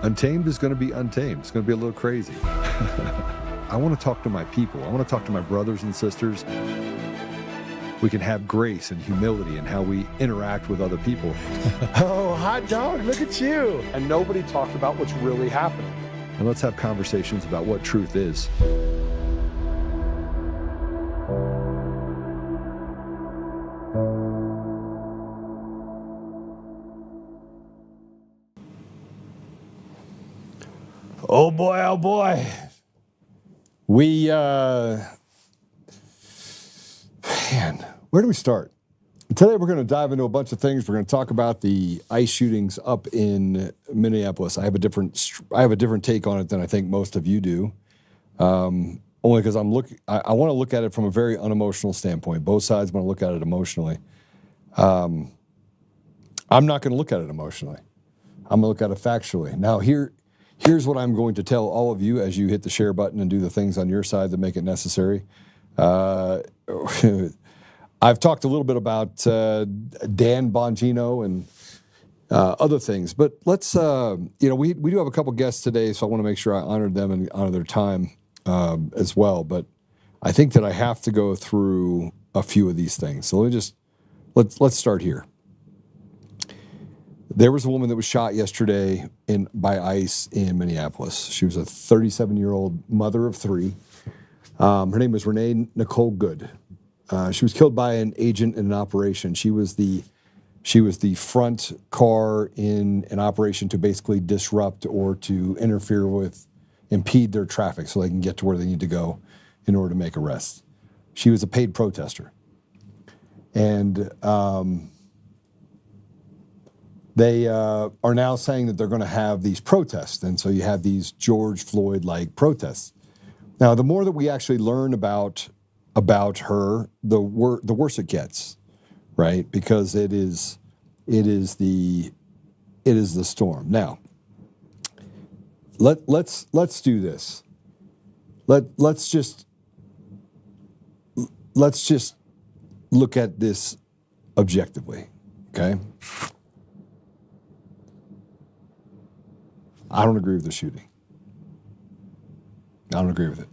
Untamed is going to be untamed. It's going to be a little crazy. I want to talk to my people. I want to talk to my brothers and sisters. We can have grace and humility in how we interact with other people. Oh, hot dog, look at you. And nobody talked about what's really happening. And let's have conversations about what truth is. Oh boy. We, man, Where do we start? Today we're going to dive into a bunch of things. We're going to talk about the ICE shootings up in Minneapolis. I have a different take on it than I think most of you do. Only because I want to look at it from a very unemotional standpoint. Both sides want to look at it emotionally. I'm not going to look at it emotionally. I'm going to look at it factually. Now here's what I'm going to tell all of you as you hit the share button and do the things on your side that make it necessary. I've talked a little bit about Dan Bongino and other things, but let's, we do have a couple guests today, so I want to make sure I honor them and honor their time as well. But I think that I have to go through a few of these things. So let's start here. There was a woman that was shot yesterday by ICE in Minneapolis. She was a 37-year-old mother of three. Her name was Renee Nicole Good. She was killed by an agent in an operation. She was the front car in an operation to basically disrupt or to interfere with, impede their traffic so they can get to where they need to go in order to make arrests. She was a paid protester. And they are now saying that they're going to have these protests. And so you have these George Floyd-like protests. Now, the more that we actually learn about her, the worse it gets, right? Because it is the storm. Now, let's do this. Let's just look at this objectively, okay? I don't agree with the shooting. I don't agree with it.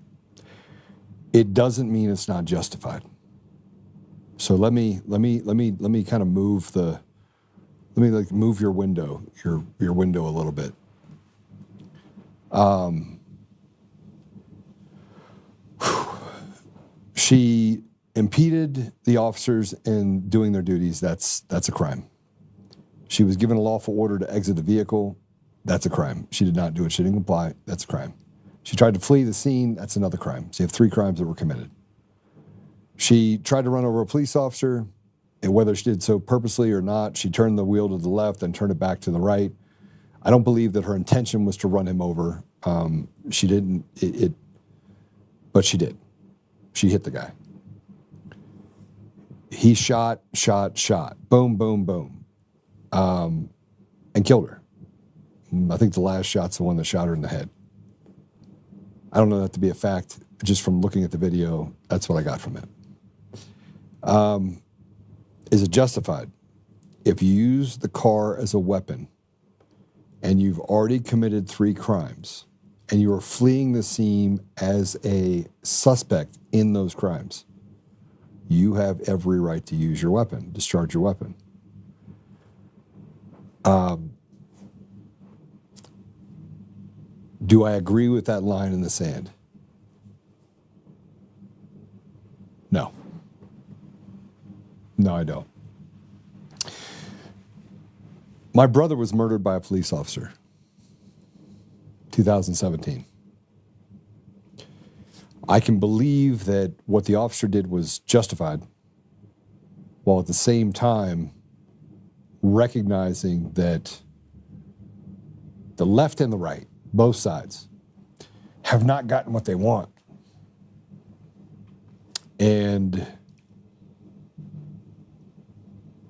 It doesn't mean it's not justified. So let me kind of move move your window a little bit. She impeded the officers in doing their duties. That's a crime. She was given a lawful order to exit the vehicle. That's a crime. She did not do it. She didn't comply. That's a crime. She tried to flee the scene. That's another crime. So you have 3 crimes that were committed. She tried to run over a police officer, and whether she did so purposely or not, she turned the wheel to the left and turned it back to the right. I don't believe that her intention was to run him over. She didn't, but she did. She hit the guy. He shot. Boom, boom, boom. And killed her. I think the last shot's the one that shot her in the head. I don't know that to be a fact. Just from looking at the video, that's what I got from it. Is it justified? If you use the car as a weapon and you've already committed 3 crimes and you are fleeing the scene as a suspect in those crimes, you have every right to use your weapon, discharge your weapon. Do I agree with that line in the sand? No. No, I don't. My brother was murdered by a police officer, 2017. I can believe that what the officer did was justified, while at the same time recognizing that the left and the right, both sides, have not gotten what they want. And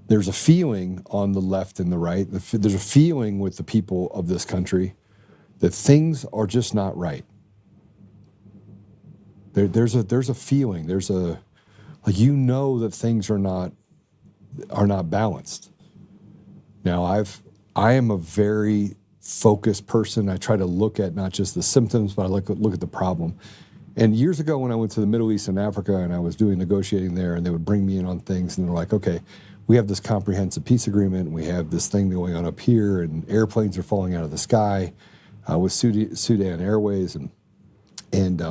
there's a feeling on the left and the right, there's a feeling with the people of this country that things are just not right. There's a feeling, that things are not balanced. Now I am a very focused person. I try to look at not just the symptoms, but I look at the problem. And years ago when I went to the Middle East and Africa and I was doing negotiating there, and they would bring me in on things, and they're like, okay, we have this comprehensive peace agreement, and we have this thing going on up here, and airplanes are falling out of the sky with Sudan Airways, and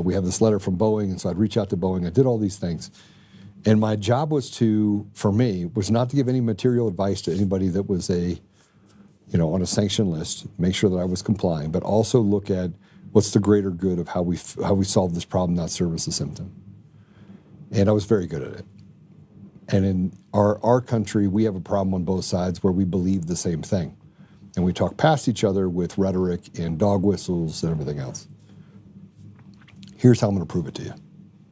we have this letter from Boeing, and so I'd reach out to Boeing. I did all these things. And my job was for me, not to give any material advice to anybody that was on a sanction list, make sure that I was complying, but also look at what's the greater good of how we solve this problem, not serve as a symptom. And I was very good at it. And in our country, we have a problem on both sides where we believe the same thing. And we talk past each other with rhetoric and dog whistles and everything else. Here's how I'm going to prove it to you.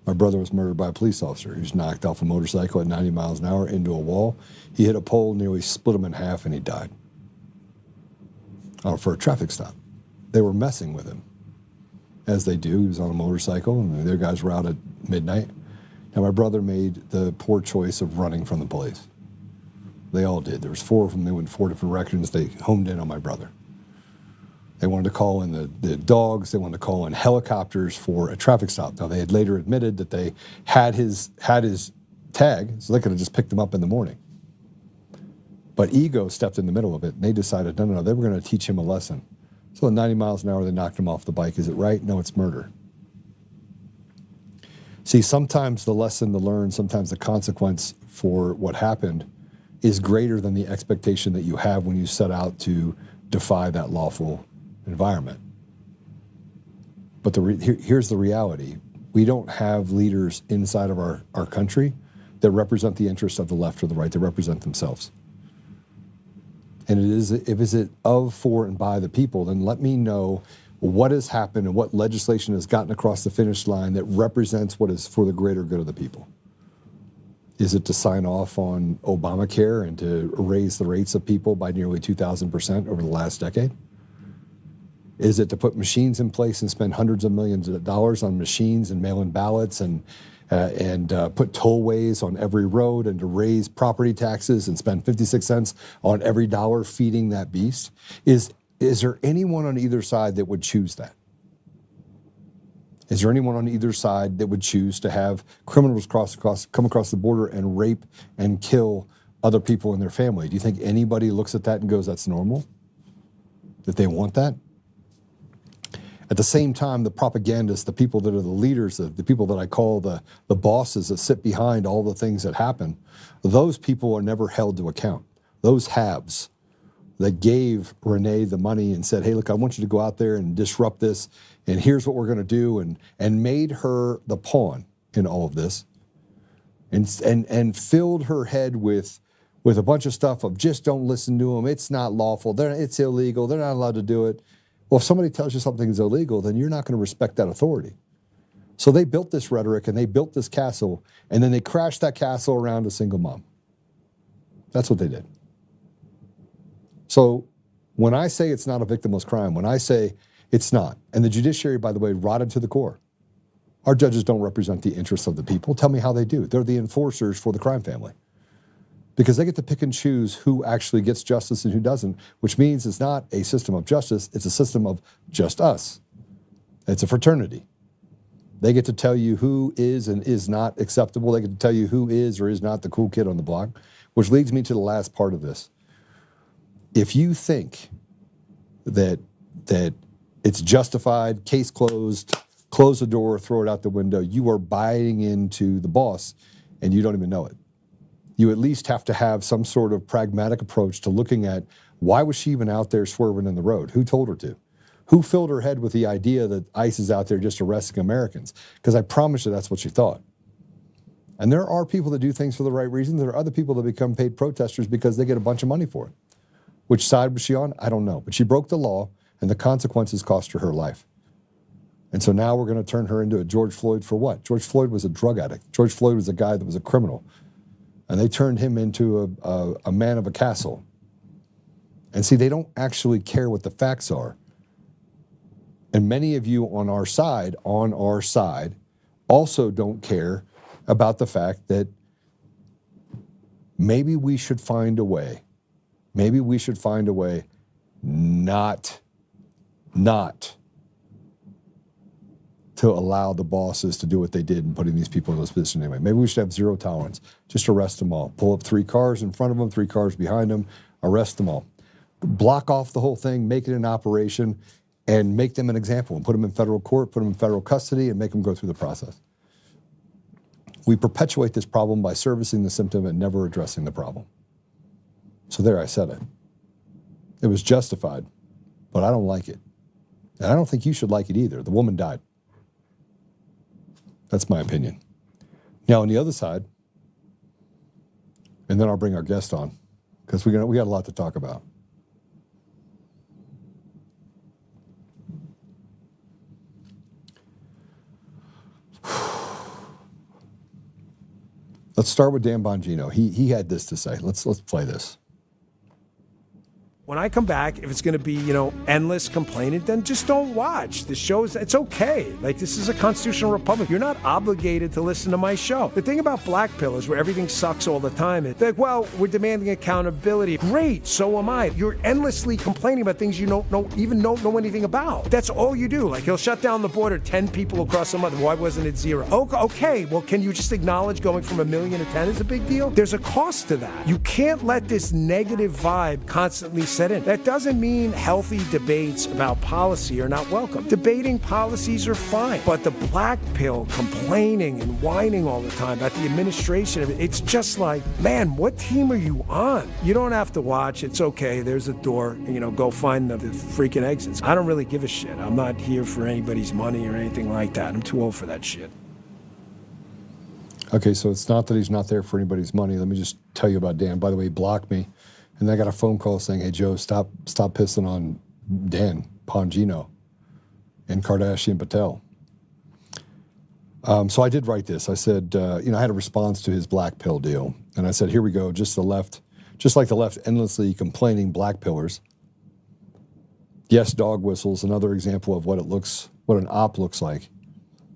My brother was murdered by a police officer. He was knocked off a motorcycle at 90 miles an hour into a wall. He hit a pole, nearly split him in half, and he died. For a traffic stop. They were messing with him, as they do. He was on a motorcycle, and the other guys were out at midnight. Now, my brother made the poor choice of running from the police. They all did. There was 4 of them. They went in 4 different directions. They homed in on my brother. They wanted to call in the dogs. They wanted to call in helicopters for a traffic stop. Now, they had later admitted that they had his tag, so they could have just picked him up in the morning. But ego stepped in the middle of it, and they decided, no, they were going to teach him a lesson. So at 90 miles an hour, they knocked him off the bike. Is it right? No, it's murder. See, sometimes the lesson to learn, sometimes the consequence for what happened is greater than the expectation that you have when you set out to defy that lawful environment. But here's the reality. We don't have leaders inside of our country that represent the interests of the left or the right. They represent themselves. And if is it of, for, and by the people, then let me know what has happened and what legislation has gotten across the finish line that represents what is for the greater good of the people. Is it to sign off on Obamacare and to raise the rates of people by nearly 2,000% over the last decade? Is it to put machines in place and spend hundreds of millions of dollars on machines and mail-in ballots and put tollways on every road and to raise property taxes and spend 56 cents on every dollar feeding that beast? Is there anyone on either side that would choose that? Is there anyone on either side that would choose to have criminals come across the border and rape and kill other people in their family? Do you think anybody looks at that and goes, that's normal? That they want that? At the same time, the propagandists, the people that are the leaders, the people that I call the bosses that sit behind all the things that happen, those people are never held to account. Those haves that gave Renee the money and said, hey, look, I want you to go out there and disrupt this, and here's what we're going to do, and made her the pawn in all of this, and filled her head with a bunch of stuff of just don't listen to them, it's not lawful, it's illegal, they're not allowed to do it. Well, if somebody tells you something is illegal, then you're not going to respect that authority. So they built this rhetoric and they built this castle, and then they crashed that castle around a single mom. That's what they did. So when I say it's not a victimless crime, when I say it's not, and the judiciary, by the way, rotted to the core. Our judges don't represent the interests of the people. Tell me how they do. They're the enforcers for the crime family. Because they get to pick and choose who actually gets justice and who doesn't, which means it's not a system of justice, it's a system of just us. It's a fraternity. They get to tell you who is and is not acceptable. They get to tell you who is or is not the cool kid on the block, which leads me to the last part of this. If you think that it's justified, case closed, close the door, throw it out the window, you are buying into the boss and you don't even know it. You at least have to have some sort of pragmatic approach to looking at why was she even out there swerving in the road? Who told her to? Who filled her head with the idea that ICE is out there just arresting Americans? Because I promise you that's what she thought. And there are people that do things for the right reasons. There are other people that become paid protesters because they get a bunch of money for it. Which side was she on? I don't know. But she broke the law, and the consequences cost her her life. And so now we're going to turn her into a George Floyd for what? George Floyd was a drug addict. George Floyd was a guy that was a criminal. And they turned him into a man of a castle. And see, they don't actually care what the facts are. And many of you on our side, also don't care about the fact that maybe we should find a way not not to allow the bosses to do what they did in putting these people in those positions anyway. Maybe we should have zero tolerance. Just arrest them all. Pull up 3 cars in front of them, 3 cars behind them, arrest them all. Block off the whole thing, make it an operation, and make them an example and put them in federal court, put them in federal custody, and make them go through the process. We perpetuate this problem by servicing the symptom and never addressing the problem. So there, I said it. It was justified, but I don't like it. And I don't think you should like it either. The woman died. That's my opinion. Now, on the other side, and then I'll bring our guest on, because we got a lot to talk about. Let's start with Dan Bongino. He had this to say. Let's play this. When I come back, if it's going to be, endless complaining, then just don't watch. The show's, it's okay. Like, this is a constitutional republic. You're not obligated to listen to my show. The thing about black pill is where everything sucks all the time. It's like, well, we're demanding accountability. Great, so am I. You're endlessly complaining about things you don't know anything about. That's all you do. Like, he'll shut down the border, 10 people across the month. Why wasn't it 0? Okay, well, can you just acknowledge going from 1 million to 10 is a big deal? There's a cost to that. You can't let this negative vibe constantly set in. That doesn't mean healthy debates about policy are not welcome. Debating policies are fine, but the black pill complaining and whining all the time about the administration, it's just like, man, what team are you on? You don't have to watch. It's okay. There's a door. Go find the freaking exits. I don't really give a shit. I'm not here for anybody's money or anything like that. I'm too old for that shit. Okay, so it's not that he's not there for anybody's money. Let me just tell you about Dan. By the way, he blocked me. And I got a phone call saying, hey, Joe, stop pissing on Dan Bongino and Kardashian Patel. So I did write this. I said, I had a response to his black pill deal. And I said, here we go, just like the left endlessly complaining black pillars. Yes, dog whistles, another example of what an op looks like.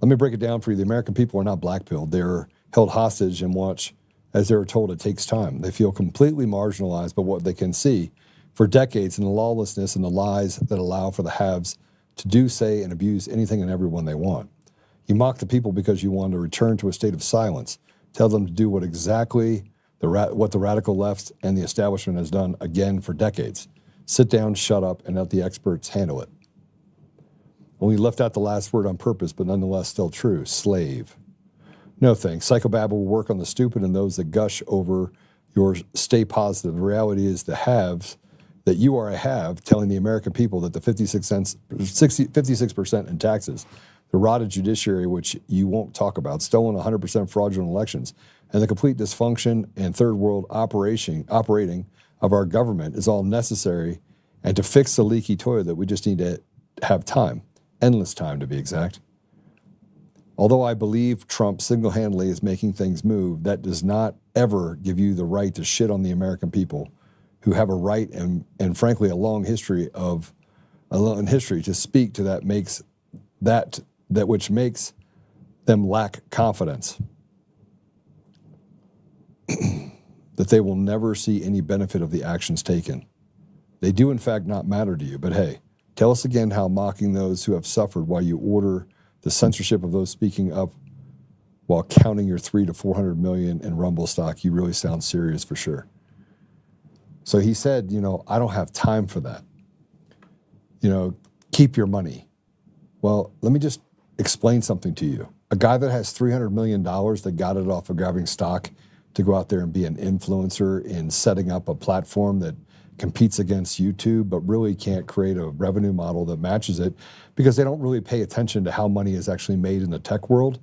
Let me break it down for you. The American people are not black pilled. They're held hostage and watch as they were told it takes time. They feel completely marginalized by what they can see for decades in the lawlessness and the lies that allow for the haves to do, say, and abuse anything and everyone they want. You mock the people because you want to return to a state of silence, tell them to do what the radical left and the establishment has done again for decades. Sit down, shut up, and let the experts handle it. Only left out the last word on purpose, but nonetheless still true, slave. No thanks. Psychobabble will work on the stupid and those that gush over your stay positive. The reality is the haves, that you are a have, telling the American people that the 56% in taxes, the rotted judiciary, which you won't talk about, stolen 100% fraudulent elections, and the complete dysfunction and third world operating of our government is all necessary. And to fix the leaky toilet, that we just need to have time, endless time to be exact. Although I believe Trump single-handedly is making things move, that does not ever give you the right to shit on the American people who have a right and frankly, a long history to speak to that which makes them lack confidence. That they will never see any benefit of the actions taken. They do, in fact, not matter to you. But hey, tell us again how mocking those who have suffered while you order the censorship of those speaking up while counting your 300 to 400 million in Rumble stock, you really sound serious for sure. So he said, I don't have time for that. Keep your money. Well, let me just explain something to you. A guy that has $300 million that got it off of grabbing stock to go out there and be an influencer in setting up a platform that competes against YouTube, but really can't create a revenue model that matches it because they don't really pay attention to how money is actually made in the tech world.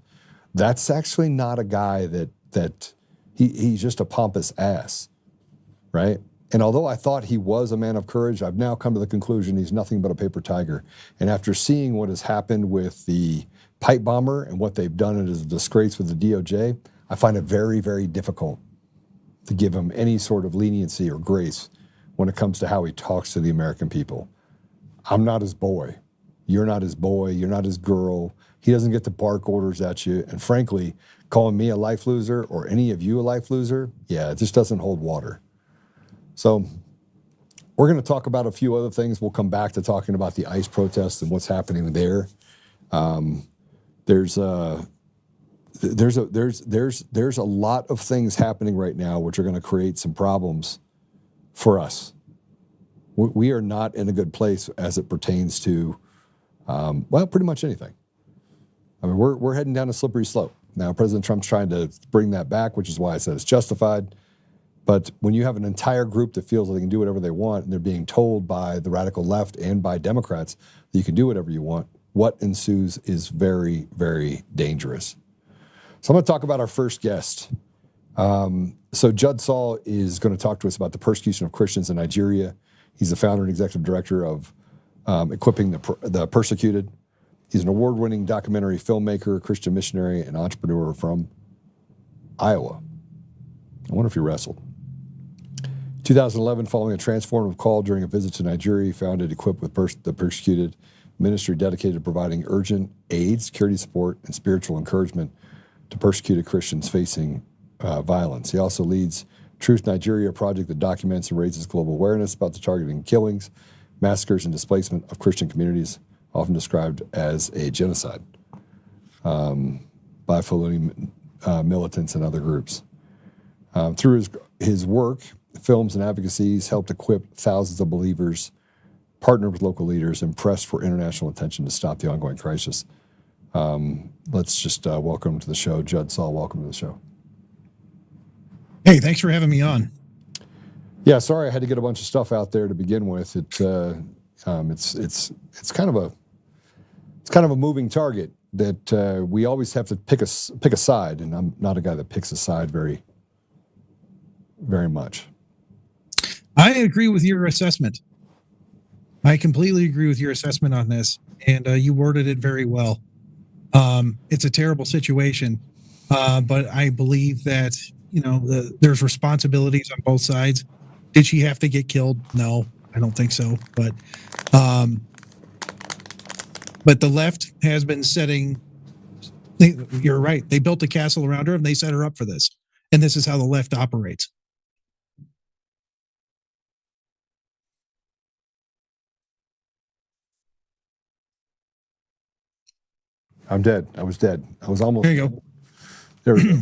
That's actually not a guy that he's just a pompous ass, right? And although I thought he was a man of courage, I've now come to the conclusion he's nothing but a paper tiger. And after seeing what has happened with the pipe bomber and what they've done as a disgrace with the DOJ, I find it very, very difficult to give him any sort of leniency or grace when it comes to how he talks to the American people. I'm not his boy. You're not his boy. You're not his girl. He doesn't get to bark orders at you. And frankly, calling me a life loser or any of you a life loser, yeah, it just doesn't hold water. So We're going to talk about a few other things. We'll come back to talking about the ICE protests and what's happening there. There's a lot of things happening right now which are going to create some problems for us. We are not in a good place as it pertains to, pretty much anything. I mean, we're heading down a slippery slope. Now, President Trump's trying to bring that back, which is why I said it's justified. But when you have an entire group that feels that they can do whatever they want, and they're being told by the radical left and by Democrats that you can do whatever you want, what ensues is very, very dangerous. So I'm going to talk about our first guest. So Judd Saul is going to talk to us about the persecution of Christians in Nigeria. He's the founder and executive director of Equipping the Persecuted. He's an award-winning documentary filmmaker, Christian missionary, and entrepreneur from Iowa. I wonder if he wrestled. 2011, following a transformative call during a visit to Nigeria, he founded Equipped with the Persecuted, ministry dedicated to providing urgent aid, security support, and spiritual encouragement to persecuted Christians facing violence. He also leads Truth Nigeria, a project that documents and raises global awareness about the targeting killings, massacres, and displacement of Christian communities, often described as a genocide by Fulani militants and other groups. Through his work, films, and advocacy, he's helped equip thousands of believers, partnered with local leaders, and pressed for international attention to stop the ongoing crisis. Let's just welcome to the show, Judd Saul. Welcome to the show. Hey, thanks for having me on. Yeah, sorry I had to get a bunch of stuff out there to begin with. It's kind of a moving target that we always have to pick a side, and I'm not a guy that picks a side very, very much. I agree with your assessment. I completely agree with your assessment on this, and you worded it very well. It's a terrible situation, but I believe that there's responsibilities on both sides. Did she have to get killed? No, I don't think so. But the left has been setting. You're right. They built a castle around her, and they set her up for this. And this is how the left operates. I'm dead. I was dead. I was almost. There you go. There we go.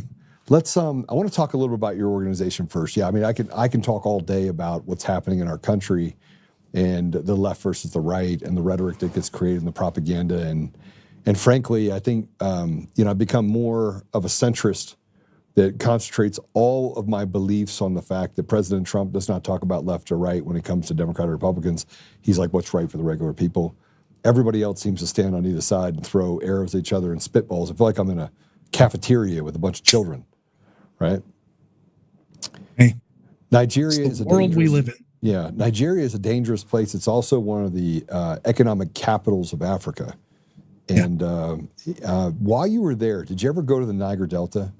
Let's. I want to talk a little bit about your organization first. Yeah, I mean, I can talk all day about what's happening in our country, and the left versus the right, and the rhetoric that gets created, and the propaganda, and frankly, I think I've become more of a centrist that concentrates all of my beliefs on the fact that President Trump does not talk about left or right when it comes to Democrat or Republicans. He's like, what's right for the regular people? Everybody else seems to stand on either side and throw arrows at each other and spitballs. I feel like I'm in a cafeteria with a bunch of children, right? Hey, Nigeria is a world we live in. Yeah, Nigeria is a dangerous place. It's also one of the economic capitals of Africa. And while you were there, did you ever go to the Niger Delta?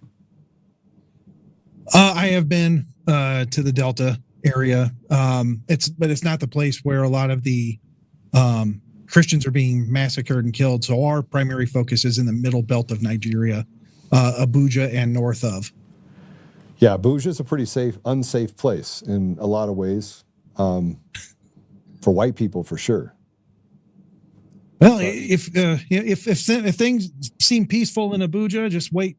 I have been to the Delta area. It's not the place where a lot of the Christians are being massacred and killed. So our primary focus is in the middle belt of Nigeria, Abuja and north of. Yeah, Abuja is a pretty unsafe place in a lot of ways, for white people for sure. Well, if things seem peaceful in Abuja, just wait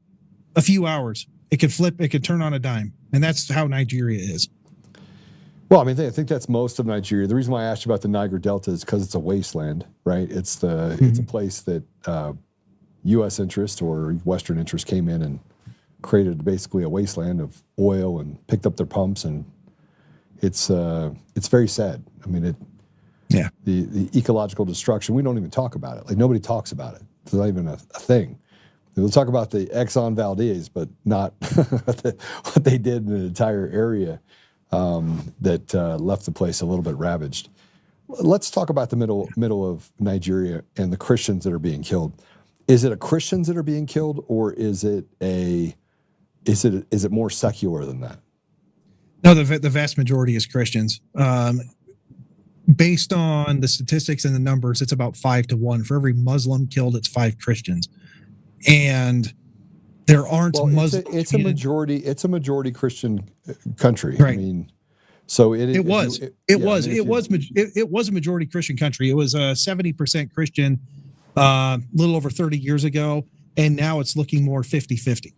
a few hours. It could flip. It could turn on a dime, and that's how Nigeria is. Well, I mean, I think that's most of Nigeria. The reason why I asked you about the Niger Delta is because it's a wasteland, right? It's it's a place that U.S. interest or Western interest came in and created basically a wasteland of oil and picked up their pumps, and it's very sad. I mean, the ecological destruction. We don't even talk about it. Like nobody talks about it. It's not even a thing. We'll talk about the Exxon Valdez, but not what they did in an entire area that left the place a little bit ravaged. Let's talk about the middle of Nigeria and the Christians that are being killed. Is it Christians that are being killed, or is it more secular than that? No, the vast majority is Christians. Based on the statistics and the numbers, it's about 5 to 1. For every Muslim killed, it's 5 Christians. And there aren't Muslims. It's a majority Christian country. Right. I mean, So It was. It was a majority Christian country. It was 70% Christian a little over 30 years ago, and now it's looking more 50-50.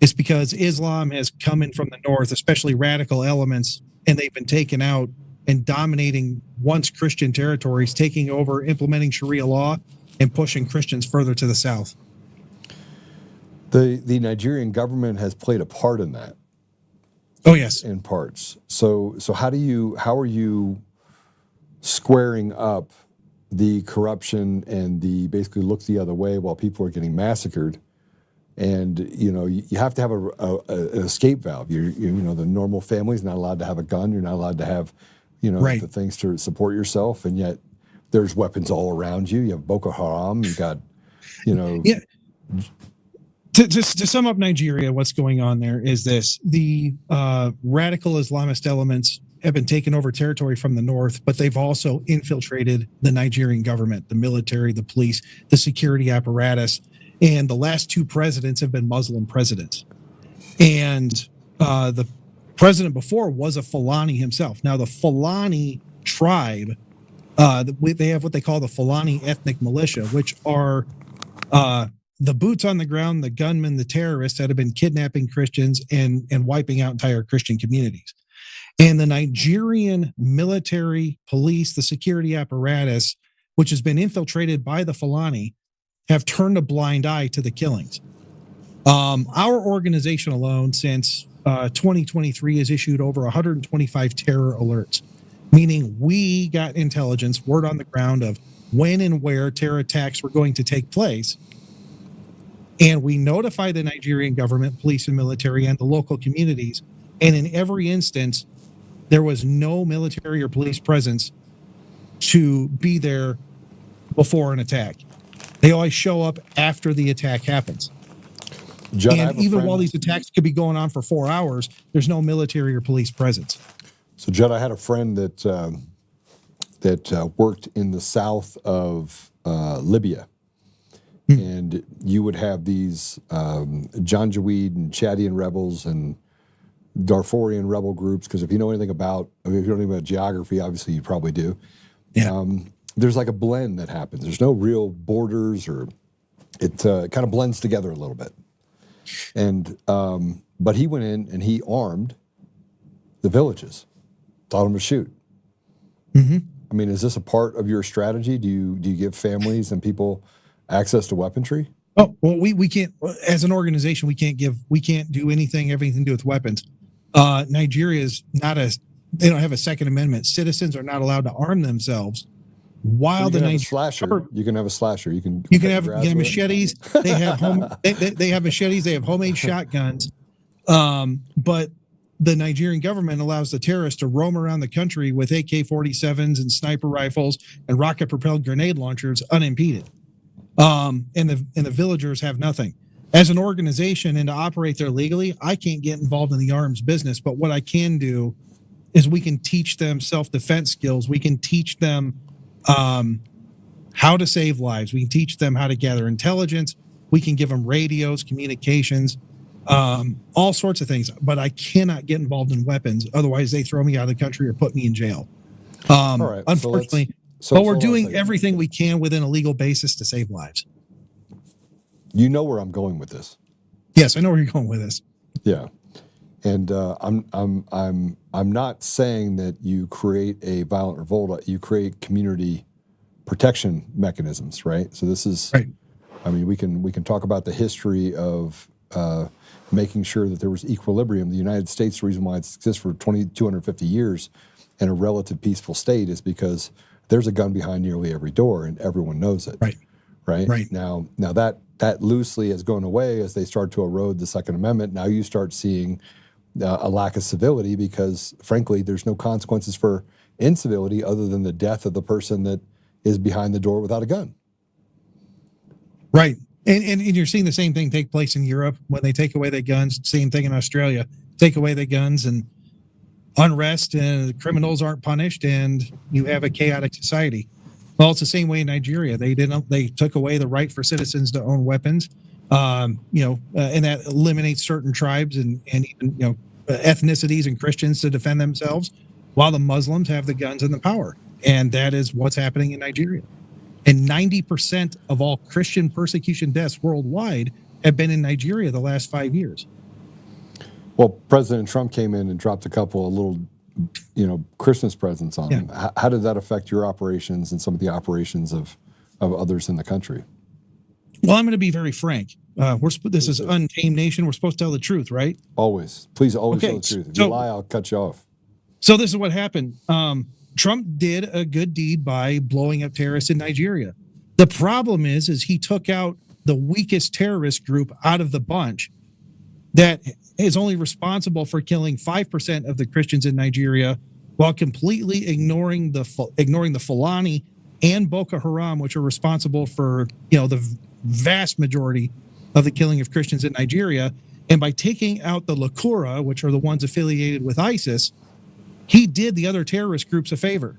It's because Islam has come in from the north, especially radical elements, and they've been taken out and dominating once Christian territories, taking over, implementing Sharia law, and pushing Christians further to the south. The Nigerian government has played a part in that. Oh yes, in parts. So how are you squaring up the corruption and the basically look the other way while people are getting massacred? And you have to have an escape valve. The normal family's not allowed to have a gun. You're not allowed to have right. the things to support yourself, and yet there's weapons all around you. You have Boko Haram. You got yeah. To sum up Nigeria, what's going on there is this: the radical Islamist elements have been taking over territory from the north, but they've also infiltrated the Nigerian government, the military, the police, the security apparatus, and the last two presidents have been Muslim presidents. And the president before was a Fulani himself. Now, the Fulani tribe, they have what they call the Fulani ethnic militia, which are the boots on the ground, the gunmen, the terrorists that have been kidnapping Christians and wiping out entire Christian communities. And the Nigerian military, police, the security apparatus, which has been infiltrated by the Fulani, have turned a blind eye to the killings. Our organization alone since 2023 has issued over 125 terror alerts, meaning we got intelligence, word on the ground of when and where terror attacks were going to take place. And we notify the Nigerian government, police and military, and the local communities. And in every instance, there was no military or police presence to be there before an attack. They always show up after the attack happens. Judd, and even while these attacks could be going on for 4 hours, there's no military or police presence. So, Judd, I had a friend that worked in the south of Libya. And you would have these Janjaweed and Chadian rebels and Darfurian rebel groups, because if you know anything about, if you don't know about geography, obviously you probably do. Yeah. There's like a blend that happens. There's no real borders, or it kind of blends together a little bit. And but he went in and he armed the villages, taught them to shoot. Mm-hmm. I mean, is this a part of your strategy? Do you give families and people access to weaponry? Oh, well, we can't, as an organization, we can't do everything to do with weapons. Nigeria is they don't have a Second Amendment. Citizens are not allowed to arm themselves. While the Nigerian, you can have a slasher. You can have machetes. They have they have machetes. They have homemade shotguns. But the Nigerian government allows the terrorists to roam around the country with AK-47s and sniper rifles and rocket-propelled grenade launchers unimpeded. And the villagers have nothing. As an organization and to operate there legally, I can't get involved in the arms business. But what I can do is we can teach them self-defense skills. We can teach them how to save lives. We can teach them how to gather intelligence. We can give them radios, communications, all sorts of things. But I cannot get involved in weapons. Otherwise, they throw me out of the country or put me in jail. All right, unfortunately. But we're doing everything we can within a legal basis to save lives. You know where I'm going with this. Yes, I know where you're going with this. Yeah, and I'm not saying that you create a violent revolt. You create community protection mechanisms, right? So this is right. I mean, we can talk about the history of making sure that there was equilibrium. The United States, the reason why it exists for 250 years in a relative peaceful state is because there's a gun behind nearly every door, and everyone knows it. Right. Now that loosely has gone away as they start to erode the Second Amendment. Now you start seeing a lack of civility because, frankly, there's no consequences for incivility other than the death of the person that is behind the door without a gun. Right. And you're seeing the same thing take place in Europe when they take away their guns. Same thing in Australia. Take away their guns and unrest, and the criminals aren't punished, and you have a chaotic society. Well, it's the same way in Nigeria. They took away the right for citizens to own weapons, and that eliminates certain tribes and even ethnicities and Christians to defend themselves, while the Muslims have the guns and the power. And that is what's happening in Nigeria. And 90% of all Christian persecution deaths worldwide have been in Nigeria the last 5 years. Well, President Trump came in and dropped a couple of little, Christmas presents on them. How did that affect your operations and some of the operations of others in the country? Well, I'm going to be very frank. This is Untamed Nation. We're supposed to tell the truth, right? Always. Please always tell the truth. If you lie, I'll cut you off. So this is what happened. Trump did a good deed by blowing up terrorists in Nigeria. The problem is he took out the weakest terrorist group out of the bunch that is only responsible for killing 5% of the Christians in Nigeria, while completely ignoring the Fulani and Boko Haram, which are responsible for the vast majority of the killing of Christians in Nigeria. And by taking out the Lakura, which are the ones affiliated with ISIS, he did the other terrorist groups a favor.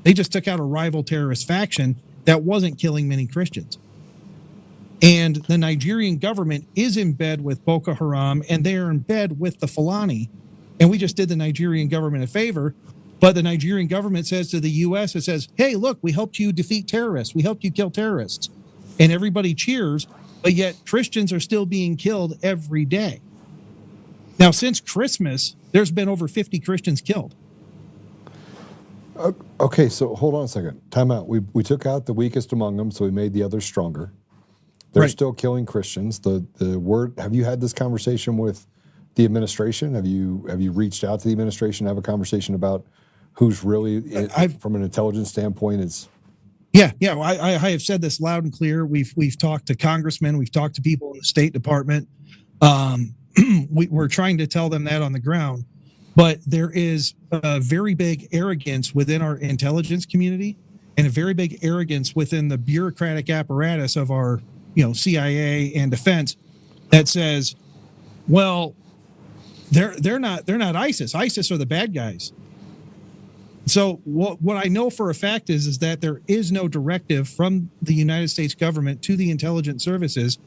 They just took out a rival terrorist faction that wasn't killing many Christians. And the Nigerian government is in bed with Boko Haram, and they are in bed with the Fulani. And we just did the Nigerian government a favor. But the Nigerian government says to the U.S., it says, hey, look, we helped you defeat terrorists. We helped you kill terrorists. And everybody cheers, but yet Christians are still being killed every day. Now, since Christmas, there's been over 50 Christians killed. Okay, so hold on a second. Time out. We took out the weakest among them, so we made the others stronger. They're still killing Christians. The word. Have you had this conversation with the administration? Have you reached out to the administration to have a conversation about who's really, from an intelligence standpoint, is? Yeah. I have said this loud and clear. We've talked to congressmen. We've talked to people in the State Department. We're trying to tell them that on the ground, but there is a very big arrogance within our intelligence community, and a very big arrogance within the bureaucratic apparatus of our, CIA and defense, that says, well, they're not ISIS. ISIS are the bad guys. So what I know for a fact is that there is no directive from the United States government to the intelligence services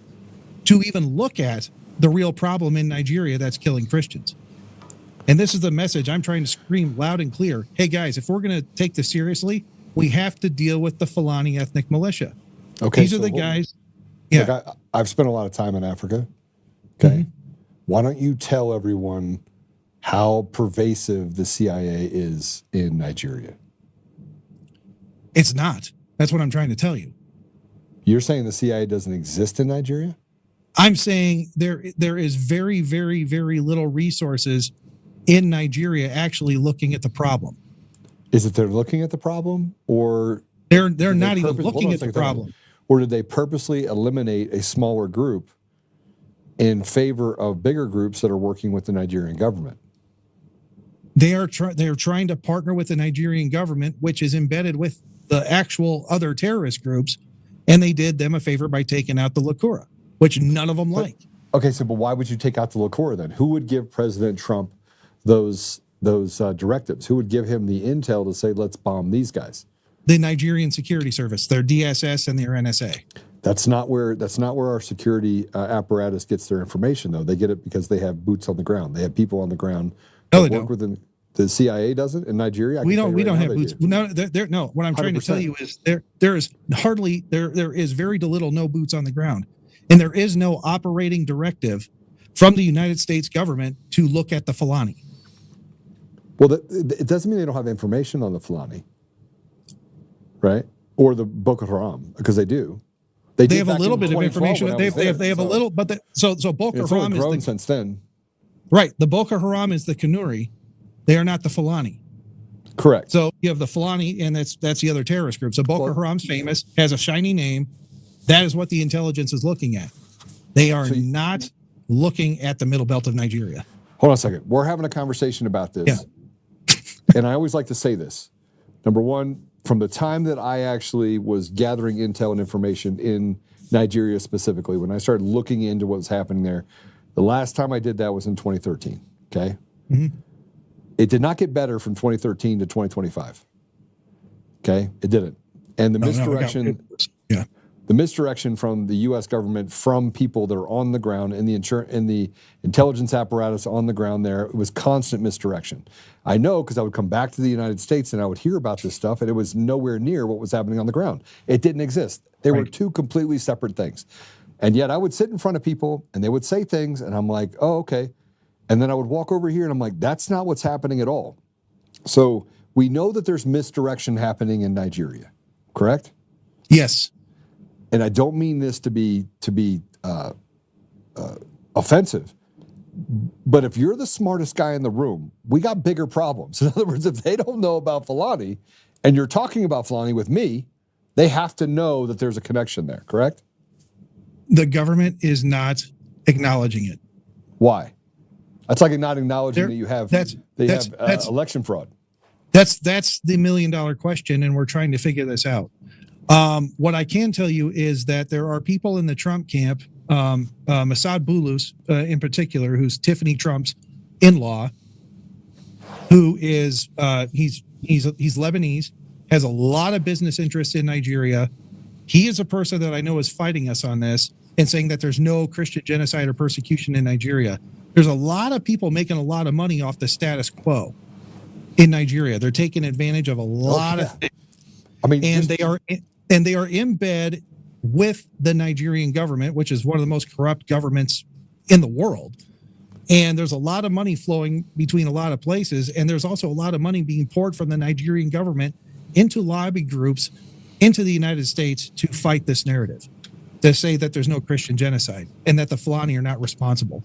to even look at the real problem in Nigeria that's killing Christians. And this is the message I'm trying to scream loud and clear. Hey, guys, if we're going to take this seriously, we have to deal with the Fulani ethnic militia. Okay, these are the guys. Yeah. Look, I've spent a lot of time in Africa. Okay. Why don't you tell everyone how pervasive the CIA is in Nigeria? It's not. That's what I'm trying to tell you. You're saying the CIA doesn't exist in Nigeria? I'm saying there is very, very, very little resources in Nigeria actually looking at the problem. Is it they're looking at the problem, or they're not even looking at the problem? Or did they purposely eliminate a smaller group in favor of bigger groups that are working with the Nigerian government? They are trying to partner with the Nigerian government, which is embedded with the actual other terrorist groups, and they did them a favor by taking out the Lakura, which none of them like. Okay, but why would you take out the Lakura then? Who would give President Trump those directives? Who would give him the intel to say, let's bomb these guys? The Nigerian Security Service, their DSS and their NSA. That's not where our security apparatus gets their information, though. They get it because they have boots on the ground. They have people on the ground. No, they don't. With them. The CIA doesn't in Nigeria. We don't have boots. No. What I'm trying to tell you is there is very little, no boots on the ground, and there is no operating directive from the United States government to look at the Fulani. Well, it doesn't mean they don't have information on the Fulani, right? Or the Boko Haram, because they do. They have a little bit of information. They have a little, but so Boko Haram is grown since then. Right. The Boko Haram is the Kanuri. They are not the Fulani. Correct. So you have the Fulani, and that's the other terrorist group. So Boko Haram's famous, has a shiny name. That is what the intelligence is looking at. They are not looking at the middle belt of Nigeria. Hold on a second. We're having a conversation about this. Yeah. And I always like to say this. Number one, from the time that I actually was gathering intel and information in Nigeria specifically, when I started looking into what was happening there, the last time I did that was in 2013, okay? Mm-hmm. It did not get better from 2013 to 2025, okay? It didn't. And the misdirection, the misdirection from the U.S. government, from people that are on the ground in the intelligence apparatus on the ground there, it was constant misdirection. I know because I would come back to the United States and I would hear about this stuff, and it was nowhere near what was happening on the ground. It didn't exist. They were two completely separate things. And yet I would sit in front of people and they would say things and I'm like, oh, okay. And then I would walk over here and I'm like, that's not what's happening at all. So we know that there's misdirection happening in Nigeria, correct? Yes. And I don't mean this to be offensive, but if you're the smartest guy in the room, we got bigger problems. In other words, if they don't know about Fulani and you're talking about Fulani with me, they have to know that there's a connection there, correct? The government is not acknowledging it. Why? That's like not acknowledging that you have that's election fraud. That's the $1 million question, and we're trying to figure this out. What I can tell you is that there are people in the Trump camp, Massad Boulous in particular, who's Tiffany Trump's in-law, who is he's Lebanese, has a lot of business interests in Nigeria. He is a person that I know is fighting us on this and saying that there's no Christian genocide or persecution in Nigeria. There's a lot of people making a lot of money off the status quo in Nigeria. They're taking advantage of a lot of things. I mean, they are in bed with the Nigerian government, which is one of the most corrupt governments in the world. And there's a lot of money flowing between a lot of places. And there's also a lot of money being poured from the Nigerian government into lobby groups into the United States to fight this narrative, to say that there's no Christian genocide and that the Fulani are not responsible.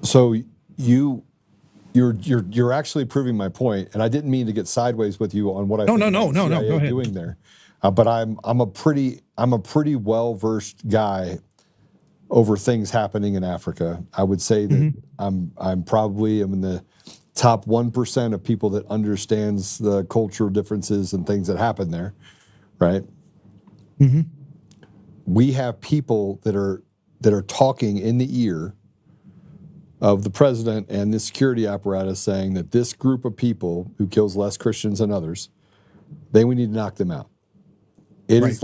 So you're actually proving my point, and I didn't mean to get sideways with you on what I No, think go ahead. doing there, but I'm a pretty well versed guy over things happening in Africa. I would say that I'm probably in the top 1% of people that understands the cultural differences and things that happen there, right? Mm-hmm. We have people that are talking in the ear of the president and the security apparatus saying that this group of people who kills less Christians than others, we need to knock them out. It is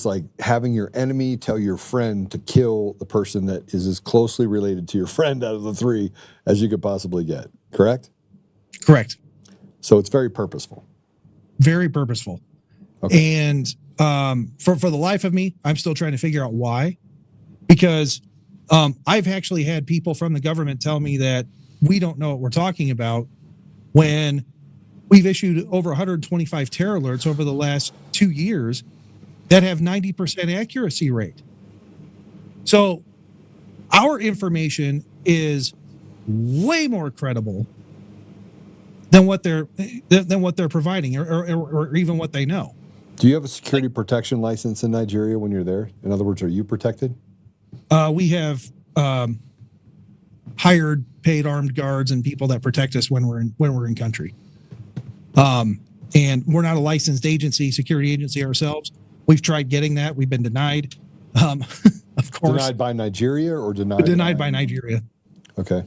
like having your enemy tell your friend to kill the person that is as closely related to your friend out of the three as you could possibly get, correct? Correct. So it's very purposeful. Very purposeful. Okay. And for the life of me, I'm still trying to figure out why, because I've actually had people from the government tell me that we don't know what we're talking about when we've issued over 125 terror alerts over the last 2 years that have 90% accuracy rate. So our information is way more credible than what they're providing or even what they know. Do you have a security protection license in Nigeria when you're there? In other words, are you protected? We have hired, paid armed guards and people that protect us when we're in country. And we're not a licensed security agency ourselves. We've tried getting that. We've been denied. Of course. Denied by Nigeria or denied? Denied by Nigeria. Okay.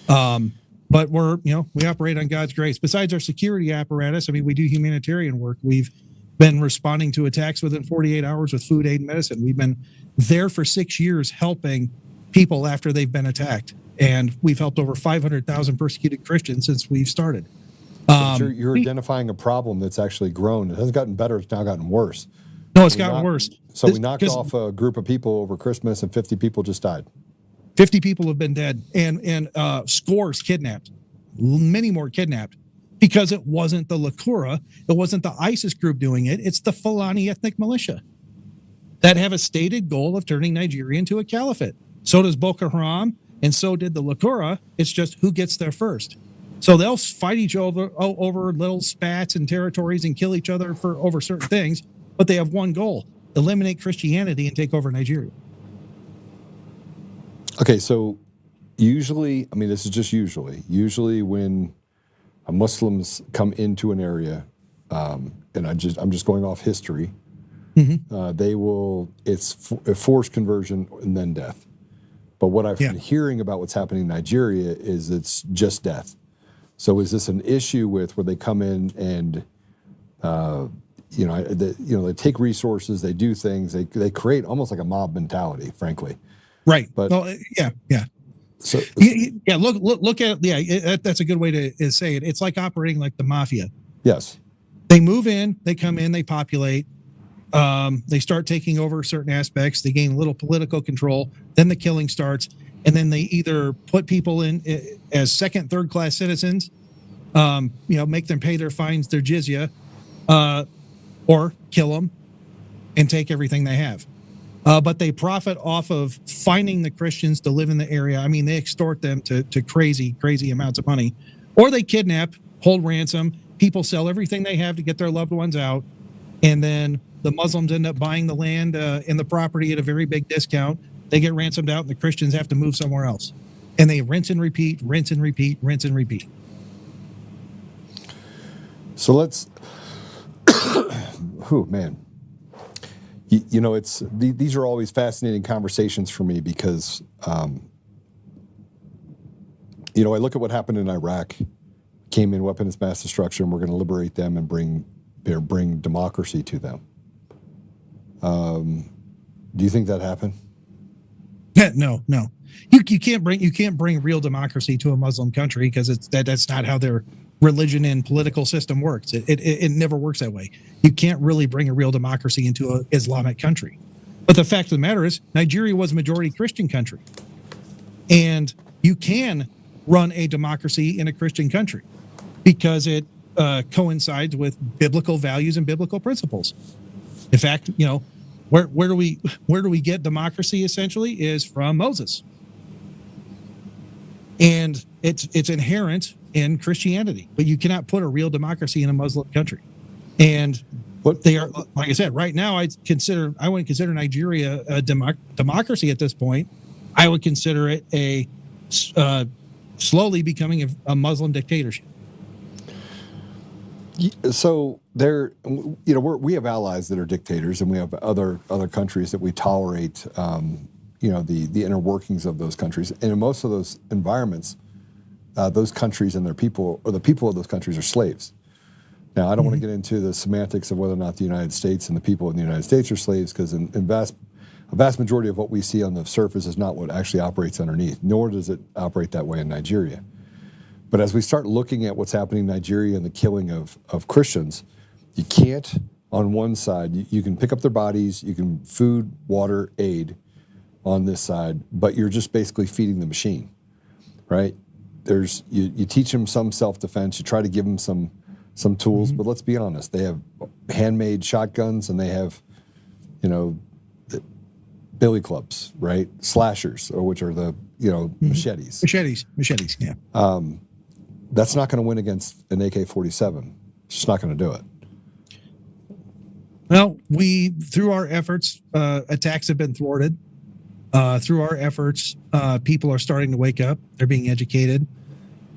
But we operate on God's grace. Besides our security apparatus, I mean, we do humanitarian work. We've been responding to attacks within 48 hours with food aid and medicine. We've been there for 6 years helping people after they've been attacked. And we've helped over 500,000 persecuted Christians since we've started. You're identifying a problem that's actually grown. It hasn't gotten better. It's now gotten worse. No, it's gotten worse. So we knocked off a group of people over Christmas and 50 people just died. 50 people have been dead and scores kidnapped, many more kidnapped, because it wasn't the Lakura, it wasn't the ISIS group doing it. It's the Fulani ethnic militia that have a stated goal of turning Nigeria into a caliphate. So does Boko Haram, and so did the Lakura. It's just who gets there first. So they'll fight each other over little spats and territories and kill each other over certain things, but they have one goal: eliminate Christianity and take over Nigeria. Okay, so usually, I mean, this is just usually when Muslims come into an area, and I'm just going off history, it's a forced conversion and then death. But what I've been hearing about what's happening in Nigeria is it's just death. So is this an issue with where they come in and they take resources, they do things, they create almost like a mob mentality, frankly. Right. But well, yeah. so Yeah. Look at that's a good way to say it. It's like operating like the mafia. yes, They move in, they come in, they populate. They start taking over certain aspects. They gain a little political control. Then the killing starts, and then they either put people in as second, third class citizens, make them pay their fines, their jizya, or kill them and take everything they have. But they profit off of finding the Christians to live in the area. I mean, they extort them to crazy amounts of money, or they kidnap, hold ransom. People sell everything they have to get their loved ones out, and then the Muslims end up buying the land and the property at a very big discount. They get ransomed out, and the Christians have to move somewhere else. And they rinse and repeat, rinse and repeat, rinse and repeat. so let's. Oh man. These are always fascinating conversations for me because, I look at what happened in Iraq, came in weapons mass destruction. We're going to liberate them and bring democracy to them. Do you think that happened? No. You can't bring real democracy to a Muslim country because that's not how their religion and political system works. It never works that way. You can't really bring a real democracy into an Islamic country. But the fact of the matter is, Nigeria was a majority Christian country, and you can run a democracy in a Christian country because it coincides with biblical values and biblical principles. In fact, where do we get democracy? Essentially, is from Moses, and it's inherent in Christianity. But you cannot put a real democracy in a Muslim country. And what they are, like I said, right now, I wouldn't consider Nigeria a democracy at this point. I would consider it a slowly becoming a Muslim dictatorship. So we have allies that are dictators, and we have other countries that we tolerate. The inner workings of those countries, and in most of those environments, those countries and their people, or the people of those countries, are slaves. Now, I don't want to get into the semantics of whether or not the United States and the people in the United States are slaves, because a vast majority of what we see on the surface is not what actually operates underneath, nor does it operate that way in Nigeria. But as we start looking at what's happening in Nigeria and the killing of Christians, you can't, on one side, you can pick up their bodies, you can food, water, aid on this side, but you're just basically feeding the machine, right? You teach them some self-defense, you try to give them some tools, but let's be honest, they have handmade shotguns and they have, billy clubs, right? Slashers, or which are the, machetes. Machetes, yeah. That's not going to win against an AK-47. It's just not going to do it. Well, through our efforts, attacks have been thwarted. Through our efforts, people are starting to wake up. They're being educated.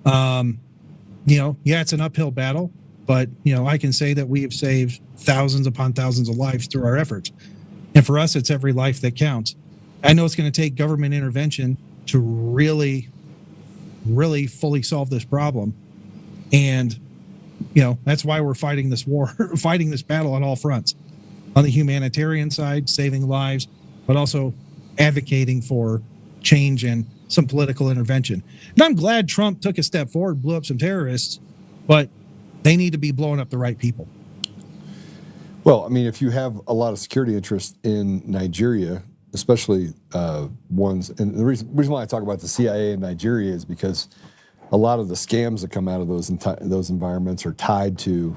It's an uphill battle, but, I can say that we have saved thousands upon thousands of lives through our efforts. And for us, it's every life that counts. I know it's going to take government intervention to really, really fully solve this problem. And, that's why we're fighting this war, fighting this battle on all fronts. On the humanitarian side, saving lives, but also advocating for change and some political intervention. And I'm glad Trump took a step forward, blew up some terrorists, but they need to be blowing up the right people. Well, I mean, if you have a lot of security interests in Nigeria, especially ones, and the reason why I talk about the CIA in Nigeria is because a lot of the scams that come out of those environments are tied to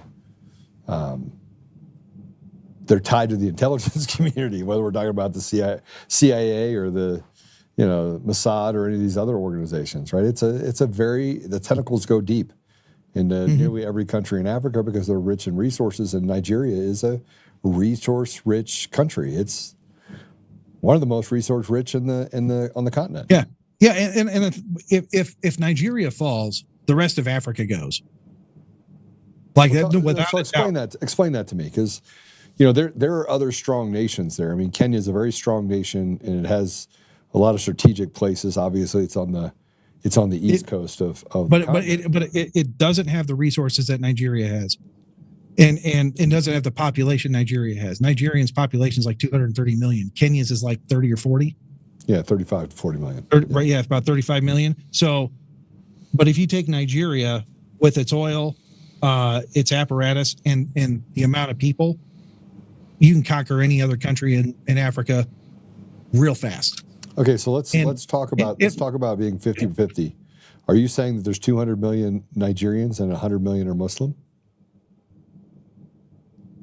they're tied to the intelligence community, whether we're talking about the CIA or the Mossad or any of these other organizations, right? The tentacles go deep into nearly every country in Africa because they're rich in resources, and Nigeria is a resource-rich country. It's one of the most resource-rich on the continent. Yeah, and if Nigeria falls, the rest of Africa goes. Like that. So explain that to me, because there are other strong nations there. I mean, Kenya is a very strong nation, and it has a lot of strategic places. Obviously, it's on the east coast of. But it doesn't have the resources that Nigeria has, and doesn't have the population Nigeria has. Nigerians' population is like 230 million. Kenya's is like 30 or 40. Yeah, 35 to 40 million. Right, yeah, about 35 million. So, but if you take Nigeria with its oil, its apparatus, and the amount of people, you can conquer any other country in Africa real fast. Okay, so let's talk about being 50-50. Are you saying that there's 200 million Nigerians and 100 million are Muslim?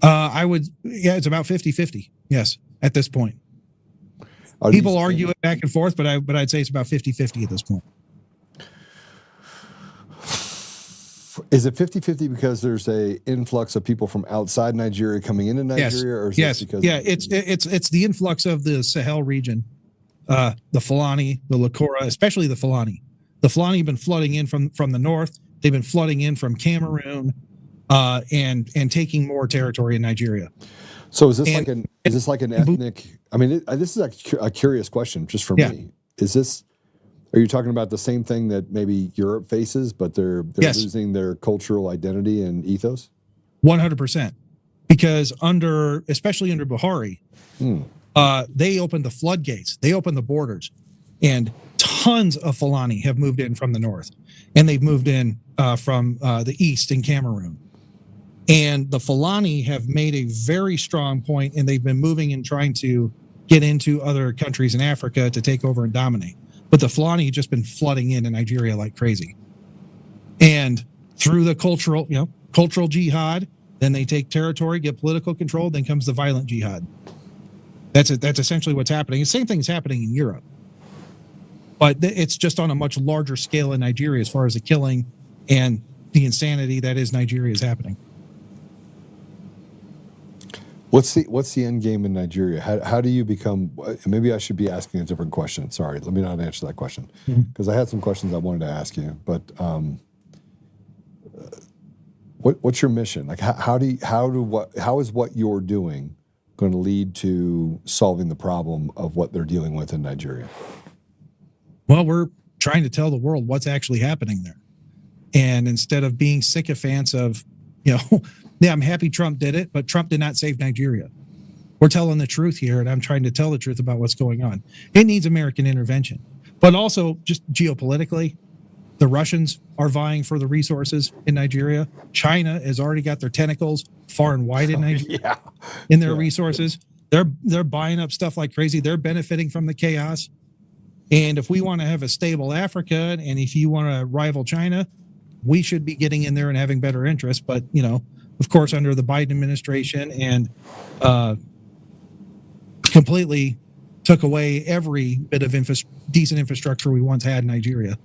It's about 50-50. Yes, at this point. Are People argue it back and forth, but I'd say it's about 50-50 at this point. Is it 50-50 because there's a influx of people from outside Nigeria coming into Nigeria? Or is yes. This because it's the influx of the Sahel region, the Fulani, the Lakora, especially the Fulani. The Fulani have been flooding in from the north. They've been flooding in from Cameroon, and taking more territory in Nigeria. So is this like an ethnic? I mean, this is a curious question just for me. Are you talking about the same thing that maybe Europe faces, but they're losing their cultural identity and ethos? 100%, because especially under Buhari, they opened the floodgates, they opened the borders, and tons of Fulani have moved in from the north, and they've moved in from the east in Cameroon. And the Fulani have made a very strong point, and they've been moving and trying to get into other countries in Africa to take over and dominate. But the Fulani have just been flooding into Nigeria like crazy. And through the cultural jihad, then they take territory, get political control, then comes the violent jihad. That's essentially what's happening. The same thing is happening in Europe. But it's just on a much larger scale in Nigeria as far as the killing and the insanity that is Nigeria is happening. What's the end game in Nigeria? How do you become? Maybe I should be asking a different question. Sorry, let me not answer that question because I had some questions I wanted to ask you. But what's your mission? Like how is what you're doing going to lead to solving the problem of what they're dealing with in Nigeria? Well, we're trying to tell the world what's actually happening there, and instead of being sycophants of, yeah, I'm happy Trump did it, but Trump did not save Nigeria. We're telling the truth here, and I'm trying to tell the truth about what's going on. It needs American intervention, but also just geopolitically, the Russians are vying for the resources in Nigeria. China has already got their tentacles far and wide in Nigeria, in their resources. They're buying up stuff like crazy. They're benefiting from the chaos. And if we want to have a stable Africa, and if you want to rival China, we should be getting in there and having better interests. But, of course, under the Biden administration and completely took away every bit of decent infrastructure we once had in Nigeria.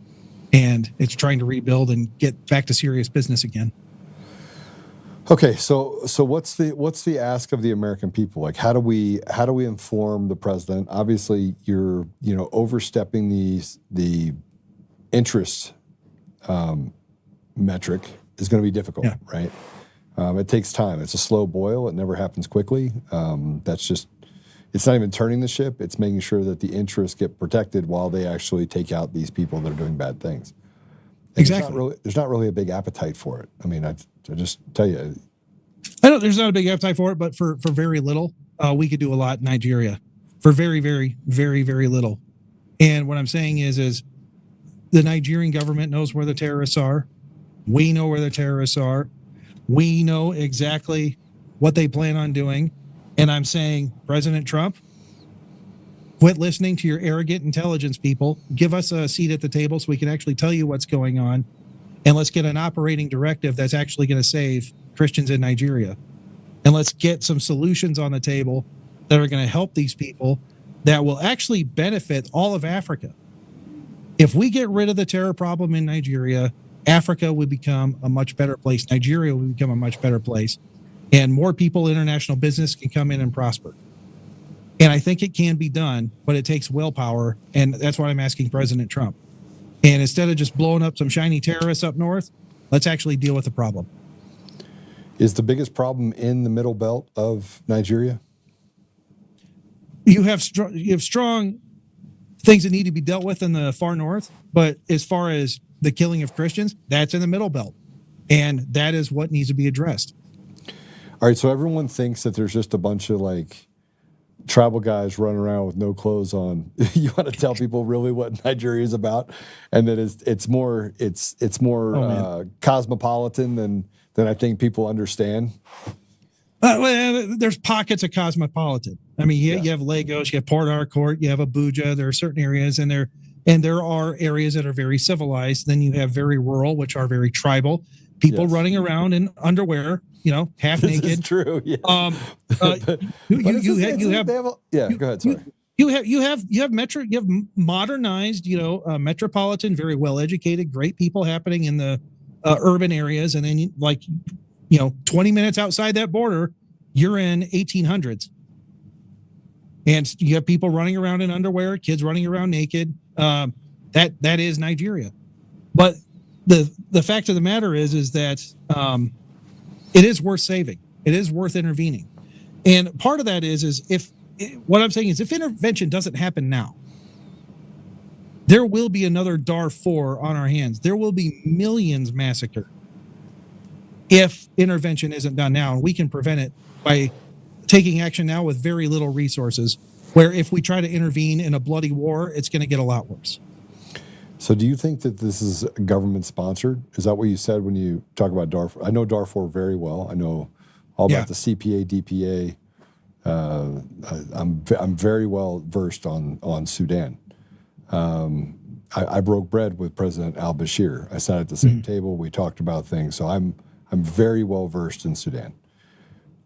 And it's trying to rebuild and get back to serious business again. Okay, so what's the ask of the American people? Like, how do we inform the president? Obviously, you're overstepping the interest metric is going to be difficult, right? It takes time. It's a slow boil. It never happens quickly. It's not even turning the ship. It's making sure that the interests get protected while they actually take out these people that are doing bad things. And exactly. There's not really a big appetite for it. I mean, I just tell you. I know there's not a big appetite for it, but for very little, we could do a lot in Nigeria. For very, very, very, very little. And what I'm saying is the Nigerian government knows where the terrorists are. We know where the terrorists are. We know exactly what they plan on doing. And I'm saying, President Trump, quit listening to your arrogant intelligence people. Give us a seat at the table so we can actually tell you what's going on. And let's get an operating directive that's actually going to save Christians in Nigeria. And let's get some solutions on the table that are going to help these people that will actually benefit all of Africa. If we get rid of the terror problem in Nigeria, Africa would become a much better place. Nigeria would become a much better place. And more people, international business can come in and prosper. And I think it can be done, but it takes willpower. And that's why I'm asking President Trump. And instead of just blowing up some shiny terrorists up north, let's actually deal with the problem. Is the biggest problem in the middle belt of Nigeria? You have strong things that need to be dealt with in the far north. But as far as the killing of Christians, that's in the middle belt. And that is what needs to be addressed. All right, so everyone thinks that there's just a bunch of like tribal guys running around with no clothes on. You want to tell people really what Nigeria is about, and that it's more cosmopolitan than I think people understand. Well, there's pockets of cosmopolitan. I mean, you have Lagos, you have Port Harcourt, you have Abuja. There are certain areas, and there are areas that are very civilized. Then you have very rural, which are very tribal. People running around in underwear, half naked. This is true. Yeah. Go ahead. Sorry. You have modernized, metropolitan, very well educated, great people happening in the urban areas, and then 20 minutes outside that border, you're in 1800s, and you have people running around in underwear, kids running around naked. That is Nigeria, but the fact of the matter is that it is worth saving. It is worth intervening, and part of that is what I'm saying is if intervention doesn't happen now, there will be another Darfur on our hands. There will be millions massacred if intervention isn't done now, and we can prevent it by taking action now with very little resources, where if we try to intervene in a bloody war, it's going to get a lot worse. So do you think that this is government sponsored? Is that what you said when you talk about Darfur? I know Darfur very well. I know all about the CPA, DPA. I'm very well versed on Sudan. I broke bread with President al-Bashir. I sat at the same table. We talked about things. So I'm very well versed in Sudan.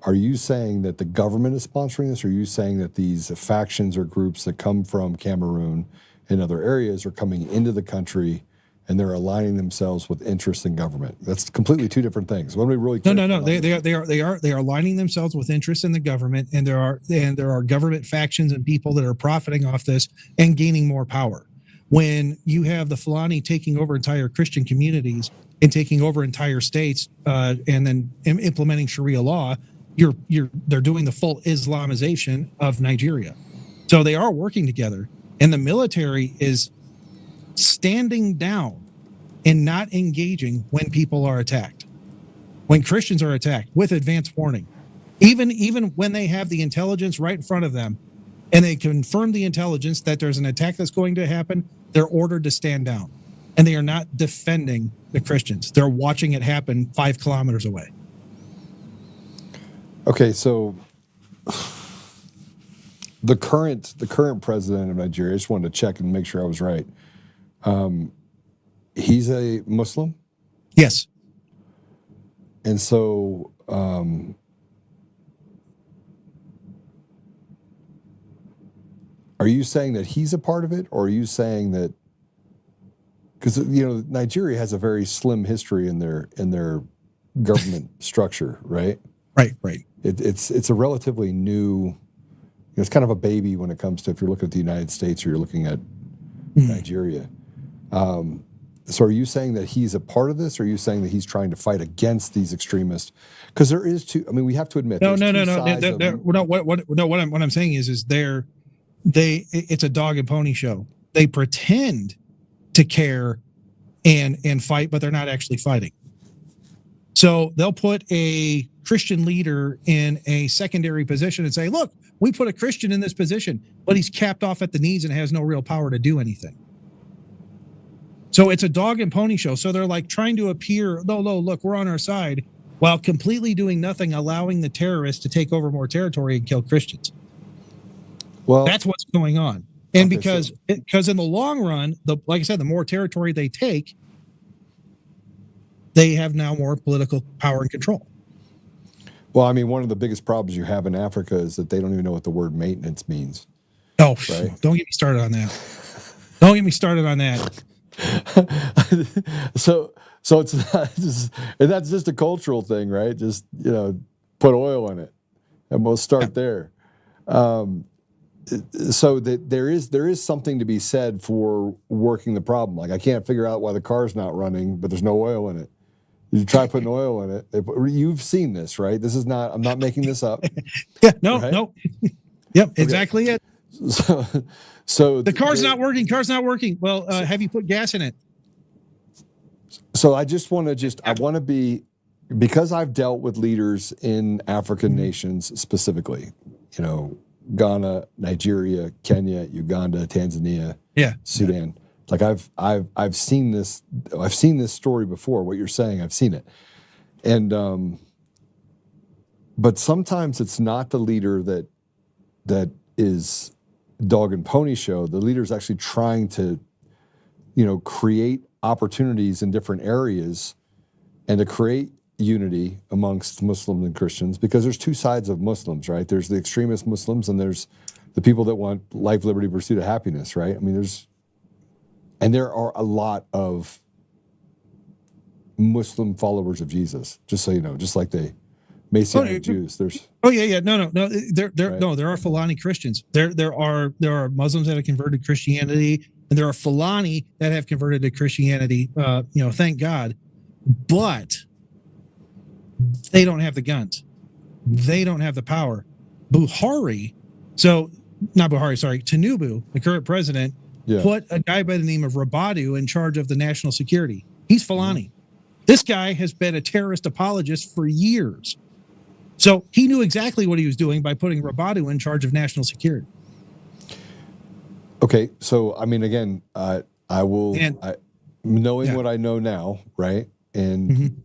Are you saying that the government is sponsoring this, or are you saying that these factions or groups that come from Cameroon and other areas are coming into the country and they're aligning themselves with interests in government? That's completely two different things. Let me really No. They are aligning themselves with interests in the government, and there are government factions and people that are profiting off this and gaining more power. When you have the Fulani taking over entire Christian communities and taking over entire states, and then implementing Sharia law, they're doing the full Islamization of Nigeria. So they are working together, and the military is standing down and not engaging when people are attacked, when Christians are attacked, with advance warning. Even when they have the intelligence right in front of them and they confirm the intelligence that there's an attack that's going to happen, they're ordered to stand down, and they are not defending the Christians. They're watching it happen 5 kilometers away. Okay, so the current president of Nigeria, I just wanted to check and make sure I was right. He's a Muslim? Yes. And so are you saying that he's a part of it, or are you saying that, because Nigeria has a very slim history in their government structure, right? Right. It's a relatively new, it's kind of a baby when it comes to, if you're looking at the United States or you're looking at Nigeria. So are you saying that he's a part of this, or are you saying that he's trying to fight against these extremists? Because there is two. I mean, we have to admit. No. What I'm saying is it's a dog and pony show. They pretend to care and fight, but they're not actually fighting. So they'll put a Christian leader in a secondary position and say, look, we put a Christian in this position, but he's capped off at the knees and has no real power to do anything. So it's a dog and pony show. So they're like trying to appear, no, look, we're on our side, while completely doing nothing, allowing the terrorists to take over more territory and kill Christians. Well, that's what's going on. And because in the long run, like I said, the more territory they take, they have now more political power and control. Well, I mean, one of the biggest problems you have in Africa is that they don't even know what the word maintenance means. Oh, right? Don't get me started on that. Don't get me started on that. So it's not just, and that's just a cultural thing, right? Just, put oil in it, and we'll start there. So that there is something to be said for working the problem. Like, I can't figure out why the car's not running, but there's no oil in it. You try putting oil in it. You've seen this, right? This is not, I'm not making this up. Yeah, no. Yep, exactly it. So the car's not working. Well, have you put gas in it? So I just want to I want to be because I've dealt with leaders in African nations specifically, Ghana, Nigeria, Kenya, Uganda, Tanzania, Sudan. Like I've seen this. I've seen this story before. What you're saying, I've seen it, and but sometimes it's not the leader that is dog and pony show. The leader is actually trying to, create opportunities in different areas, and to create unity amongst Muslims and Christians, because there's two sides of Muslims, right? There's the extremist Muslims, and there's the people that want life, liberty, pursuit of happiness, right? I mean, there are a lot of Muslim followers of Jesus, just so you know, just like the Messianic Jews. There's no. There are Fulani Christians. There are Muslims that have converted to Christianity, and there are Fulani that have converted to Christianity. Thank God, but they don't have the guns. They don't have the power. Tinubu, the current president, put a guy by the name of Rabadu in charge of the national security. He's Fulani. This guy has been a terrorist apologist for years. So he knew exactly what he was doing by putting Rabadu in charge of national security. Okay, so I mean, again, knowing what I know now, right? And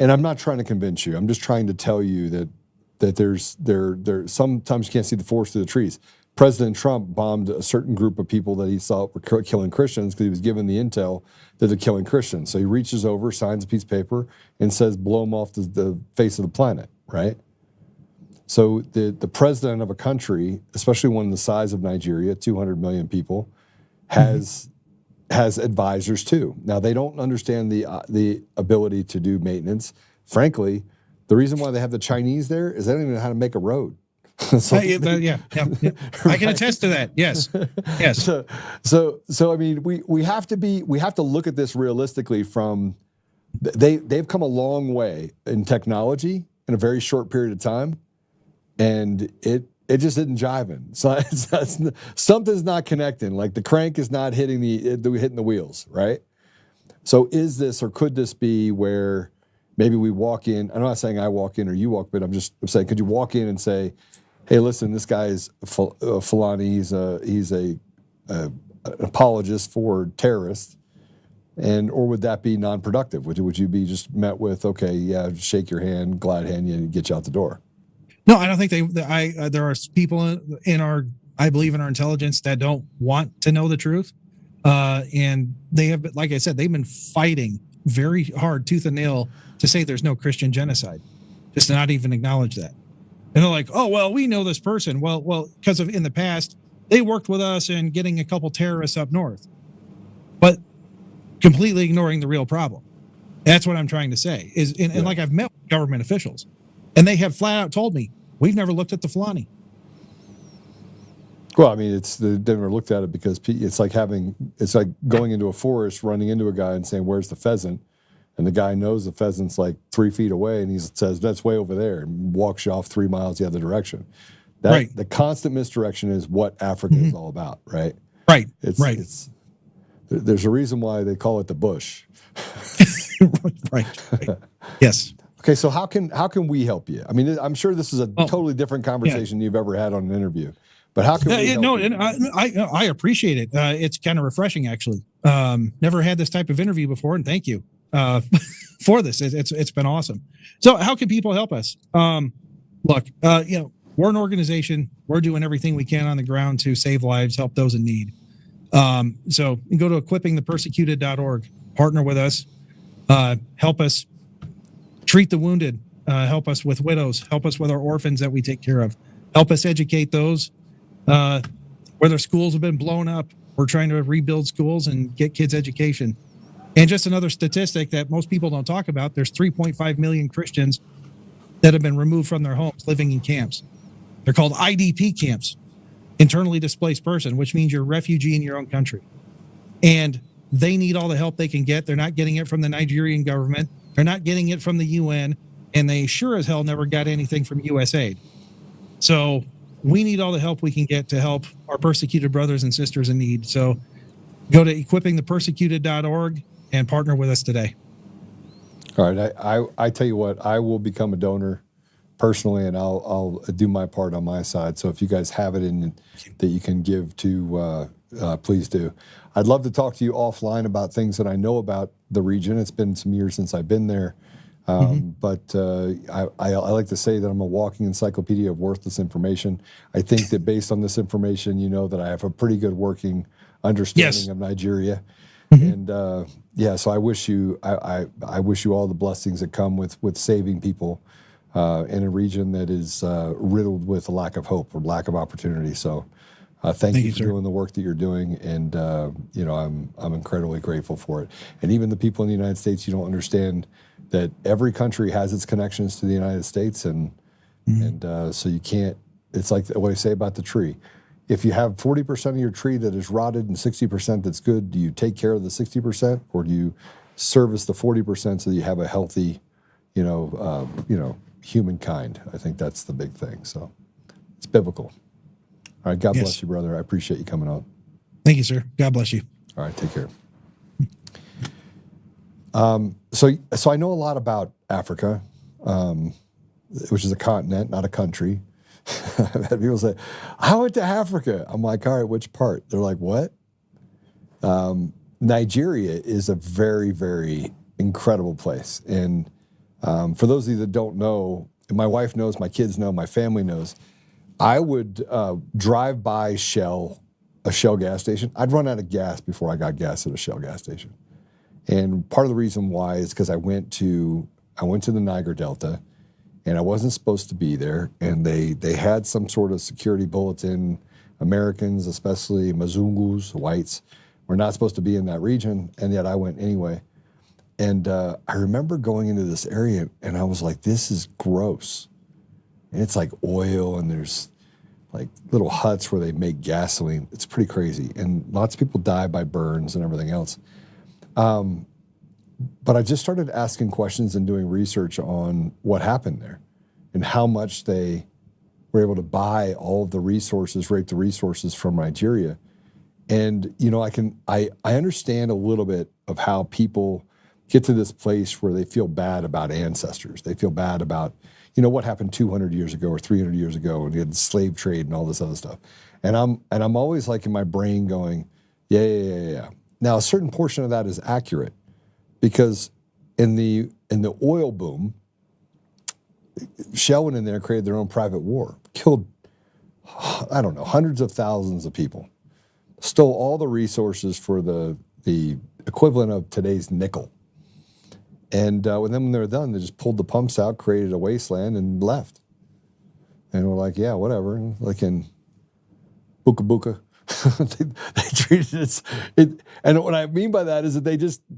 and I'm not trying to convince you. I'm just trying to tell you that there's sometimes you can't see the forest through the trees. President Trump bombed a certain group of people that he thought were killing Christians because he was given the intel that they're killing Christians. So he reaches over, signs a piece of paper, and says, blow them off the face of the planet, right? So the president of a country, especially one the size of Nigeria, 200 million people, has advisors too. Now, they don't understand the ability to do maintenance. Frankly, the reason why they have the Chinese there is they don't even know how to make a road. I can attest to that. Yes. So I mean, we have to look at this realistically. From they've come a long way in technology in a very short period of time, and it just isn't jiving. So something's not connecting. Like the crank is not hitting the wheels, right? So is this, or could this be where maybe we walk in? I'm not saying I walk in or you walk, but I'm saying, could you walk in and say, hey, listen, this guy is Fulani. He's an apologist for terrorists, or would that be non-productive? Would you be just met with, okay, yeah, shake your hand, glad hand you, and get you out the door? No, I don't think there are people I believe in our intelligence that don't want to know the truth, and they have, like I said, they've been fighting very hard, tooth and nail, to say there's no Christian genocide, just to not even acknowledge that. And they're like, oh, well, we know this person. Well, because in the past, they worked with us in getting a couple terrorists up north, but completely ignoring the real problem. That's what I'm trying to say and like I've met with government officials, and they have flat out told me, we've never looked at the Fulani. Well, I mean, they've never looked at it because it's like going into a forest, running into a guy and saying, where's the pheasant? And the guy knows the pheasant's like 3 feet away, and he says, that's way over there, and walks you off 3 miles the other direction. Right. The constant misdirection is what Africa is all about, right? Right. There's a reason why they call it the bush. Right. Yes. Okay, so how can we help you? I mean, I'm sure this is a totally different conversation you've ever had on an interview, but how can we help you? And I appreciate it. It's kind of refreshing, actually. Never had this type of interview before, and thank you for this. It's been awesome. So how can people help us? Look, we're an organization. We're doing everything we can on the ground to save lives, help those in need. So you go to equippingthepersecuted.org, partner with us, help us treat the wounded, help us with widows, help us with our orphans that we take care of, help us educate those where their schools have been blown up. We're trying to rebuild schools and get kids education. And just another statistic that most people don't talk about, there's 3.5 million Christians that have been removed from their homes living in camps. They're called IDP camps, internally displaced person, which means you're a refugee in your own country. And they need all the help they can get. They're not getting it from the Nigerian government. They're not getting it from the UN. And they sure as hell never got anything from USAID. So we need all the help we can get to help our persecuted brothers and sisters in need. So go to equippingthepersecuted.org and partner with us today. All right, I tell you what, I will become a donor personally, and I'll do my part on my side. So if you guys have it in that you can give to, please do. I'd love to talk to you offline about things that I know about the region. It's been some years since I've been there, but I like to say that I'm a walking encyclopedia of worthless information. I think that based on this information, you know that I have a pretty good working understanding of Nigeria. And so I wish you I wish you all the blessings that come with saving people in a region that is riddled with a lack of hope or lack of opportunity. So thank you for doing the work that you're doing, and I'm incredibly grateful for it. And even the people in the United States, you don't understand that every country has its connections to the United States, and so you can't. It's like what I say about the tree. If you have 40% of your tree that is rotted and 60% that's good, do you take care of the 60%, or do you service the 40% so that you have a healthy, humankind? I think that's the big thing. So it's biblical. All right. God bless you, brother. I appreciate you coming on. Thank you, sir. God bless you. All right. Take care. So I know a lot about Africa, which is a continent, not a country. I've had people say, I went to Africa. I'm like, all right, which part? They're like, what? Nigeria is a very, very incredible place. And for those of you that don't know, my wife knows, my kids know, my family knows, I would drive by a Shell gas station. I'd run out of gas before I got gas at a Shell gas station. And part of the reason why is because I went to the Niger Delta, and I wasn't supposed to be there, and they had some sort of security bulletin. Americans, especially Mazungus, whites, were not supposed to be in that region, and yet I went anyway. And I remember going into this area, and I was like, this is gross. And it's like oil, and there's like little huts where they make gasoline. It's pretty crazy. And lots of people die by burns and everything else. But I just started asking questions and doing research on what happened there and how much they were able to buy all of the resources, rape the resources from Nigeria. And, I understand a little bit of how people get to this place where they feel bad about ancestors. They feel bad about, what happened 200 years ago or 300 years ago, and you had the slave trade and all this other stuff. And I'm always like in my brain going, yeah. Now, a certain portion of that is accurate, because in the oil boom, Shell went in there, created their own private war, killed, I don't know, hundreds of thousands of people, stole all the resources for the equivalent of today's nickel. And when they were done, they just pulled the pumps out, created a wasteland, and left. And we're like, yeah, whatever. And like in Buka Buka, they treated it. And what I mean by that is that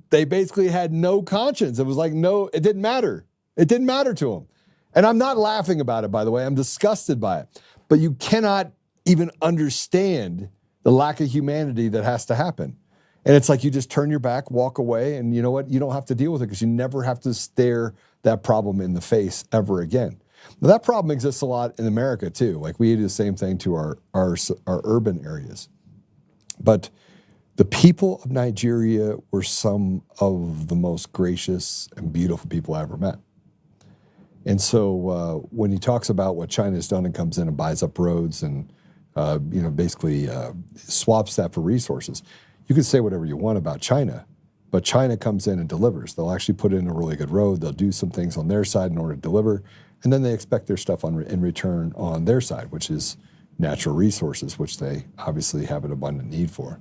they basically had no conscience. It was like, it didn't matter. It didn't matter to them. And I'm not laughing about it, by the way. I'm disgusted by it. But you cannot even understand the lack of humanity that has to happen. And it's like you just turn your back, walk away, and you know what? You don't have to deal with it, because you never have to stare that problem in the face ever again. Now, that problem exists a lot in America too. Like, we do the same thing to our urban areas. But the people of Nigeria were some of the most gracious and beautiful people I ever met. And so when he talks about what China's done and comes in and buys up roads and basically swaps that for resources, you can say whatever you want about China, but China comes in and delivers. They'll actually put in a really good road. They'll do some things on their side in order to deliver, and then they expect their stuff in return on their side, which is natural resources, which they obviously have an abundant need for.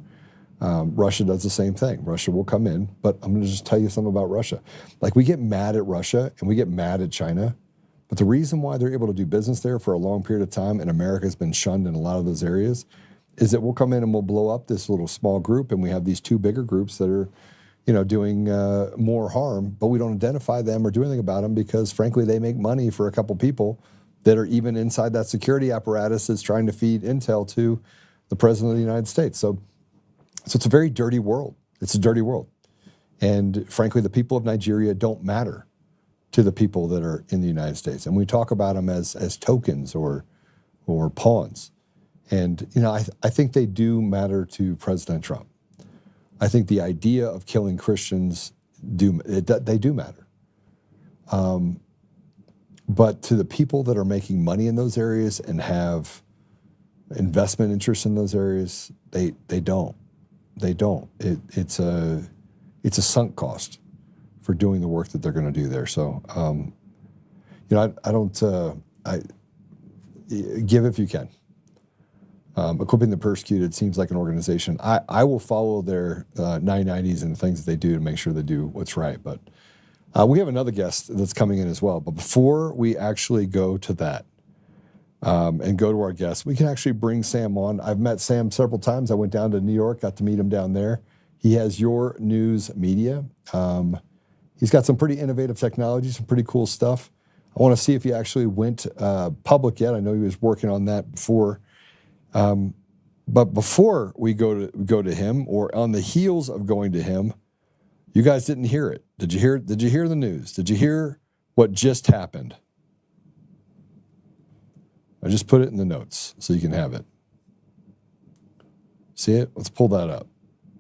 Russia does the same thing. Russia will come in, but I'm going to just tell you something about Russia. Like, we get mad at Russia and we get mad at China, but the reason why they're able to do business there for a long period of time, and America has been shunned in a lot of those areas, is that we'll come in and we'll blow up this little small group, and we have these two bigger groups that are, doing more harm, but we don't identify them or do anything about them, because frankly, they make money for a couple people that are even inside that security apparatus that's trying to feed intel to the president of the United States. So it's a very dirty world. It's a dirty world. And frankly, the people of Nigeria don't matter to the people that are in the United States. And we talk about them as tokens or pawns. And, I think they do matter to President Trump. I think the idea of killing Christians, they do matter. But to the people that are making money in those areas and have investment interests in those areas, they don't. They don't. It's a sunk cost for doing the work that they're going to do there. So, I don't. Give if you can. Equipping the Persecuted seems like an organization. I will follow their 990s and the things that they do to make sure they do what's right. But we have another guest that's coming in as well. But before we actually go to that and go to our guest, we can actually bring Sam on. I've met Sam several times. I went down to New York, got to meet him down there. He has Your News Media. He's got some pretty innovative technology, some pretty cool stuff. I want to see if he actually went public yet. I know he was working on that before. But before we go to him, or on the heels of going to him, you guys didn't hear it. Did you hear the news? Did you hear what just happened? I just put it in the notes so you can have it. See it? Let's pull that up.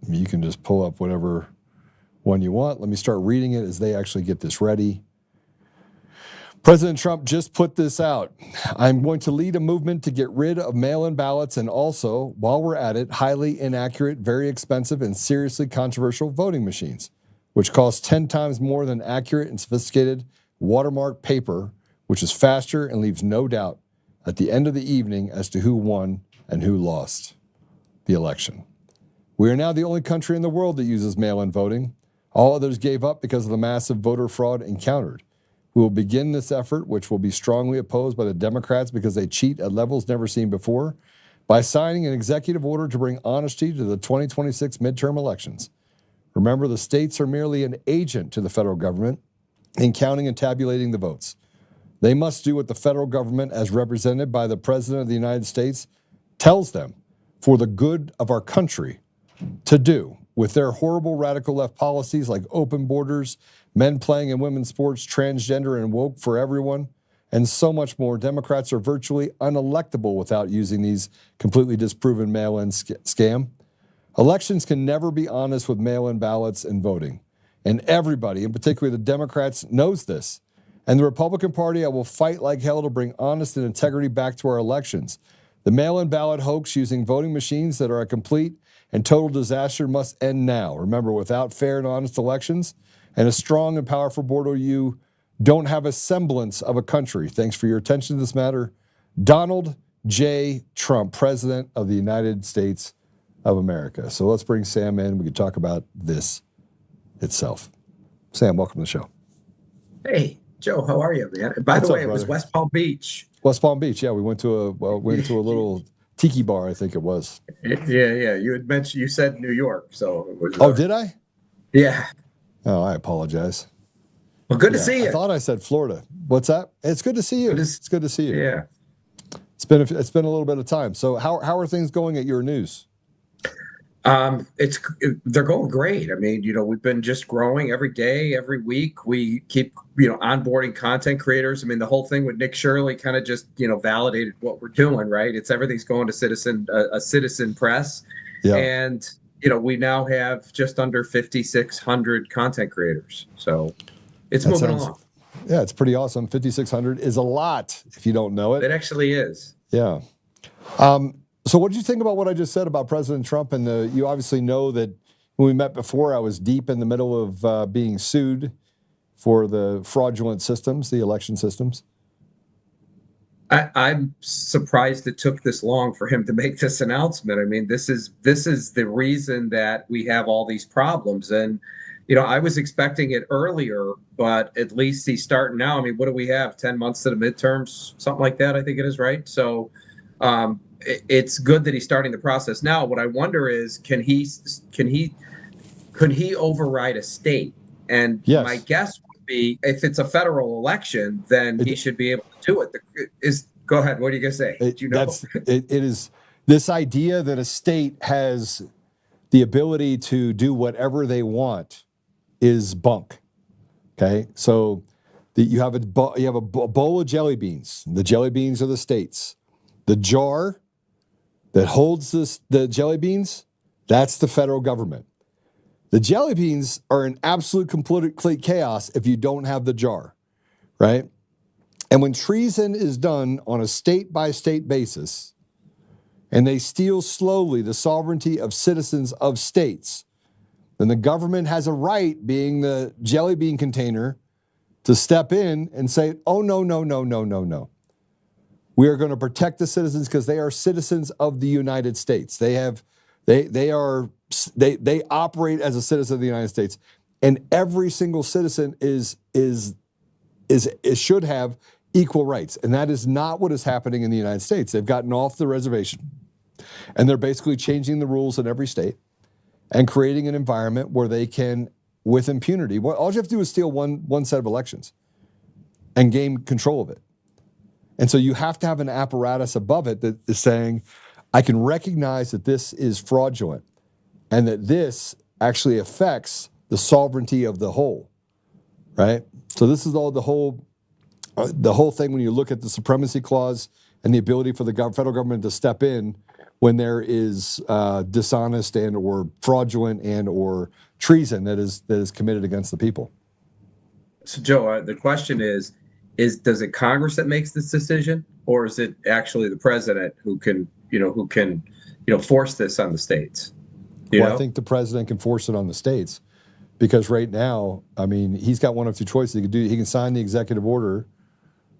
I mean, you can just pull up whatever one you want. Let me start reading it as they actually get this ready. President Trump just put this out. I'm going to lead a movement to get rid of mail-in ballots and also, while we're at it, highly inaccurate, very expensive, and seriously controversial voting machines, which cost 10 times more than accurate and sophisticated watermark paper, which is faster and leaves no doubt at the end of the evening as to who won and who lost the election. We are now the only country in the world that uses mail-in voting. All others gave up because of the massive voter fraud encountered. We will begin this effort, which will be strongly opposed by the Democrats because they cheat at levels never seen before, by signing an executive order to bring honesty to the 2026 midterm elections. Remember, the states are merely an agent to the federal government in counting and tabulating the votes. They must do what the federal government, as represented by the President of the United States, tells them for the good of our country to do. With their horrible radical left policies like open borders, men playing in women's sports, transgender and woke for everyone, and so much more, Democrats are virtually unelectable without using these completely disproven mail-in scam. Elections can never be honest with mail-in ballots and voting. And everybody, and particularly the Democrats, knows this. And the Republican Party, I will fight like hell to bring honest and integrity back to our elections. The mail-in ballot hoax using voting machines that are a complete and total disaster must end now. Remember, without fair and honest elections and a strong and powerful border, you don't have a semblance of a country. Thanks for your attention to this matter. Donald J. Trump, President of the United States of America. So let's bring Sam in. We can talk about this itself. Sam, welcome to the show. Hey, Joe, how are you, man? By the way, it was West Palm Beach. West Palm Beach, yeah. We went to a little tiki bar, I think it was. Yeah. You had mentioned, you said New York, so it was. Oh, did I? Yeah. Oh, I apologize. Well, good to see you. I thought I said Florida. What's that? It's good to see you. It's good to see you. Yeah. It's been a little bit of time. So how are things going at Your News? They're going great. I mean, we've been just growing every day, every week. We keep, onboarding content creators. I mean, the whole thing with Nick Shirley kind of just, validated what we're doing, right? Everything's going to a citizen press. Yeah. And, we now have just under 5,600 content creators. So it's moving along. Yeah, it's pretty awesome. 5,600 is a lot if you don't know it. It actually is. Yeah. So what did you think about what I just said about President Trump? And you obviously know that when we met before, I was deep in the middle of being sued for the fraudulent systems, the election systems. I'm surprised it took this long for him to make this announcement. I mean, this is the reason that we have all these problems. And, I was expecting it earlier, but at least he's starting now. I mean, what do we have? 10 months to the midterms, something like that, I think it is, right? So it's good that he's starting the process now. What I wonder is, could he override a state? And yes. My guess would be, if it's a federal election, then he should be able to do it. Go ahead. What are you going to say? It is this idea that a state has the ability to do whatever they want is bunk. Okay, so you have a bowl of jelly beans. The jelly beans are the states. The jar that holds the jelly beans, that's the federal government. The jelly beans are an absolute complete chaos if you don't have the jar. right? And when treason is done on a state-by-state basis, and they steal slowly the sovereignty of citizens of states, then the government has a right, being the jelly bean container, to step in and say, oh, no, no, no, no, no, no. We are going to protect the citizens because they are citizens of the United States. They operate as a citizen of the United States. And every single citizen should have equal rights. And that is not what is happening in the United States. They've gotten off the reservation, and they're basically changing the rules in every state and creating an environment where they can, with impunity, all you have to do is steal one set of elections and gain control of it. And so you have to have an apparatus above it that is saying, I can recognize that this is fraudulent and that this actually affects the sovereignty of the whole, right? So this is all the whole thing when you look at the supremacy clause and the ability for the federal government to step in when there is dishonest and or fraudulent and or treason that is committed against the people. So, Joe, the question is does it Congress that makes this decision, or is it actually the president who can force this on the states? I think the president can force it on the states because right now, I mean, he's got one of two choices he could do. He can sign the executive order,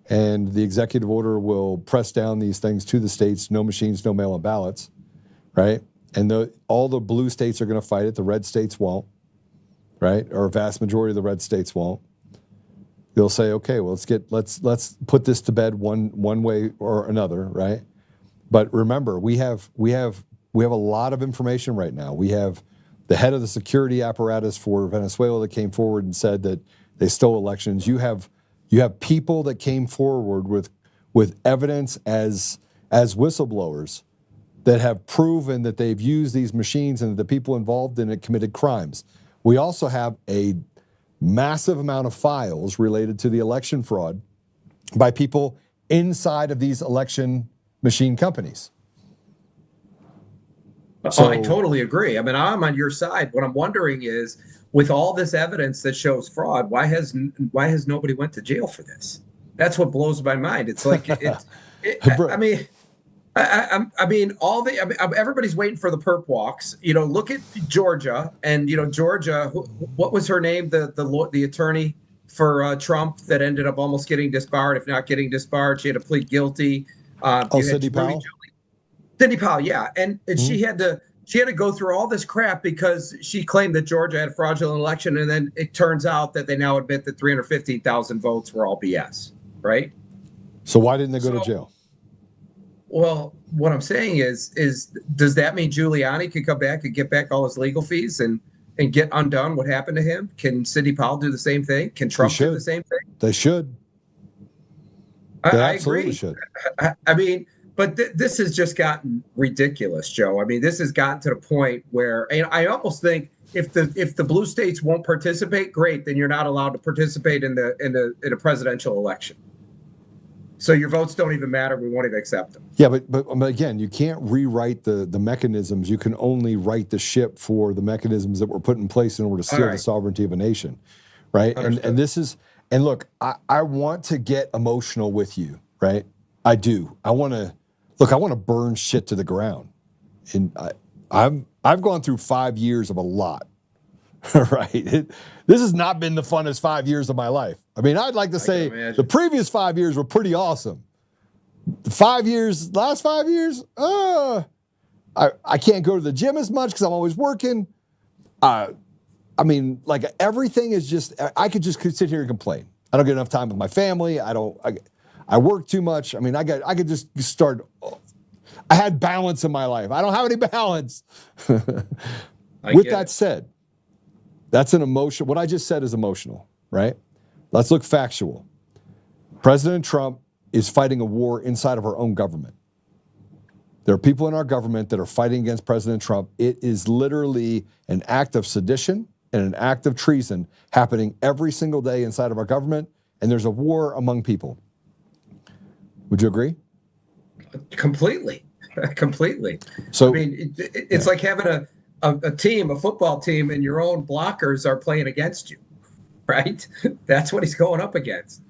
and the executive order will press down these things to the states, no machines, no mail-in ballots, right? And all the blue states are going to fight it. The red states won't, right? Or a vast majority of the red states won't. They'll say, okay, well, let's put this to bed one way or another, right? But remember, we have a lot of information right now. We have the head of the security apparatus for Venezuela that came forward and said that they stole elections. You have people that came forward with evidence as whistleblowers that have proven that they've used these machines and that the people involved in it committed crimes. We also have a massive amount of files related to the election fraud by people inside of these election machine companies. So, I totally agree. I mean, I'm on your side. What I'm wondering is, with all this evidence that shows fraud, why has nobody went to jail for this? That's what blows my mind. It's like everybody's waiting for the perp walks. Look at Georgia, and Georgia. What was her name? The attorney for Trump that ended up almost getting disbarred, if not getting disbarred. She had to plead guilty. Sidney Powell. Sidney Powell, yeah, and she had to go through all this crap because she claimed that Georgia had a fraudulent election, and then it turns out that they now admit that 315,000 votes were all BS, right? So why didn't they go to jail? Well, what I'm saying is does that mean Giuliani could come back and get back all his legal fees and get undone what happened to him? Can Sidney Powell do the same thing? Can Trump do the same thing? They should. I agree. Should. I mean, but this has just gotten ridiculous, Joe. I mean, this has gotten to the point where I almost think if the blue states won't participate, great, then you're not allowed to participate in a presidential election. So your votes don't even matter. We won't even accept them. Yeah, but again, you can't rewrite the mechanisms. You can only right the ship for the mechanisms that were put in place in order to steal the sovereignty of a nation, right? And look, I want to get emotional with you, right? I do. I want to burn shit to the ground, and I've gone through 5 years of a lot. Right. This has not been the funnest 5 years of my life. I mean, I'd like to say the previous 5 years were pretty awesome. The last 5 years, I can't go to the gym as much because I'm always working. I mean, like everything is just, I could sit here and complain. I don't get enough time with my family. I work too much. I mean, I could just start. I had balance in my life. I don't have any balance. With that said, that's an emotion. What I just said is emotional, right? Let's look factual. President Trump is fighting a war inside of our own government. There are people in our government that are fighting against President Trump. It is literally an act of sedition and an act of treason happening every single day inside of our government, and there's a war among people. Would you agree? Completely. So, I mean, it's like having a team, a football team, and your own blockers are playing against you, right? That's what he's going up against.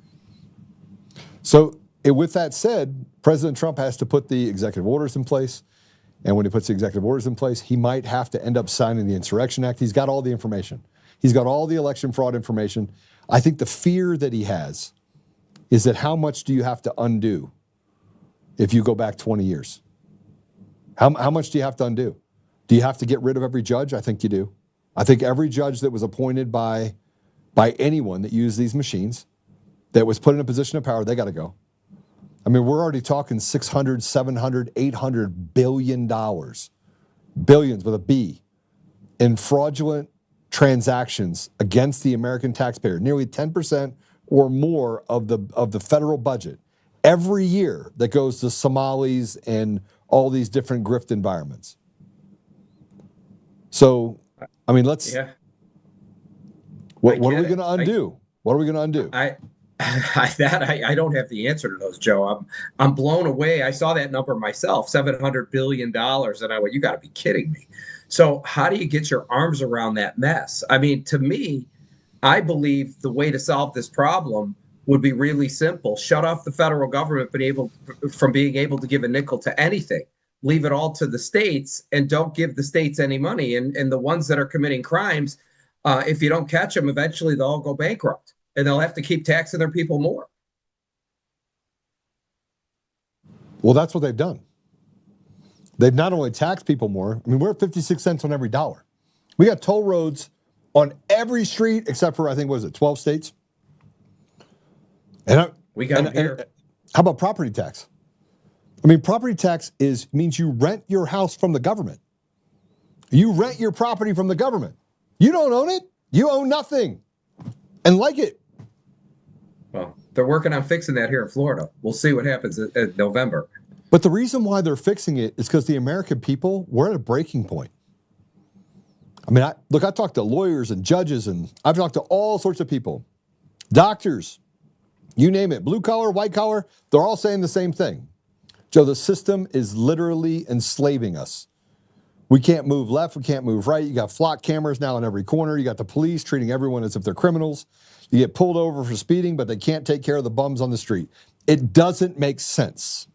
So with that said, President Trump has to put the executive orders in place. And when he puts the executive orders in place, he might have to end up signing the Insurrection Act. He's got all the information. He's got all the election fraud information. I think the fear that he has is that how much do you have to undo if you go back 20 years? How much do you have to undo? Do you have to get rid of every judge? I think you do. I think every judge that was appointed by anyone that used these machines, that was put in a position of power, they got to go. I mean, we're already talking 600, 700, 800 billion dollars, billions with a B, in fraudulent transactions against the American taxpayer, nearly 10% or more of the federal budget every year that goes to Somalis and all these different grift environments. So, I mean, let's. Yeah. What are we going to undo? What are we going to undo? I don't have the answer to those, Joe. I'm blown away. I saw that number myself, $700 billion, and I went, you got to be kidding me. So how do you get your arms around that mess? I mean, to me, I believe the way to solve this problem would be really simple. Shut off the federal government from being able to give a nickel to anything. Leave it all to the states and don't give the states any money. And the ones that are committing crimes, if you don't catch them, eventually they'll all go bankrupt and they'll have to keep taxing their people more. Well, that's what they've done. They've not only taxed people more. I mean, we're at 56 cents on every dollar. We got toll roads on every street except for, I think, 12 states? And how about property tax? I mean, property tax means you rent your house from the government. You rent your property from the government. You don't own it. You own nothing. And like it. Well, they're working on fixing that here in Florida. We'll see what happens in November. But the reason why they're fixing it is because the American people, we're at a breaking point. I mean, I talked to lawyers and judges, and I've talked to all sorts of people. Doctors, you name it, blue collar, white collar, they're all saying the same thing. Joe, the system is literally enslaving us. We can't move left, we can't move right. You got flock cameras now in every corner. You got the police treating everyone as if they're criminals. You get pulled over for speeding, but they can't take care of the bums on the street. It doesn't make sense.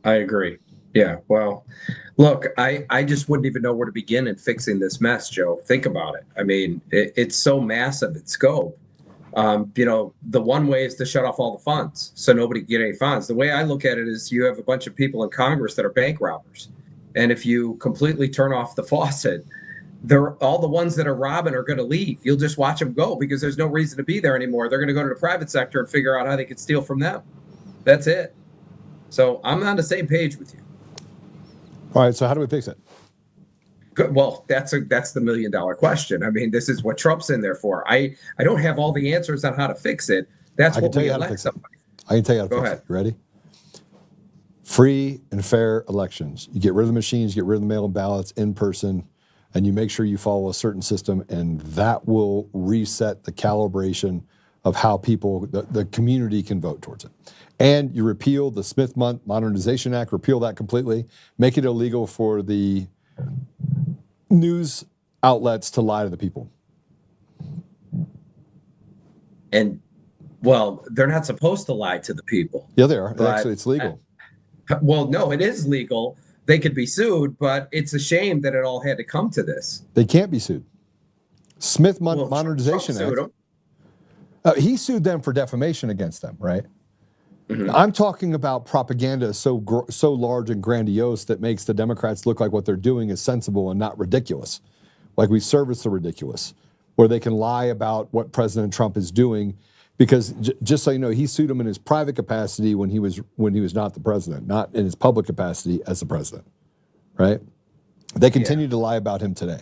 I agree. Yeah, well, look, I just wouldn't even know where to begin in fixing this mess, Joe. Think about it. I mean, it's so massive in scope. The one way is to shut off all the funds so nobody can get any funds. The way I look at it is you have a bunch of people in Congress that are bank robbers. And if you completely turn off the faucet, all the ones that are robbing are going to leave. You'll just watch them go because there's no reason to be there anymore. They're going to go to the private sector and figure out how they can steal from them. That's it. So I'm on the same page with you. All right, so how do we fix it? Good. Well, that's the $1 million question. I mean, this is what Trump's in there for. I don't have all the answers on how to fix it. That's what we elect somebody. I can tell you how to fix it. You ready? Free and fair elections. You get rid of the machines, you get rid of the mail-in ballots in person, and you make sure you follow a certain system, and that will reset the calibration of how people, the community can vote towards it. And you repeal the Smith Modernization Act, repeal that completely, make it illegal for the news outlets to lie to the people. And, well, they're not supposed to lie to the people. Yeah, they are. Actually, it's legal. Well, no, it is legal. They could be sued, but it's a shame that it all had to come to this. They can't be sued. Smith Modernization Act. He sued them for defamation against them, right? Mm-hmm. I'm talking about propaganda so large and grandiose that makes the Democrats look like what they're doing is sensible and not ridiculous. Like we service the ridiculous, where they can lie about what President Trump is doing. Because just so you know, he sued him in his private capacity when he was not the president, not in his public capacity as the president, right? They continue to lie about him today.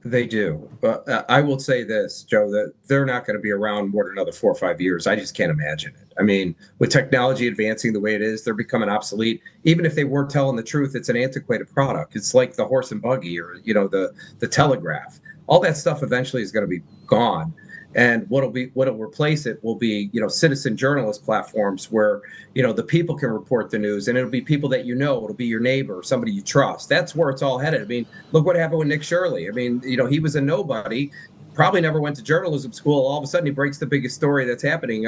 They do. But I will say this, Joe, that they're not going to be around more than another 4 or 5 years. I just can't imagine it. I mean, with technology advancing the way it is, they're becoming obsolete. Even if they weren't telling the truth, it's an antiquated product. It's like the horse and buggy or, the telegraph. All that stuff eventually is going to be gone. And what'll replace it will be, citizen journalist platforms where, the people can report the news, and it'll be people that it'll be your neighbor, somebody you trust. That's where it's all headed. I mean, look what happened with Nick Shirley. I mean, he was a nobody. probably never went to journalism school. All of a sudden, he breaks the biggest story that's happening,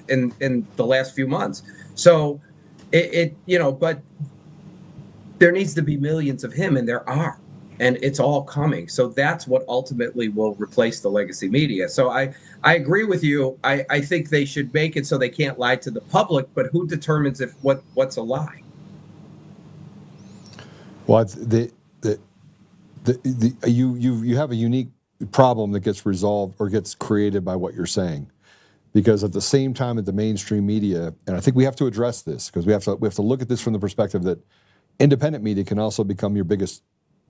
in the last few months. So but there needs to be millions of him, and there are, and it's all coming. So that's what ultimately will replace the legacy media. So I agree with you. I think they should make it so they can't lie to the public, but who determines what's a lie? Well, you have a unique problem that gets resolved or gets created by what you're saying, because at the same time that the mainstream media, and I think we have to address this because we have to look at this from the perspective that independent media can also become your biggest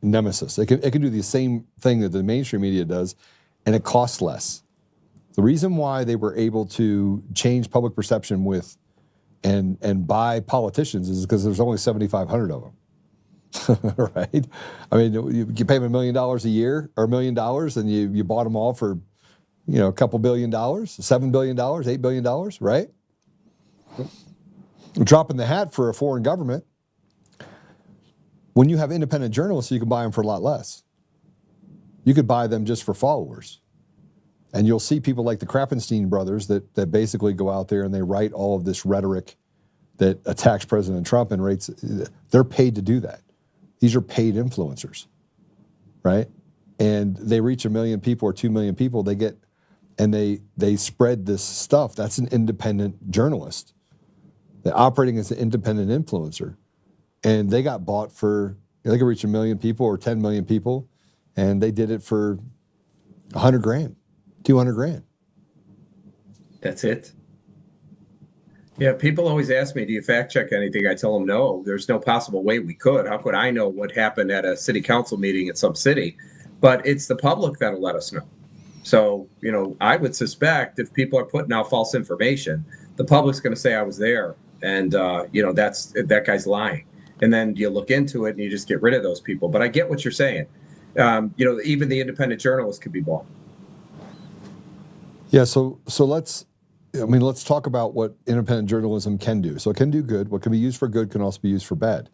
nemesis. It can do the same thing that the mainstream media does, and it costs less. The reason why they were able to change public perception with and buy politicians is because there's only 7,500 of them. Right? I mean, you pay them $1 million a year or $1 million, and you bought them all for, a couple $1 billion, $7 billion, $8 billion, right? Dropping the hat for a foreign government. When you have independent journalists, you can buy them for a lot less. You could buy them just for followers. And you'll see people like the Krappenstein brothers that basically go out there and they write all of this rhetoric that attacks President Trump and rates. They're paid to do that. These are paid influencers, right? And they reach 1 million people or 2 million people. They spread this stuff. That's an independent journalist. They're operating as an independent influencer. And they got bought for, they could reach 1 million people or 10 million people, and they did it for $100,000, $200,000. That's it. Yeah, people always ask me, do you fact check anything? I tell them, no, there's no possible way we could. How could I know what happened at a city council meeting in some city? But it's the public that'll let us know. So, I would suspect if people are putting out false information, the public's going to say I was there. And, that guy's lying. And then you look into it and you just get rid of those people. But I get what you're saying. Even the independent journalists could be bought. Yeah, so let's talk about what independent journalism can do. So it can do good. What can be used for good can also be used for bad.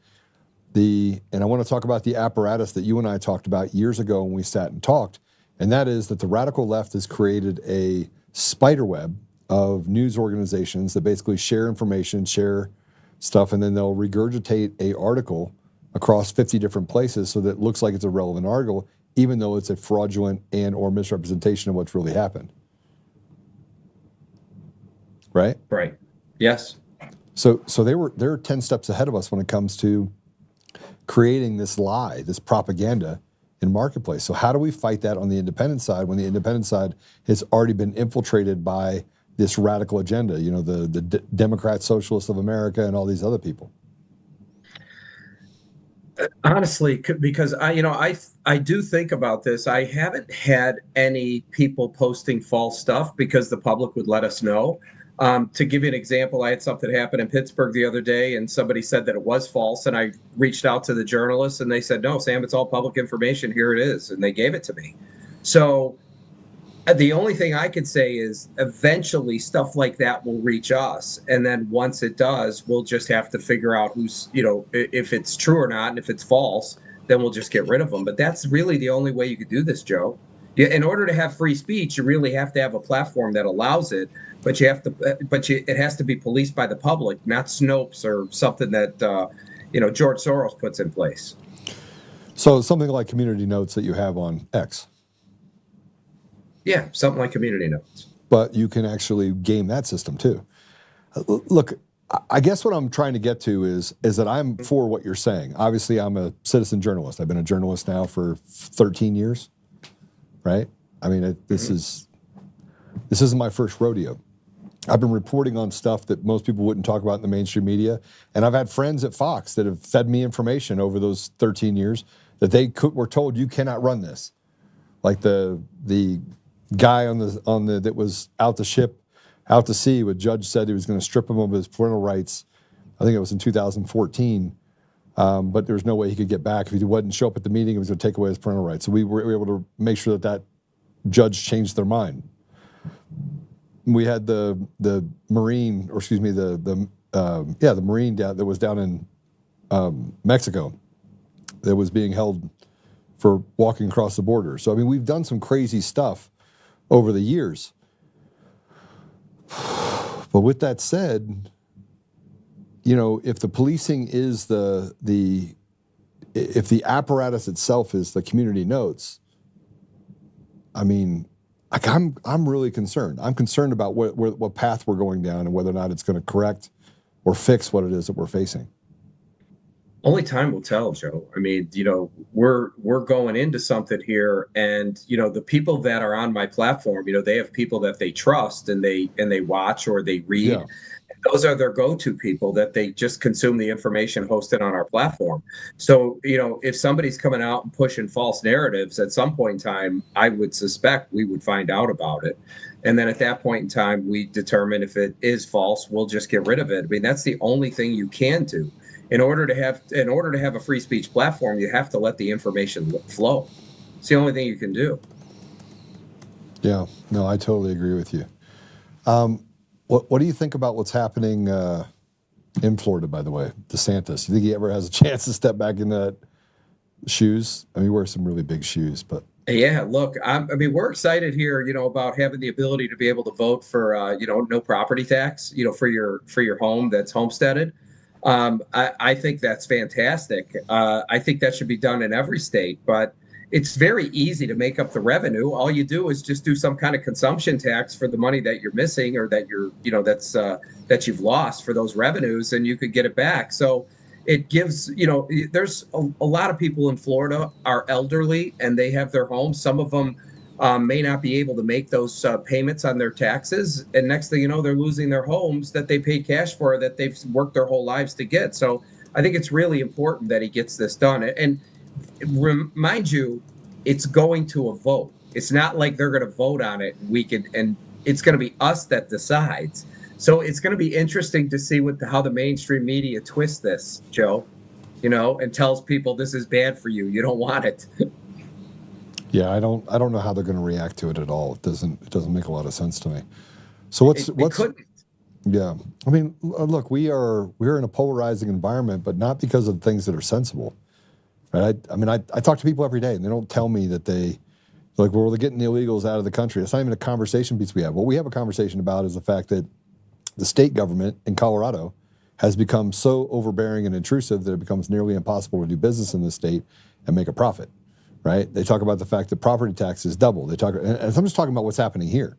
And I want to talk about the apparatus that you and I talked about years ago when we sat and talked, and that is that the radical left has created a spider web of news organizations that basically share information, share stuff, and then they'll regurgitate an article across 50 different places so that it looks like it's a relevant article, even though it's a fraudulent and or misrepresentation of what's really happened. Right? Right. Yes. So they're 10 steps ahead of us when it comes to creating this lie, this propaganda in marketplace. So how do we fight that on the independent side when the independent side has already been infiltrated by this radical agenda, the Democrat Socialists of America and all these other people? Honestly, because I do think about this. I haven't had any people posting false stuff because the public would let us know. To give you an example, I had something happen in Pittsburgh the other day, and somebody said that it was false, and I reached out to the journalists, and they said, no, Sam, it's all public information. Here it is, and they gave it to me. So the only thing I could say is eventually stuff like that will reach us, and then once it does, we'll just have to figure out who's, if it's true or not, and if it's false, then we'll just get rid of them. But that's really the only way you could do this, Joe. In order to have free speech, you really have to have a platform that allows it. But it has to be policed by the public, not Snopes or something that George Soros puts in place. So something like community notes that you have on X. Yeah, something like community notes. But you can actually game that system too. Look, I guess what I'm trying to get to is that I'm for what you're saying. Obviously, I'm a citizen journalist. I've been a journalist now for 13 years, right? I mean, this isn't my first rodeo. I've been reporting on stuff that most people wouldn't talk about in the mainstream media. And I've had friends at Fox that have fed me information over those 13 years that were told you cannot run this. Like the guy that was out to sea, what Judd said he was going to strip him of his parental rights. I think it was in 2014. But there was no way he could get back. If he wouldn't show up at the meeting, it was going to take away his parental rights. So we were able to make sure that judge changed their mind. We had the Marine, or excuse me, the Marine that was down in Mexico that was being held for walking across the border. So, I mean, we've done some crazy stuff over the years. But with that said, you know, if the policing is if the apparatus itself is the community notes, I mean, like I'm really concerned. I'm concerned about what path we're going down and whether or not it's going to correct or fix what it is that we're facing. Only time will tell, Joe. I mean, you know, we're going into something here, and you know, the people that are on my platform, you know, they have people that they trust and they watch or they read. Yeah. Those are their go-to people that they just consume the information hosted on our platform. So, you know, if somebody's coming out and pushing false narratives at some point in time, I would suspect we would find out about it. And then at that point in time, we determine if it is false, we'll just get rid of it. I mean, that's the only thing you can do. In order to have a free speech platform, you have to let the information flow. It's the only thing you can do. Yeah, no, I totally agree with you. What do you think about what's happening in Florida, by the way? DeSantis, you think he ever has a chance to step back in that shoes? I mean, he wears some really big shoes, but. Yeah, look, I mean, we're excited here, you know, about having the ability to be able to vote for, you know, no property tax, you know, for your home that's homesteaded. I think that's fantastic. I think that should be done in every state, but it's very easy to make up the revenue. All you do is just do some kind of consumption tax for the money that you're missing or that you're, you know, that you've lost for those revenues, and you could get it back. So it gives, you know, there's a lot of people in Florida are elderly and they have their homes. Some of them may not be able to make those payments on their taxes. And next thing you know, they're losing their homes that they pay cash for, that they've worked their whole lives to get. So I think it's really important that he gets this done. And remind you, it's going to a vote. It's not like they're going to vote on it and it's going to be us that decides. So it's going to be interesting to see how the mainstream media twists this, Joe, you know, and tells people this is bad for you. You don't want it. Yeah, I don't know how they're going to react to it at all. It doesn't make a lot of sense to me. So what's couldn't. Yeah, I mean, look, we're in a polarizing environment, but not because of things that are sensible, right? I mean, I talk to people every day, and they don't tell me that we're getting the illegals out of the country. It's not even a conversation piece we have. What we have a conversation about is the fact that the state government in Colorado has become so overbearing and intrusive that it becomes nearly impossible to do business in this state and make a profit, right? They talk about the fact that property taxes double. And I'm just talking about what's happening here.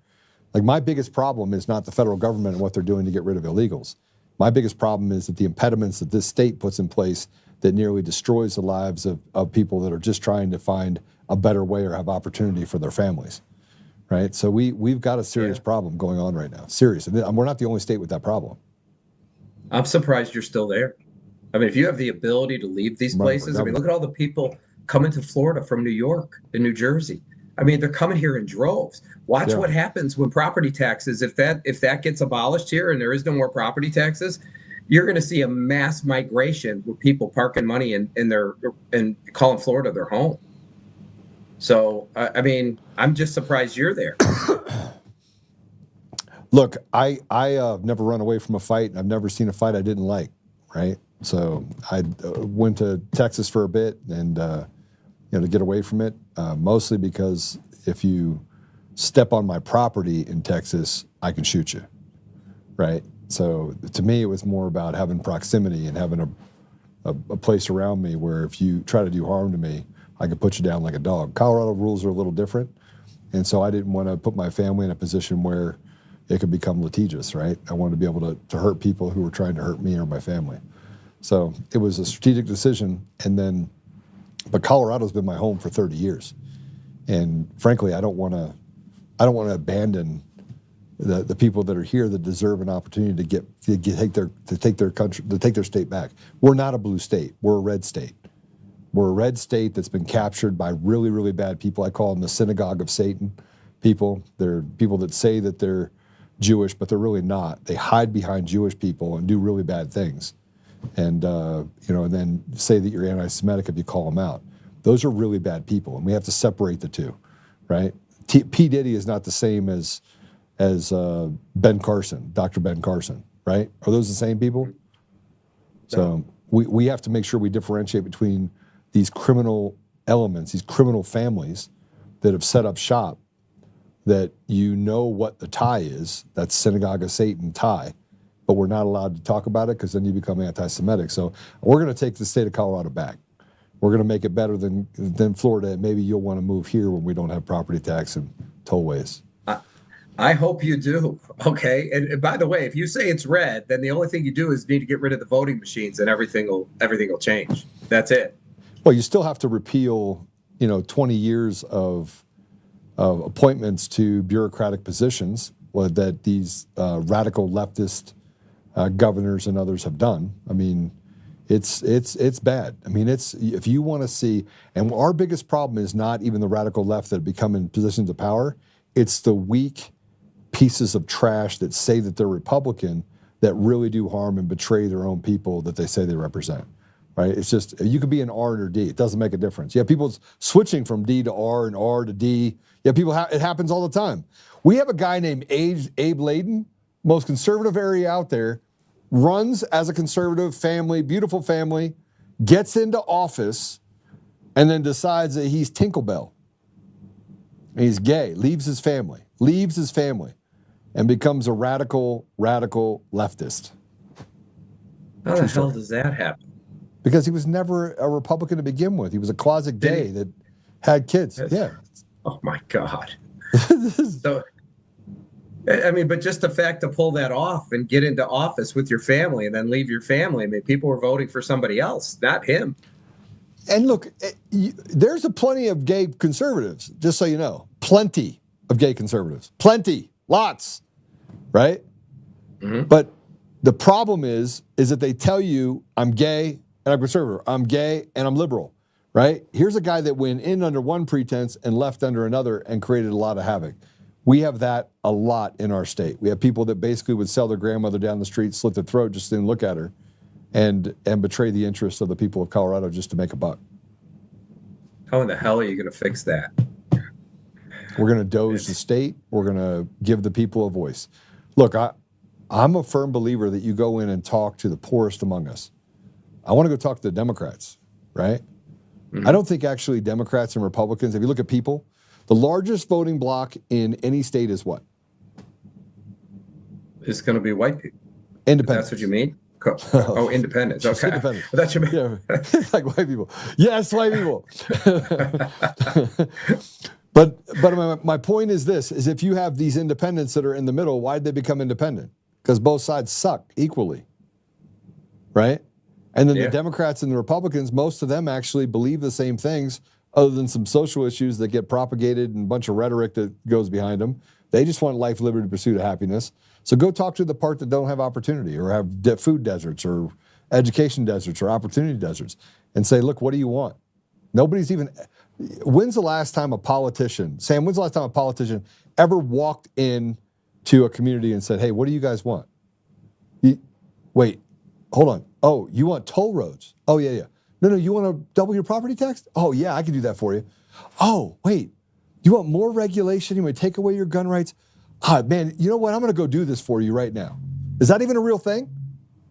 Like, my biggest problem is not the federal government and what they're doing to get rid of illegals. My biggest problem is that the impediments that this state puts in place that nearly destroys the lives of people that are just trying to find a better way or have opportunity for their families. Right, so we've got a serious problem going on right now. Serious, and we're not the only state with that problem. I'm surprised you're still there. I mean, if you have the ability to leave these places, I mean, look at all the people coming to Florida from New York and New Jersey. I mean, they're coming here in droves. Watch what happens when property taxes, if that gets abolished here and there is no more property taxes, you're going to see a mass migration with people parking money in calling Florida their home. So, I mean, I'm just surprised you're there. Look, I've never run away from a fight, and I've never seen a fight I didn't like, right? So I went to Texas for a bit and, to get away from it, mostly because if you step on my property in Texas, I can shoot you, right? So to me, it was more about having proximity and having a place around me where if you try to do harm to me, I could put you down like a dog. Colorado rules are a little different, and so I didn't want to put my family in a position where it could become litigious, right? I wanted to be able to hurt people who were trying to hurt me or my family. So it was a strategic decision, but Colorado's been my home for 30 years, and frankly, I don't want to abandon the people that are here that deserve an opportunity to take their state back. We're not a blue state. We're a red state. We're a red state that's been captured by really, really bad people. I call them the synagogue of Satan people. They're people that say that they're Jewish, but they're really not. They hide behind Jewish people and do really bad things. And, and then say that you're anti-Semitic if you call them out. Those are really bad people, and we have to separate the two, right? P. Diddy is not the same as Ben Carson, Dr. Ben Carson, right? Are those the same people? So we have to make sure we differentiate between these criminal elements, these criminal families that have set up shop, that you know what the tie is, that's synagogue of Satan tie, but we're not allowed to talk about it because then you become anti-Semitic. So we're going to take the state of Colorado back. We're going to make it better than Florida. Maybe you'll want to move here when we don't have property tax and tollways. I hope you do. Okay. And by the way, if you say it's red, then the only thing you do is need to get rid of the voting machines and everything will change. That's it. Well, you still have to repeal, 20 years of appointments to bureaucratic positions that these radical leftist governors and others have done. I mean, it's bad. I mean, if you want to see, and our biggest problem is not even the radical left that become in positions of power. It's the weak pieces of trash that say that they're Republican that really do harm and betray their own people that they say they represent. Right? It's just, you could be an R or D. It doesn't make a difference. You have people switching from D to R and R to D. Yeah, it happens all the time. We have a guy named Abe Layden, most conservative area out there, runs as a conservative family, beautiful family, gets into office, and then decides that he's Tinkerbell. And he's gay, leaves his family, and becomes a radical leftist. How the hell does that happen? Because he was never a Republican to begin with. He was a closet gay that had kids. Yeah. Oh my God. So, I mean, but just the fact to pull that off and get into office with your family and then leave your family. I mean, people were voting for somebody else, not him. And look, there's plenty of gay conservatives, just so you know. Plenty of gay conservatives. Plenty. Lots. Right? Mm-hmm. But the problem is that they tell you, I'm gay and I'm conservative. I'm gay and I'm liberal. Right? Here's a guy that went in under one pretense and left under another and created a lot of havoc. We have that a lot in our state. We have people that basically would sell their grandmother down the street, slit their throat, just didn't look at her, and betray the interests of the people of Colorado just to make a buck. How in the hell are you going to fix that? We're going to doge the state. We're going to give the people a voice. Look, I'm a firm believer that you go in and talk to the poorest among us. I want to go talk to the Democrats, right? Mm-hmm. I don't think actually Democrats and Republicans, if you look at people, the largest voting bloc in any state is what? It's going to be white people. Independents. That's what you mean? Oh, independents. Okay. Independents. That's what you mean. Yeah. Like white people. Yes, white people. But my point is this, is if you have these independents that are in the middle, why did they become independent? Because both sides suck equally, right? And then the Democrats and the Republicans, most of them actually believe the same things, other than some social issues that get propagated and a bunch of rhetoric that goes behind them. They just want life, liberty, pursuit of happiness. So go talk to the part that don't have opportunity or have food deserts or education deserts or opportunity deserts and say, look, what do you want? When's the last time a politician ever walked in to a community and said, hey, what do you guys want? Wait, hold on. Oh, you want toll roads? Oh, yeah. No, you want to double your property tax? Oh, yeah, I can do that for you. Oh, wait, you want more regulation? You want to take away your gun rights? Ah, man, you know what? I'm going to go do this for you right now. Is that even a real thing?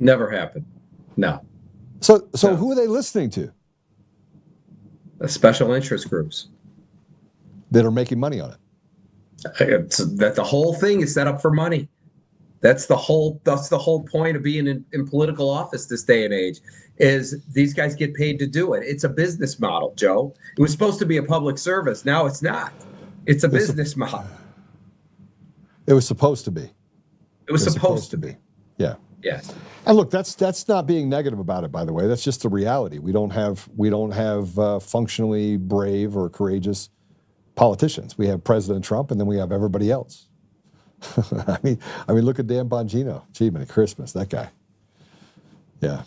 Never happened. No. So who are they listening to? Special interest groups that are making money on it. That the whole thing is set up for money. That's the whole point of being in political office this day and age, is these guys get paid to do it. It's a business model, Joe. It was supposed to be a public service. Now it's not. It's a business model. It was supposed to be. It was supposed to be. Yeah. Yes. And look, that's not being negative about it, by the way. That's just the reality. We don't have functionally brave or courageous politicians. We have President Trump, and then we have everybody else. I mean, look at Dan Bongino. Gee, man, Christmas, that guy. Yeah.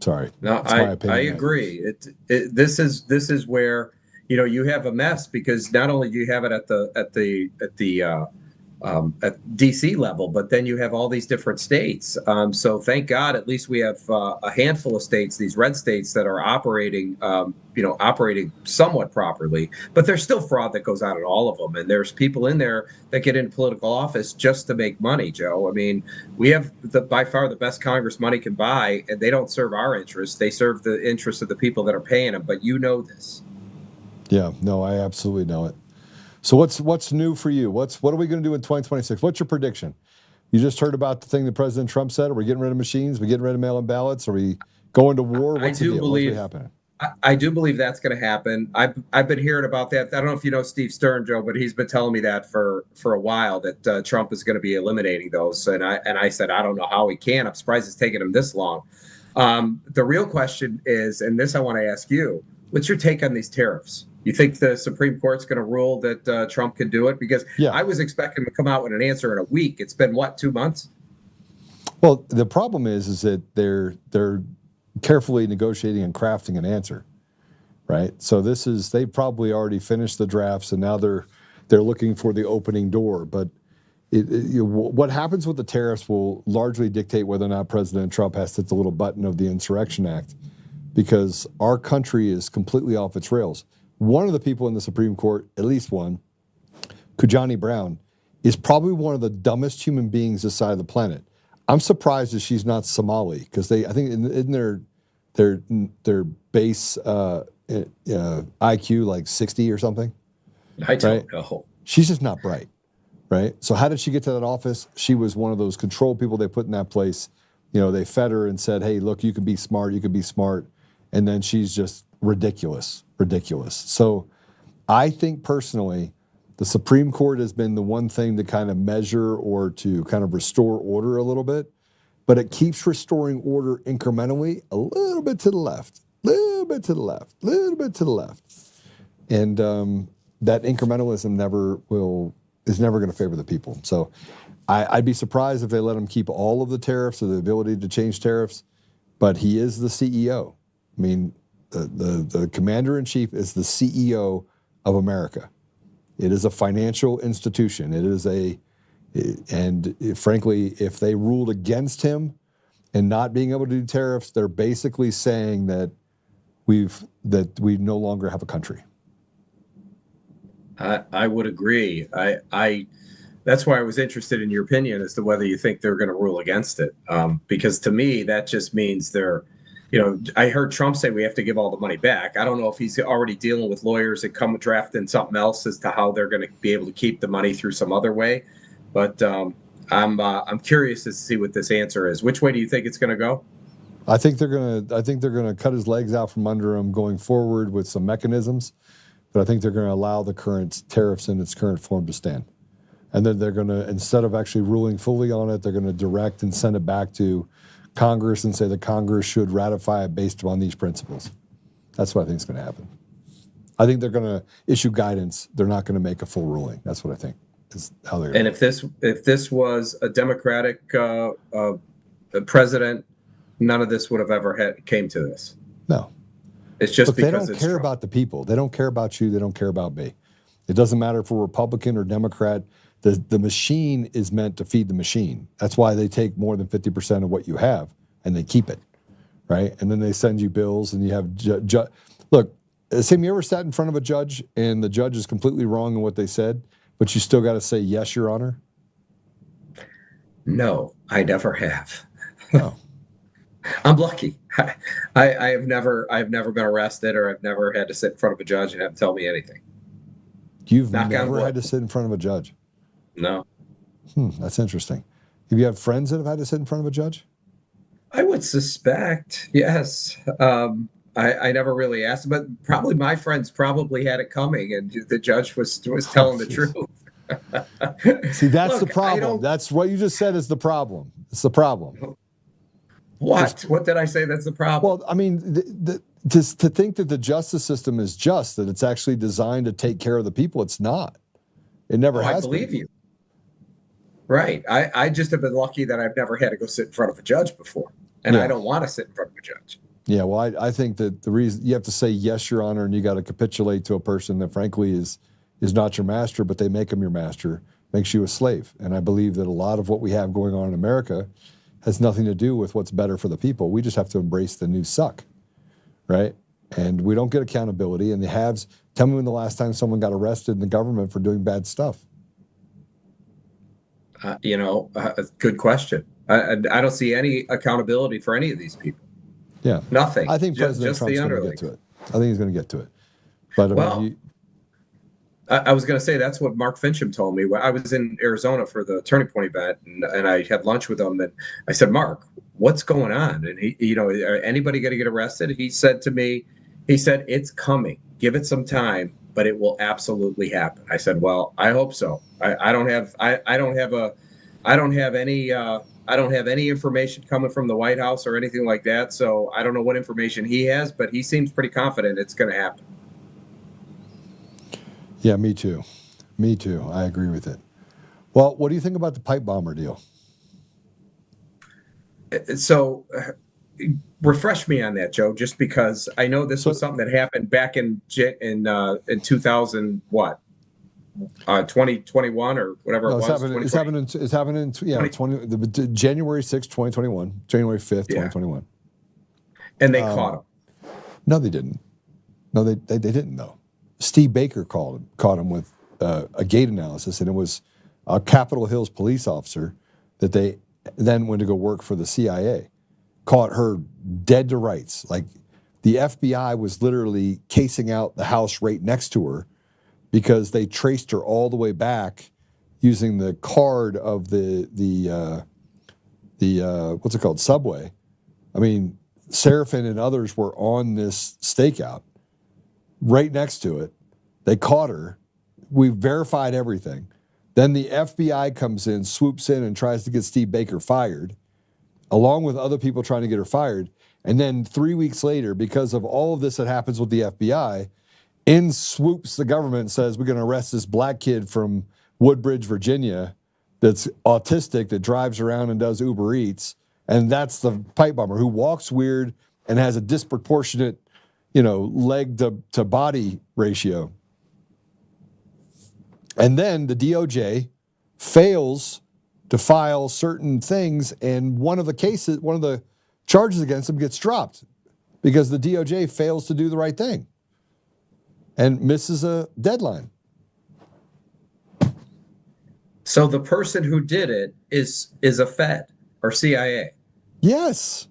Sorry. No, I agree. This is where, you have a mess, because not only do you have it at the at DC level, but then you have all these different states. So thank God, at least we have a handful of states, these red states, that are operating, operating somewhat properly. But there's still fraud that goes on in all of them, and there's people in there that get into political office just to make money. Joe, I mean, we have by far the best Congress money can buy, and they don't serve our interests; they serve the interests of the people that are paying them. But you know this. Yeah, no, I absolutely know it. So what's new for you? What are we going to do in 2026? What's your prediction? You just heard about the thing that President Trump said. Are we getting rid of machines? Are we getting rid of mail-in ballots? Are we going to war? What's the deal? What's happening? I do believe that's going to happen. I've been hearing about that. I don't know if you know Steve Stern, Joe, but he's been telling me that for a while, that Trump is going to be eliminating those. And I said, I don't know how he can. I'm surprised it's taken him this long. The real question is, and this I want to ask you, what's your take on these tariffs? You think the Supreme Court's going to rule that Trump can do it? Because I was expecting him to come out with an answer in a week. It's been, what, 2 months? Well, the problem is that they're carefully negotiating and crafting an answer, right? So they probably already finished the drafts, and now they're looking for the opening door. But what happens with the tariffs will largely dictate whether or not President Trump has to hit the little button of the Insurrection Act, because our country is completely off its rails. One of the people in the Supreme Court, at least one, Kujani Brown, is probably one of the dumbest human beings this side of the planet. I'm surprised that she's not Somali, because I think in their base IQ like 60 or something. I don't know. She's just not bright, right? So how did she get to that office? She was one of those control people they put in that place. They fed her and said, "Hey, look, you can be smart. You can be smart," and then she's just ridiculous. So I think personally, the Supreme Court has been the one thing to kind of measure or to kind of restore order a little bit, but it keeps restoring order incrementally, a little bit to the left, little bit to the left, little bit to the left. And that incrementalism is never going to favor the people. So I'd be surprised if they let him keep all of the tariffs or the ability to change tariffs, but he is the CEO. I mean, the commander-in-chief is the CEO of America. It is a financial institution. Frankly, if they ruled against him and not being able to do tariffs, they're basically saying that we no longer have a country. I would agree. That's why I was interested in your opinion as to whether you think they're going to rule against it. Because to me, that just means I heard Trump say we have to give all the money back. I don't know if he's already dealing with lawyers that come drafting something else as to how they're going to be able to keep the money through some other way. But I'm curious to see what this answer is. Which way do you think it's going to go? I think they're going to cut his legs out from under him going forward with some mechanisms, but I think they're going to allow the current tariffs in its current form to stand. And then they're going to, instead of actually ruling fully on it, they're going to direct and send it back to Congress and say that Congress should ratify it based upon these principles. That's what I think is going to happen. I think they're going to issue guidance. They're not going to make a full ruling. That's what I think is how they're. And if this was a Democratic president, none of this would have ever came to this. No, it's just because they don't care about the people. They don't care about you. They don't care about me. It doesn't matter if we're Republican or Democrat. The machine is meant to feed the machine. That's why they take more than 50% of what you have and they keep it, right? And then they send you bills and you have look, Sam, you ever sat in front of a judge and the judge is completely wrong in what they said, but you still got to say, "Yes, Your Honor"? No, I never have. No. I'm lucky. I have never been arrested, or I've never had to sit in front of a judge and have them tell me anything. You've never had to sit in front of a judge? No. That's interesting. Have you had friends that have had to sit in front of a judge? I would suspect, yes. I never really asked, but probably my friends probably had it coming, and the judge was telling the truth. See, that's the problem. That's what you just said is the problem. It's the problem. What? What did I say? That's the problem. Well, I mean, to think that the justice system is just, that it's actually designed to take care of the people, it's not. It never has. I believe you. Right. I just have been lucky that I've never had to go sit in front of a judge before, and I don't want to sit in front of a judge. Yeah, well, I think that the reason you have to say "Yes, Your Honor," and you got to capitulate to a person that frankly is not your master, but they make him your master. makes you a slave. And I believe that a lot of what we have going on in America has nothing to do with what's better for the people. We just have to embrace the new suck, right? And we don't get accountability. And the haves, tell me when the last time someone got arrested in the government for doing bad stuff. Good question. I don't see any accountability for any of these people. Yeah. Nothing. I think President Trump's going to get to it. I think he's going to get to it. But I was going to say that's what Mark Fincham told me. I was in Arizona for the Turning Point event, and I had lunch with him, and I said, "Mark, what's going on?" And he, anybody going to get arrested? He said to me, "It's coming. Give it some time, but it will absolutely happen." I said, "Well, I hope so. I don't have any information coming from the White House or anything like that. So I don't know what information he has, but he seems pretty confident it's going to happen." Yeah, me too. Me too. I agree with it. Well, what do you think about the pipe bomber deal? So refresh me on that, Joe, just because I know this was something that happened back in 2000, what? 2021 or whatever it was. It's happening in January 6th, 2021, January 5th, 2021. And they caught him. No, they didn't. No, they didn't, though. Steve Baker caught him with a gate analysis, and it was a Capitol Hills police officer that they then went to go work for the CIA. Caught her dead to rights. Like, the FBI was literally casing out the house right next to her because they traced her all the way back using the card of the what's it called, subway. I mean, Seraphin and others were on this stakeout right next to it. They caught her. We verified everything. Then the FBI comes in, swoops in, and tries to get Steve Baker fired, along with other people trying to get her fired. And then 3 weeks later, because of all of this that happens with the FBI, in swoops the government and says, we're going to arrest this black kid from Woodbridge, Virginia, that's autistic, that drives around and does Uber Eats. And that's the pipe bomber who walks weird and has a disproportionate, leg to body ratio. And then the DOJ fails to file certain things, and one of the charges against him gets dropped because the DOJ fails to do the right thing and misses a deadline. So the person who did it is a Fed or CIA. Yes.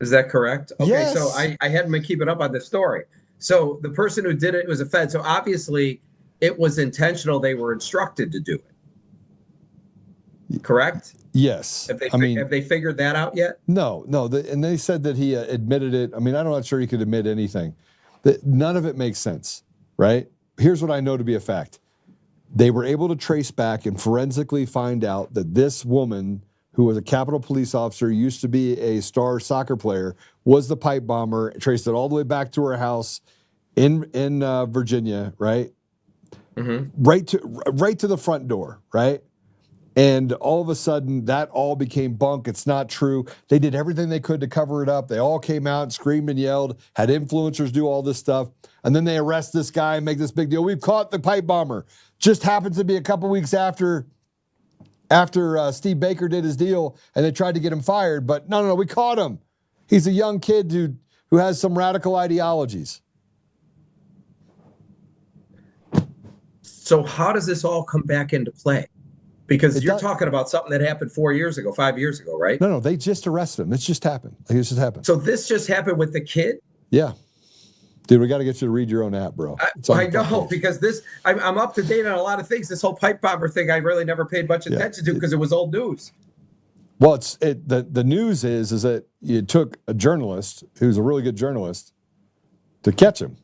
Is that correct? Okay, yes. So I hadn't been keeping up on this story. So the person who did it was a Fed. So obviously it was intentional. They were instructed to do it. Correct? Yes. Have they figured that out yet? No. And they said that he admitted it. I mean, I'm not sure he could admit anything. None of it makes sense, right? Here's what I know to be a fact. They were able to trace back and forensically find out that this woman, who was a Capitol police officer, used to be a star soccer player, was the pipe bomber, traced it all the way back to her house in Virginia, right? Mm-hmm. Right to the front door, right? And all of a sudden, that all became bunk. It's not true. They did everything they could to cover it up. They all came out and screamed and yelled, had influencers do all this stuff. And then they arrest this guy and make this big deal. We've caught the pipe bomber. Just happens to be a couple weeks after Steve Baker did his deal, and they tried to get him fired. But no, we caught him. He's a young kid who has some radical ideologies. So how does this all come back into play? Because you're talking about something that happened 5 years ago, right? No, they just arrested him. This just happened. So this just happened with the kid? Yeah. Dude, we got to get you to read your own app, bro. I know, because I'm up to date on a lot of things. This whole pipe bomber thing, I really never paid much attention to because it was old news. Well, the news is that you took a journalist who's a really good journalist to catch him.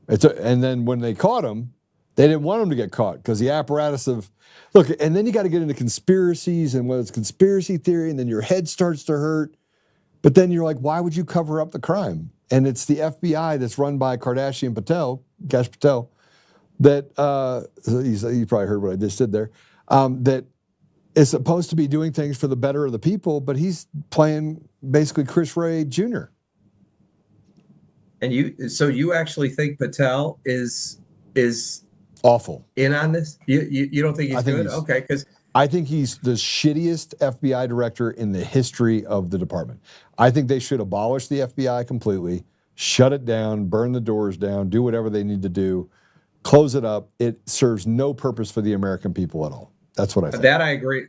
And then when they caught him, they didn't want him to get caught because the apparatus of look, and then you got to get into conspiracies and whether it's conspiracy theory, and then your head starts to hurt. But then you're like, why would you cover up the crime? And it's the FBI that's run by Kash Patel, that you probably heard what I just did there, that is supposed to be doing things for the better of the people, but he's playing basically Chris Frey Jr. And you actually think Patel is Awful. in on this? You don't think he's good? Okay, because I think he's the shittiest FBI director in the history of the department. I think they should abolish the FBI completely, shut it down, burn the doors down, do whatever they need to do, close it up. It serves no purpose for the American people at all. That's what I think. that I agree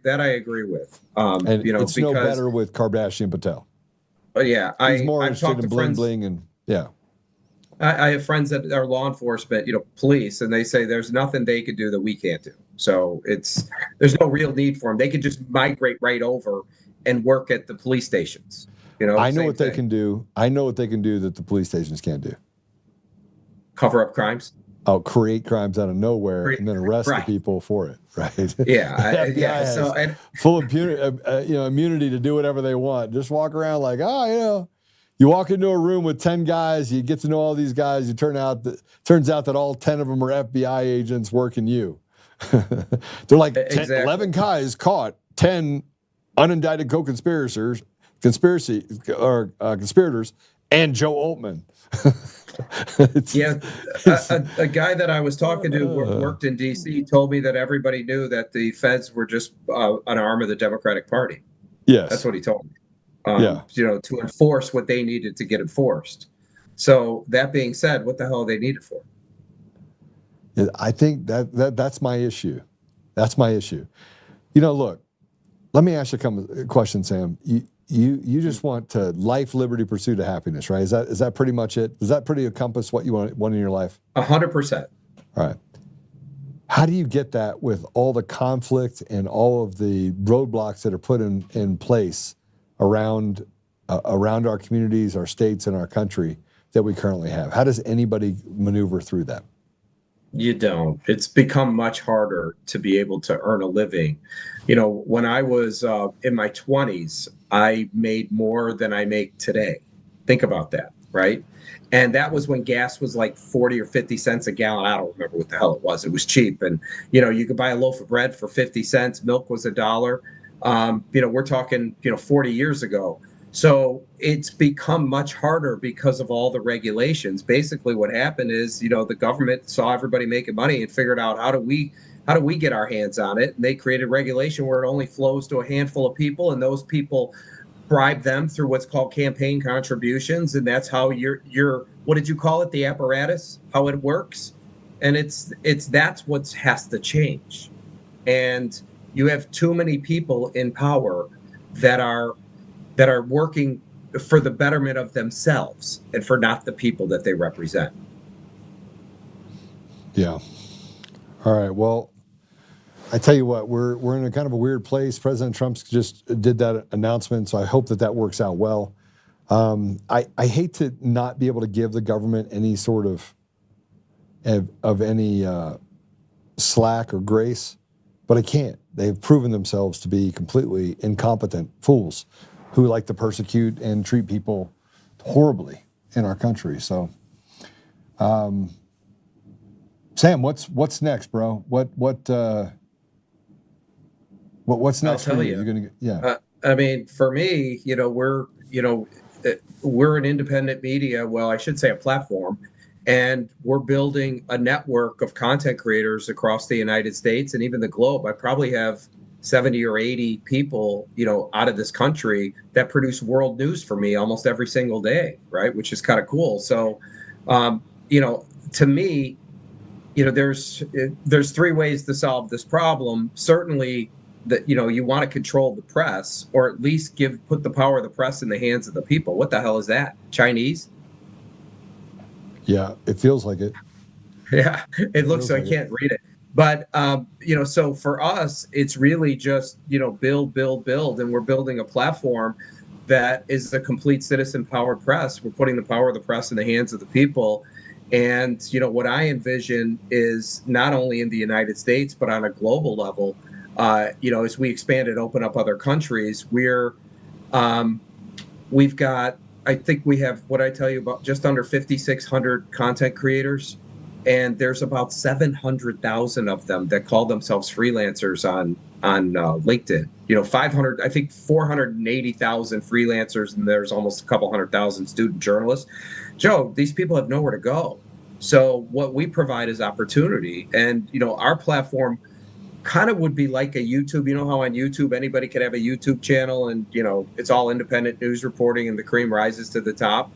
with. And it's no better with Kardashian Patel. Yeah, He's more I've interested talked in to bling friends. bling and yeah. I have friends that are law enforcement, police, and they say there's nothing they could do that we can't do. So there's no real need for them. They could just migrate right over and work at the police stations. I know what they can do. I know what they can do that the police stations can't do. Cover up crimes. Oh, create crimes out of nowhere and then arrest the people for it, right? Yeah, The FBI has full immunity to do whatever they want. Just walk around like, you walk into a room with 10 guys, you get to know all these guys. Turns out that all 10 of them are FBI agents working you. They're like 11 guys caught, 10 unindicted co-conspirators, conspirators, and Joe Oltmann. A guy that I was talking to worked in D.C. told me that everybody knew that the feds were just an arm of the Democratic Party. Yes, that's what he told me. To enforce what they needed to get enforced. So that being said, what the hell are they needed for? I think that's my issue. That's my issue. Look, let me ask you a question, Sam. You just want to life, liberty, pursuit of happiness, right? Is that pretty much it? Does that pretty encompass what you want in your life? 100%. All right. How do you get that with all the conflict and all of the roadblocks that are put in place around our communities, our states, and our country that we currently have? How does anybody maneuver through that? You don't. It's become much harder to be able to earn a living. When I was in my 20s, I made more than I make today. Think about that, right? And that was when gas was like 40 or 50 cents a gallon. I don't remember what the hell it was. It was cheap. And, you could buy a loaf of bread for 50 cents. Milk was $1. We're talking, 40 years ago. So it's become much harder because of all the regulations. Basically what happened is, the government saw everybody making money and figured out how do we get our hands on it? And they created regulation where it only flows to a handful of people, and those people bribe them through what's called campaign contributions. And that's how your what did you call it? The apparatus, how it works. And that's what has to change. And you have too many people in power that are working for the betterment of themselves and for not the people that they represent. Yeah. All right. Well, I tell you what, we're in a kind of a weird place. President Trump just did that announcement, so I hope that works out well. I hate to not be able to give the government any sort of any slack or grace, but I can't. They've proven themselves to be completely incompetent fools who like to persecute and treat people horribly in our country. So, Sam, what's next, bro? What's next I'll tell for you? You're gonna I mean, for me, we're an independent media. Well, I should say a platform, and we're building a network of content creators across the United States and even the globe. I probably have 70 or 80 people, out of this country that produce world news for me almost every single day, right? Which is kind of cool. So, to me, there's three ways to solve this problem. Certainly, that you want to control the press, or at least put the power of the press in the hands of the people. What the hell is that? Chinese? Yeah, it feels like it. Yeah, it looks like I can't read it. But so for us, it's really just build, and we're building a platform that is a complete citizen-powered press. We're putting the power of the press in the hands of the people. And what I envision is not only in the United States, but on a global level. As we expand and open up other countries, we've got, I think we have, what I tell you, about just under 5,600 content creators, and there's about 700,000 of them that call themselves freelancers on LinkedIn. 500, I think 480,000 freelancers, and there's almost a couple 100,000 student journalists. Joe, these people have nowhere to go. So what we provide is opportunity. And, our platform kind of would be like a YouTube. You know how on YouTube, anybody could have a YouTube channel and, it's all independent news reporting and the cream rises to the top.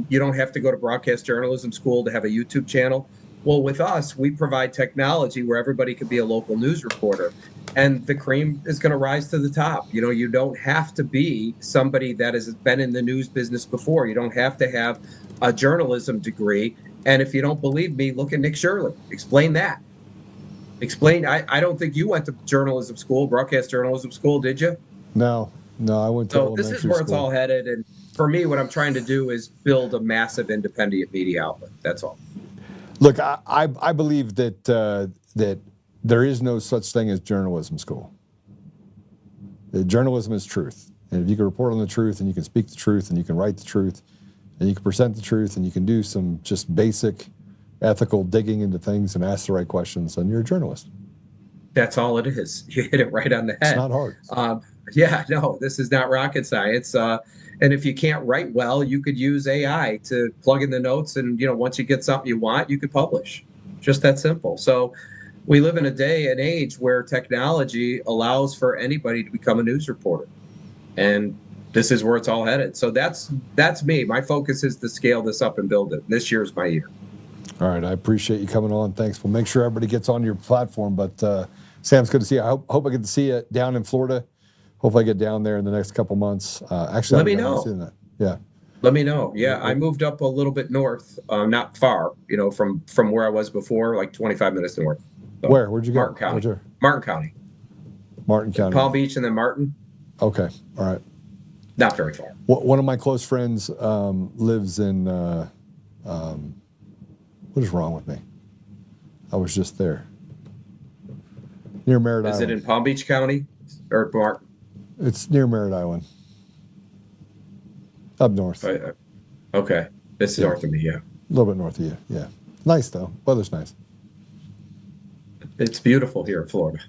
You don't have to go to broadcast journalism school to have a YouTube channel. Well, with us, we provide technology where everybody could be a local news reporter, and the cream is going to rise to the top. You don't have to be somebody that has been in the news business before. You don't have to have a journalism degree. And if you don't believe me, look at Nick Shirley. Explain that. I don't think you went to journalism school, broadcast journalism school, did you? No, I went to So this is where it's all school. headed. And for me, what I'm trying to do is build a massive independent media outlet. That's all. Look, I believe that that there is no such thing as journalism school. Journalism is truth. And if you can report on the truth and you can speak the truth and you can write the truth and you can present the truth and you can do some just basic ethical digging into things and ask the right questions, then you're a journalist. That's all it is. You hit it right on the head. It's not hard. This is not rocket science. And if you can't write well, you could use AI to plug in the notes. And, once you get something you want, you could publish. Just that simple. So we live in a day and age where technology allows for anybody to become a news reporter. And this is where it's all headed. So that's me. My focus is to scale this up and build it. This year is my year. All right. I appreciate you coming on. Thanks. We'll make sure everybody gets on your platform. But Sam, it's good to see you. I hope I get to see you down in Florida. Hopefully I get down there in the next couple months. Actually, let me know. Yeah. Let me know. Yeah, I moved up a little bit north, not far, from where I was before, like 25 minutes north. So, Where'd you go? Martin County. Martin County. Martin County. Palm Beach and then Martin. Okay. All right. Not very far. One of my close friends lives in, what is wrong with me? I was just there. Near Merritt Island. Is it in Palm Beach County or Martin? It's near Merritt Island. Up north. Okay. It's north of me, yeah. A little bit north of you, yeah. Nice, though. Weather's nice. It's beautiful here in Florida.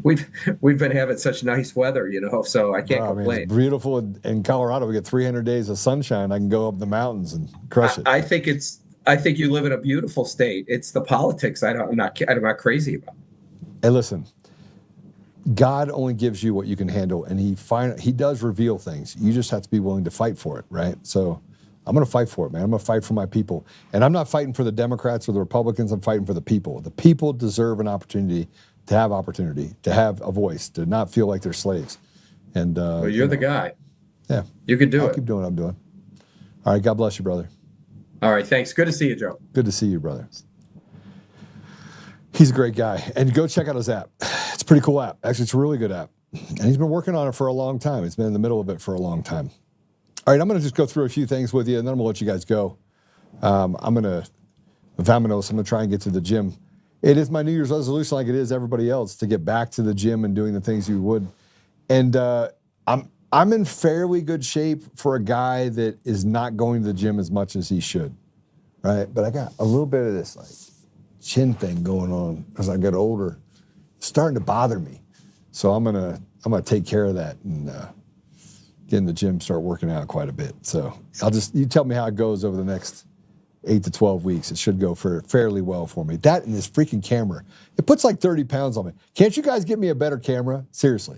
We've been having such nice weather, so I can't complain. It's beautiful in Colorado. We get 300 days of sunshine. I can go up the mountains and crush it. I think you live in a beautiful state. It's the politics I'm not crazy about. Hey, listen. God only gives you what you can handle, and he does reveal things. You just have to be willing to fight for it, right? So I'm going to fight for it, man. I'm going to fight for my people. And I'm not fighting for the Democrats or the Republicans. I'm fighting for the people. The people deserve an opportunity, to have a voice, to not feel like they're slaves. And well, you're the guy. Yeah. You can do it. I'll keep doing what I'm doing. All right. God bless you, brother. All right. Thanks. Good to see you, Joe. Good to see you, brother. He's a great guy. And go check out his app. It's a pretty cool app. Actually, it's a really good app. And he's been working on it for a long time. He's been in the middle of it for a long time. All right, I'm going to just go through a few things with you, and then I'm going to let you guys go. I'm going to try and get to the gym. It is my New Year's resolution, like it is everybody else, to get back to the gym and doing the things you would. And I'm in fairly good shape for a guy that is not going to the gym as much as he should, right? But I got a little bit of this like chin thing going on as I get older. It's starting to bother me. So I'm gonna take care of that and get in the gym, start working out quite a bit. So you tell me how it goes over the next 8 to 12 weeks. It should go fairly well for me. That and this freaking camera, it puts like 30 pounds on me. Can't you guys get me a better camera? Seriously.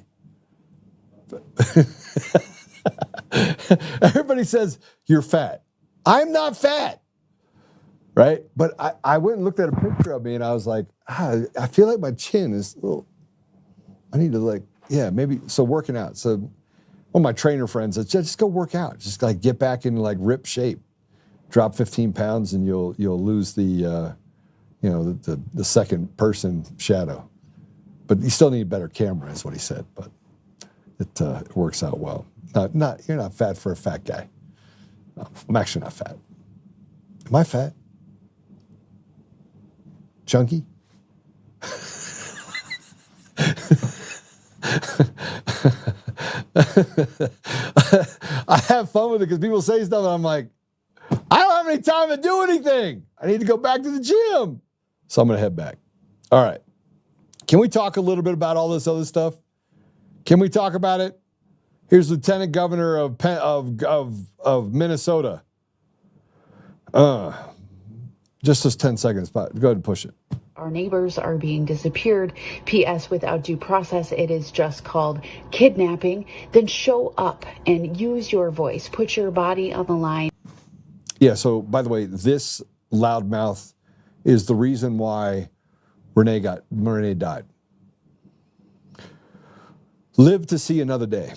Everybody says you're fat. I'm not fat. Right? But I went and looked at a picture of me and I was like, I feel like my chin is a little, I need to maybe, so working out. So one of my trainer friends said, just go work out. Just like get back into like rip shape. Drop 15 pounds and you'll lose the second person shadow. But you still need a better camera is what he said. But it works out well. You're not fat for a fat guy. No, I'm actually not fat. Am I fat? Chunky? I have fun with it because people say stuff and I'm like, I don't have any time to do anything. I need to go back to the gym. So I'm going to head back. All right. Can we talk a little bit about all this other stuff? Can we talk about it? Here's Lieutenant Governor of Minnesota. Just those 10 seconds, but go ahead and push it. Our neighbors are being disappeared. P.S. Without due process, it is just called kidnapping. Then show up and use your voice. Put your body on the line. Yeah, so by the way, this loudmouth is the reason why Renee died. Live to see another day.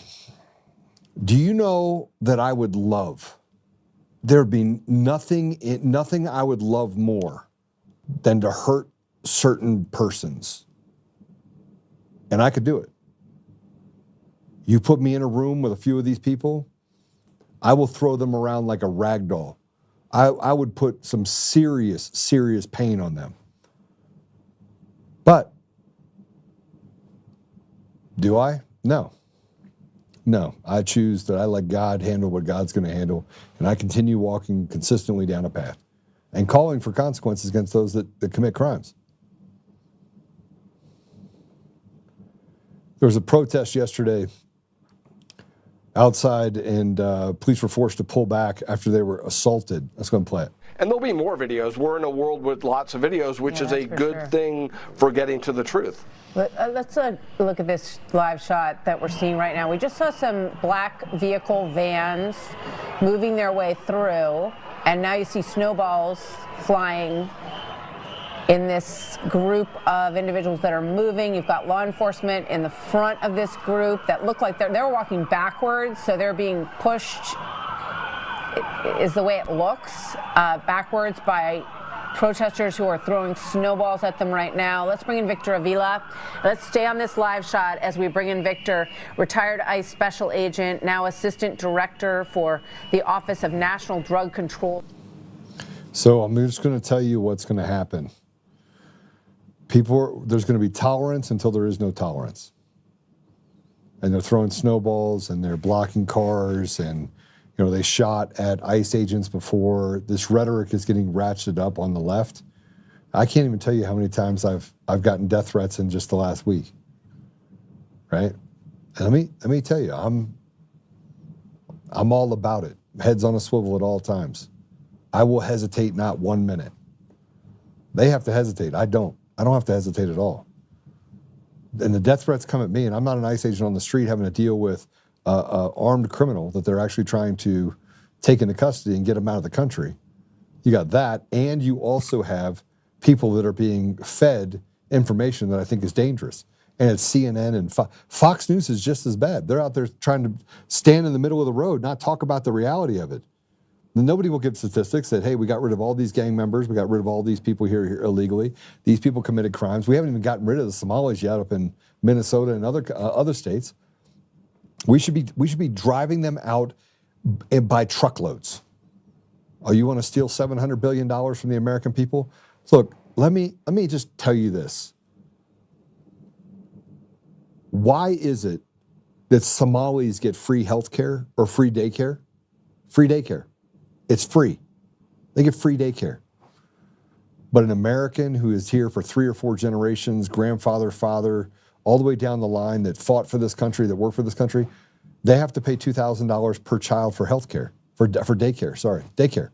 Do you know that I would love, there'd be nothing I would love more than to hurt certain persons. And I could do it. You put me in a room with a few of these people, I will throw them around like a rag doll. I would put some serious, serious pain on them. But do I? No. No. I choose that I let God handle what God's going to handle, and I continue walking consistently down a path and calling for consequences against those that commit crimes. There was a protest yesterday outside, and police were forced to pull back after they were assaulted. Let's go and play it. And there'll be more videos. We're in a world with lots of videos, which is a good thing for getting to the truth. Let's look at this live shot that we're seeing right now. We just saw some black vehicle vans moving their way through, and now you see snowballs flying in this group of individuals that are moving. You've got law enforcement in the front of this group that look like they're walking backwards, so they're being pushed, is the way it looks, backwards by protesters who are throwing snowballs at them right now. Let's bring in Victor Avila. Let's stay on this live shot as we bring in Victor, retired ICE special agent, now assistant director for the Office of National Drug Control. So I'm just going to tell you what's going to happen. There's going to be tolerance until there is no tolerance. And they're throwing snowballs and they're blocking cars, and they shot at ICE agents before. This rhetoric is getting ratcheted up on the left. I can't even tell you how many times I've gotten death threats in just the last week. Right? And let me tell you, I'm all about it. Heads on a swivel at all times. I will hesitate not 1 minute. They have to hesitate. I don't have to hesitate at all. And the death threats come at me, and I'm not an ICE agent on the street having to deal with an armed criminal that they're actually trying to take into custody and get them out of the country. You got that, and you also have people that are being fed information that I think is dangerous. And it's CNN and Fox News is just as bad. They're out there trying to stand in the middle of the road, not talk about the reality of it. Nobody will give statistics that, hey, we got rid of all these gang members, we got rid of all these people here illegally, these people committed crimes. We haven't even gotten rid of the Somalis yet up in Minnesota and other states. We should be driving them out by truckloads. Oh, you want to steal $700 billion from the American people? Look, let me just tell you this. Why is it that Somalis get free health care or free daycare? Free daycare. It's free. They get free daycare. But an American who is here for 3 or 4 generations, grandfather, father, all the way down the line, that fought for this country, that worked for this country, they have to pay $2,000 per child for health care, for daycare.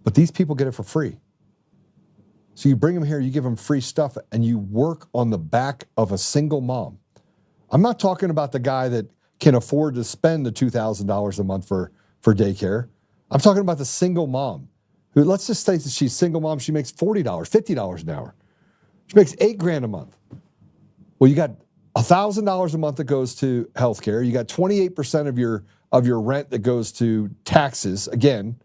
But these people get it for free. So you bring them here, you give them free stuff, and you work on the back of a single mom. I'm not talking about the guy that can afford to spend the $2,000 a month for daycare. I'm talking about the single mom who, let's just say that she's single mom, she makes $40, $50 an hour. She makes $8,000 a month. Well, you got $1,000 a month that goes to healthcare. You got 28% of your rent that goes to taxes, again,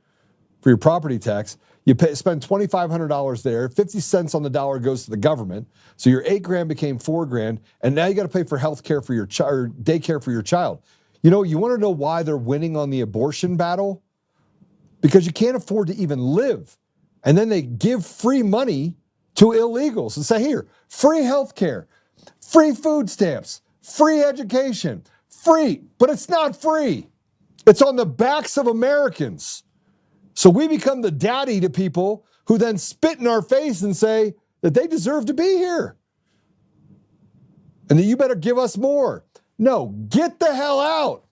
for your property tax. You spend $2,500 there, 50 cents on the dollar goes to the government. So your $8,000 became $4,000, and now you got to pay for healthcare for your child, daycare for your child. You want to know why they're winning on the abortion battle? Because you can't afford to even live. And then they give free money to illegals and say, here, free health care, free food stamps, free education, free. But it's not free. It's on the backs of Americans. So we become the daddy to people who then spit in our face and say that they deserve to be here. And that you better give us more. No, get the hell out.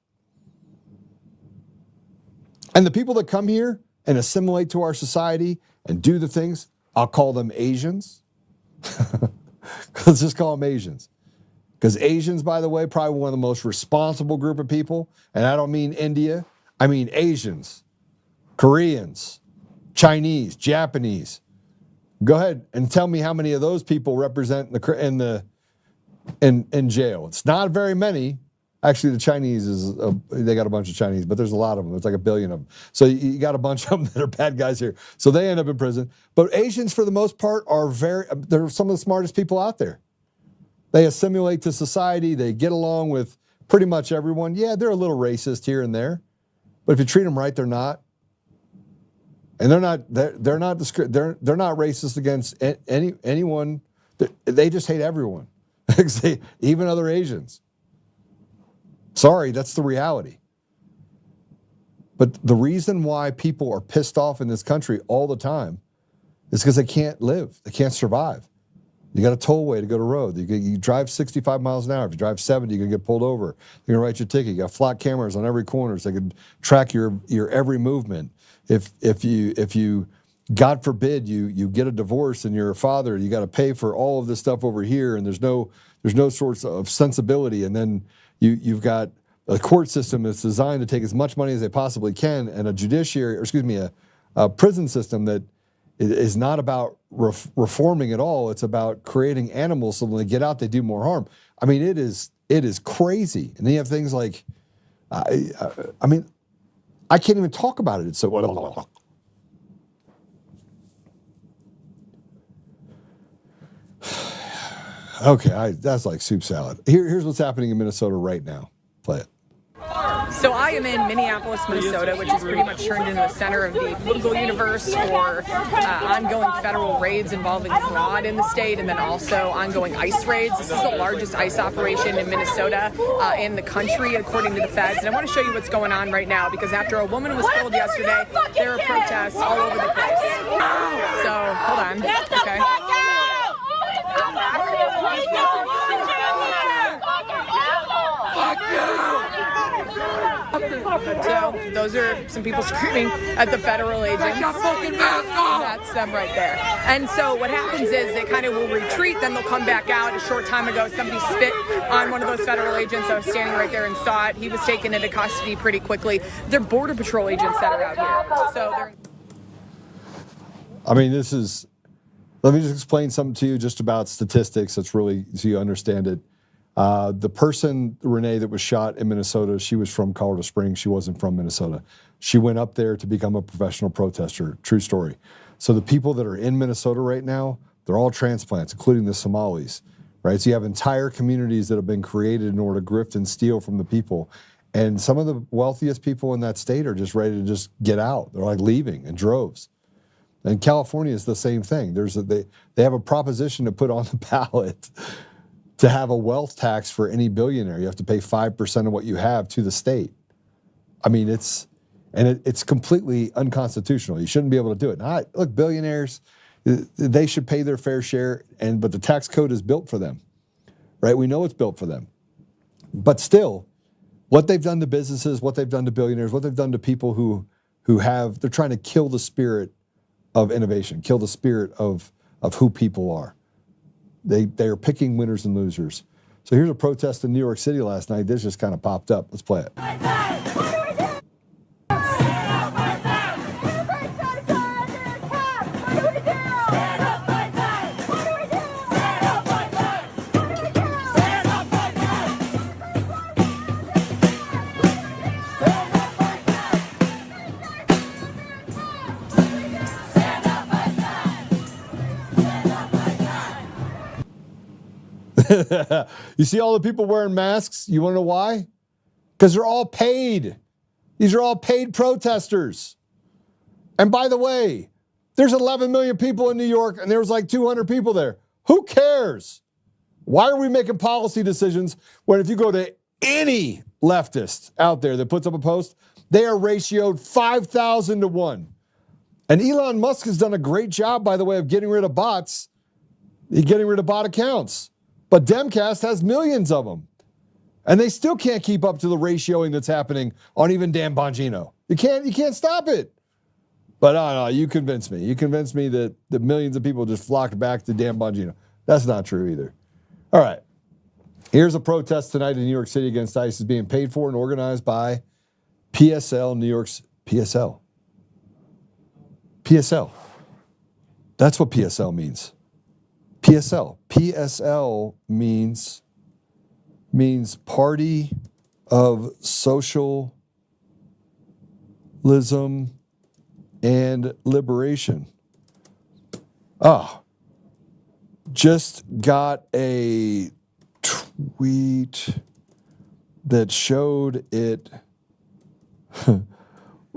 And the people that come here and assimilate to our society and do the things, I'll call them Asians. Let's just call them Asians. Because Asians, by the way, probably one of the most responsible group of people. And I don't mean India. I mean Asians, Koreans, Chinese, Japanese. Go ahead and tell me how many of those people represent in jail. It's not very many. Actually, the Chinese they got a bunch of Chinese, but there's a lot of them. It's like 1 billion of them. So you got a bunch of them that are bad guys here. So they end up in prison. But Asians, for the most part, they're some of the smartest people out there. They assimilate to society. They get along with pretty much everyone. Yeah, they're a little racist here and there, but if you treat them right, they're not. And they're not racist against anyone. They just hate everyone, even other Asians. Sorry, that's the reality. But the reason why people are pissed off in this country all the time is because they can't live. They can't survive. You got a tollway to go to road. You drive 65 miles an hour. If you drive 70, you're going to get pulled over. They're going to write your ticket. You got flat cameras on every corner so they can track your every movement. If you God forbid you get a divorce and you're a father, you got to pay for all of this stuff over here, and there's no sorts of sensibility. And then you've got a court system that's designed to take as much money as they possibly can, and a prison system that is not about reforming at all. It's about creating animals so when they get out, they do more harm. I mean, it is crazy. And then you have things like, I mean, I can't even talk about it. It's so. Okay, that's like soup salad. Here's what's happening in Minnesota right now. Play it. So I am in Minneapolis, Minnesota, which is pretty much turned into the center of the political universe for ongoing federal raids involving fraud in the state, and then also ongoing ICE raids. This is the largest ICE operation in Minnesota in the country, according to the feds. And I want to show you what's going on right now, because after a woman was killed yesterday, there are protests all over the place. So, hold on. Okay. So those are some people screaming at the federal agents. That's them right there. And so what happens is they kind of will retreat, then they'll come back out. A short time ago, somebody spit on one of those federal agents. I was standing right there and saw it. He was taken into custody pretty quickly. They're Border Patrol agents that are out here. So they're... I mean, let me just explain something to you just about statistics. That's really, so you understand it. The person, Renee, that was shot in Minnesota, she was from Colorado Springs. She wasn't from Minnesota. She went up there to become a professional protester. True story. So the people that are in Minnesota right now, they're all transplants, including the Somalis, right? So you have entire communities that have been created in order to grift and steal from the people. And some of the wealthiest people in that state are just ready to just get out. They're like leaving in droves. And California is the same thing. They have a proposition to put on the ballot to have a wealth tax for any billionaire. You have to pay 5% of what you have to the state. I mean, it's completely unconstitutional. You shouldn't be able to do it. Now, look, billionaires, they should pay their fair share, but the tax code is built for them, right? We know it's built for them. But still, what they've done to businesses, what they've done to billionaires, what they've done to people they're trying to kill the spirit of innovation, kill the spirit of who people are. They are picking winners and losers. So here's a protest in New York City last night. This just kind of popped up. Let's play it. You see all the people wearing masks? You want to know why? Because they're all paid. These are all paid protesters. And by the way, there's 11 million people in New York and there was like 200 people there. Who cares? Why are we making policy decisions when if you go to any leftist out there that puts up a post, they are ratioed 5,000 to 1. And Elon Musk has done a great job, by the way, of getting rid of bots, getting rid of bot accounts. But Demcast has millions of them. And they still can't keep up to the ratioing that's happening on even Dan Bongino. You can't stop it. But no, you convinced me. You convinced me that the millions of people just flocked back to Dan Bongino. That's not true either. All right. Here's a protest tonight in New York City against ICE is being paid for and organized by PSL, New York's PSL. PSL. That's what PSL means. PSL. PSL means Party of Socialism and Liberation. Just got a tweet that showed it.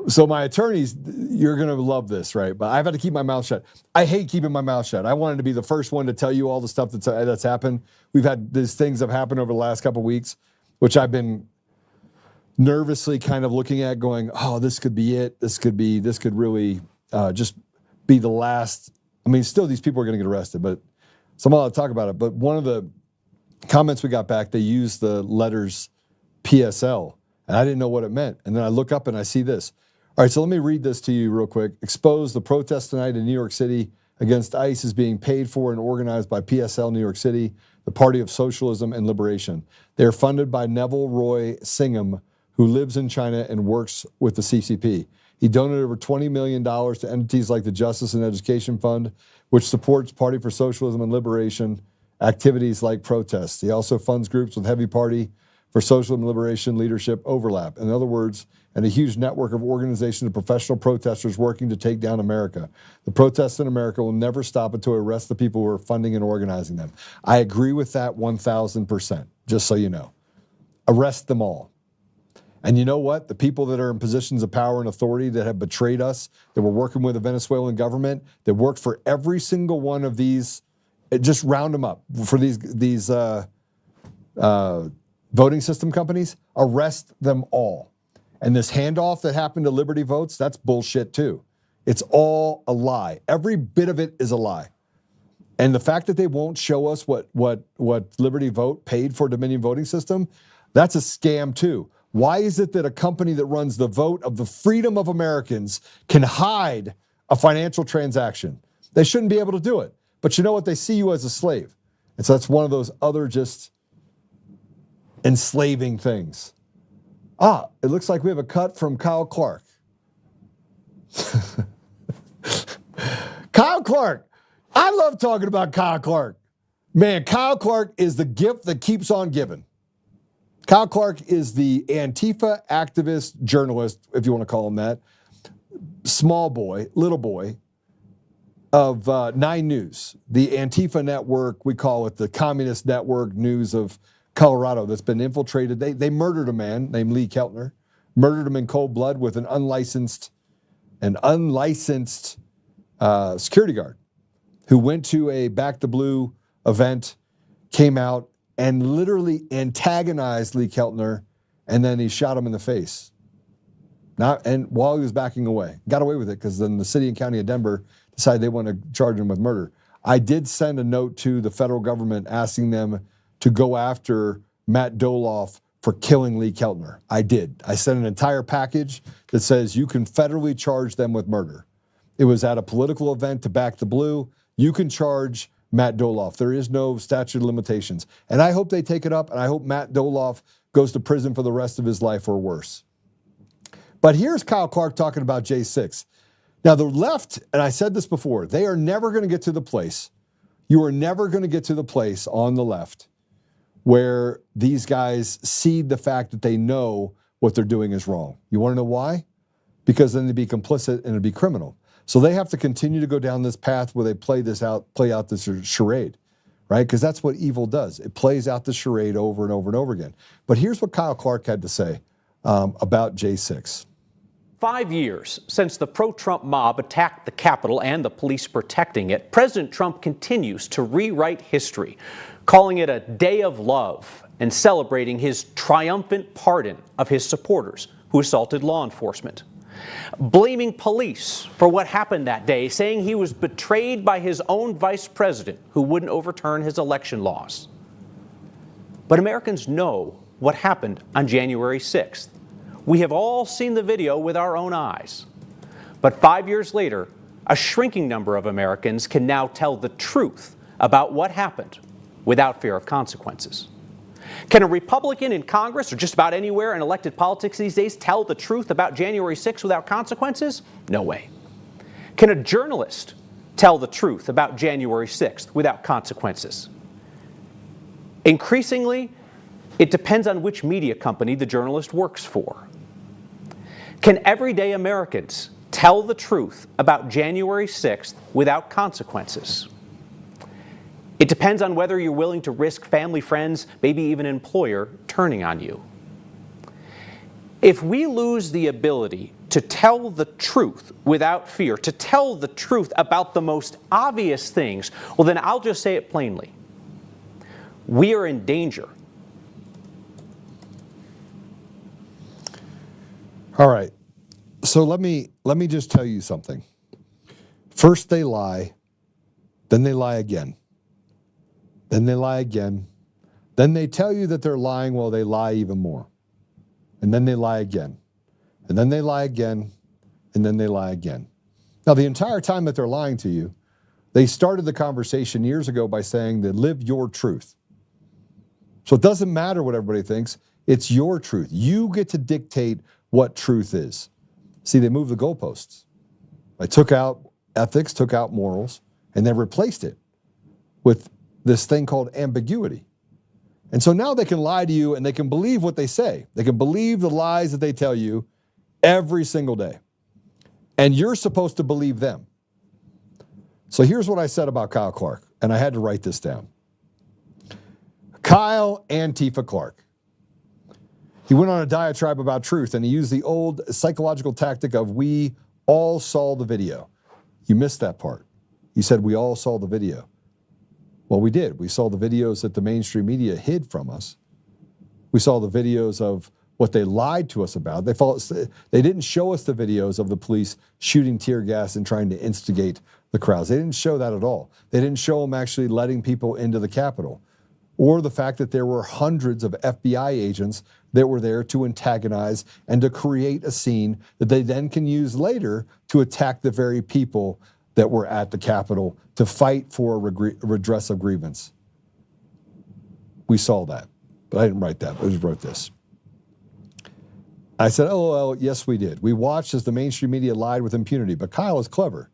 So my attorneys, you're going to love this, right? But I've had to keep my mouth shut. I hate keeping my mouth shut. I wanted to be the first one to tell you all the stuff that's happened. We've had these things that have happened over the last couple of weeks, which I've been nervously kind of looking at going, oh, this could be it. This could really just be the last. I mean, still these people are going to get arrested, but somehow I'll talk about it. But one of the comments we got back, they used the letters PSL, and I didn't know what it meant. And then I look up and I see this. All right, so let me read this to you real quick. Expose the protest tonight in New York City against ICE is being paid for and organized by PSL New York City, the Party of Socialism and Liberation. They are funded by Neville Roy Singham, who lives in China and works with the CCP. He donated over $20 million to entities like the Justice and Education Fund, which supports Party for Socialism and Liberation activities like protests. He also funds groups with heavy Party for Socialism and Liberation leadership overlap. In other words, and a huge network of organizations of professional protesters working to take down America. The protests in America will never stop until we arrest the people who are funding and organizing them. I agree with that 1,000%, just so you know. Arrest them all. And you know what? The people that are in positions of power and authority that have betrayed us, that were working with the Venezuelan government, that worked for every single one of these, just round them up for these voting system companies, arrest them all. And this handoff that happened to Liberty Votes, that's bullshit too. It's all a lie. Every bit of it is a lie. And the fact that they won't show us what Liberty Vote paid for Dominion voting system, that's a scam too. Why is it that a company that runs the vote of the freedom of Americans can hide a financial transaction? They shouldn't be able to do it. But you know what? They see you as a slave. And so that's one of those other just enslaving things. It looks like we have a cut from Kyle Clark. Kyle Clark. I love talking about Kyle Clark. Man, Kyle Clark is the gift that keeps on giving. Kyle Clark is the Antifa activist journalist, if you want to call him that, small boy, little boy, of 9 News, the Antifa network. We call it the Communist Network News of Colorado that's been infiltrated. They murdered a man named Lee Keltner, murdered him in cold blood with an unlicensed security guard who went to a Back the Blue event, came out and literally antagonized Lee Keltner, and then he shot him in the face. While he was backing away. Got away with it because then the city and county of Denver decided they want to charge him with murder. I did send a note to the federal government asking them to go after Matt Doloff for killing Lee Keltner. I did. I sent an entire package that says you can federally charge them with murder. It was at a political event to Back the Blue. You can charge Matt Doloff. There is no statute of limitations. And I hope they take it up, and I hope Matt Doloff goes to prison for the rest of his life or worse. But here's Kyle Clark talking about J6. Now, the left, and I said this before, they are never going to get to the place. You are never going to get to the place on the left where these guys cede the fact that they know what they're doing is wrong. You want to know why? Because then they'd be complicit and it'd be criminal. So they have to continue to go down this path where they play out this charade, right? Because that's what evil does. It plays out the charade over and over and over again. But here's what Kyle Clark had to say about J6. 5 years since the pro-Trump mob attacked the Capitol and the police protecting it, President Trump continues to rewrite history, calling it a day of love and celebrating his triumphant pardon of his supporters who assaulted law enforcement. Blaming police for what happened that day, saying he was betrayed by his own vice president who wouldn't overturn his election laws. But Americans know what happened on January 6th. We have all seen the video with our own eyes. But 5 years later, a shrinking number of Americans can now tell the truth about what happened without fear of consequences. Can a Republican in Congress or just about anywhere in elected politics these days tell the truth about January 6th without consequences? No way. Can a journalist tell the truth about January 6th without consequences? Increasingly, it depends on which media company the journalist works for. Can everyday Americans tell the truth about January 6th without consequences? It depends on whether you're willing to risk family, friends, maybe even an employer turning on you. If we lose the ability to tell the truth without fear, to tell the truth about the most obvious things, well, then I'll just say it plainly. We are in danger. All right. So let me just tell you something. First they lie, then they lie again. Then they lie again. Then they tell you that they're lying while they lie even more. And then they lie again. And then they lie again. And then they lie again. Now, the entire time that they're lying to you, they started the conversation years ago by saying that live your truth. So it doesn't matter what everybody thinks. It's your truth. You get to dictate what truth is. See, they moved the goalposts. They took out ethics, took out morals, and they replaced it with this thing called ambiguity. And so now they can lie to you and they can believe what they say. They can believe the lies that they tell you every single day. And you're supposed to believe them. So here's what I said about Kyle Clark, and I had to write this down. Kyle Antifa Clark. He went on a diatribe about truth, and he used the old psychological tactic of we all saw the video. You missed that part. He said we all saw the video. Well, we did. We saw the videos that the mainstream media hid from us. We saw the videos of what they lied to us about. They didn't show us the videos of the police shooting tear gas and trying to instigate the crowds. They didn't show that at all. They didn't show them actually letting people into the Capitol, or the fact that there were hundreds of FBI agents that were there to antagonize and to create a scene that they then can use later to attack the very people that were at the Capitol to fight for a redress of grievance. We saw that, but I didn't write that. I just wrote this. I said, oh, well, yes, we did. We watched as the mainstream media lied with impunity, but Kyle is clever.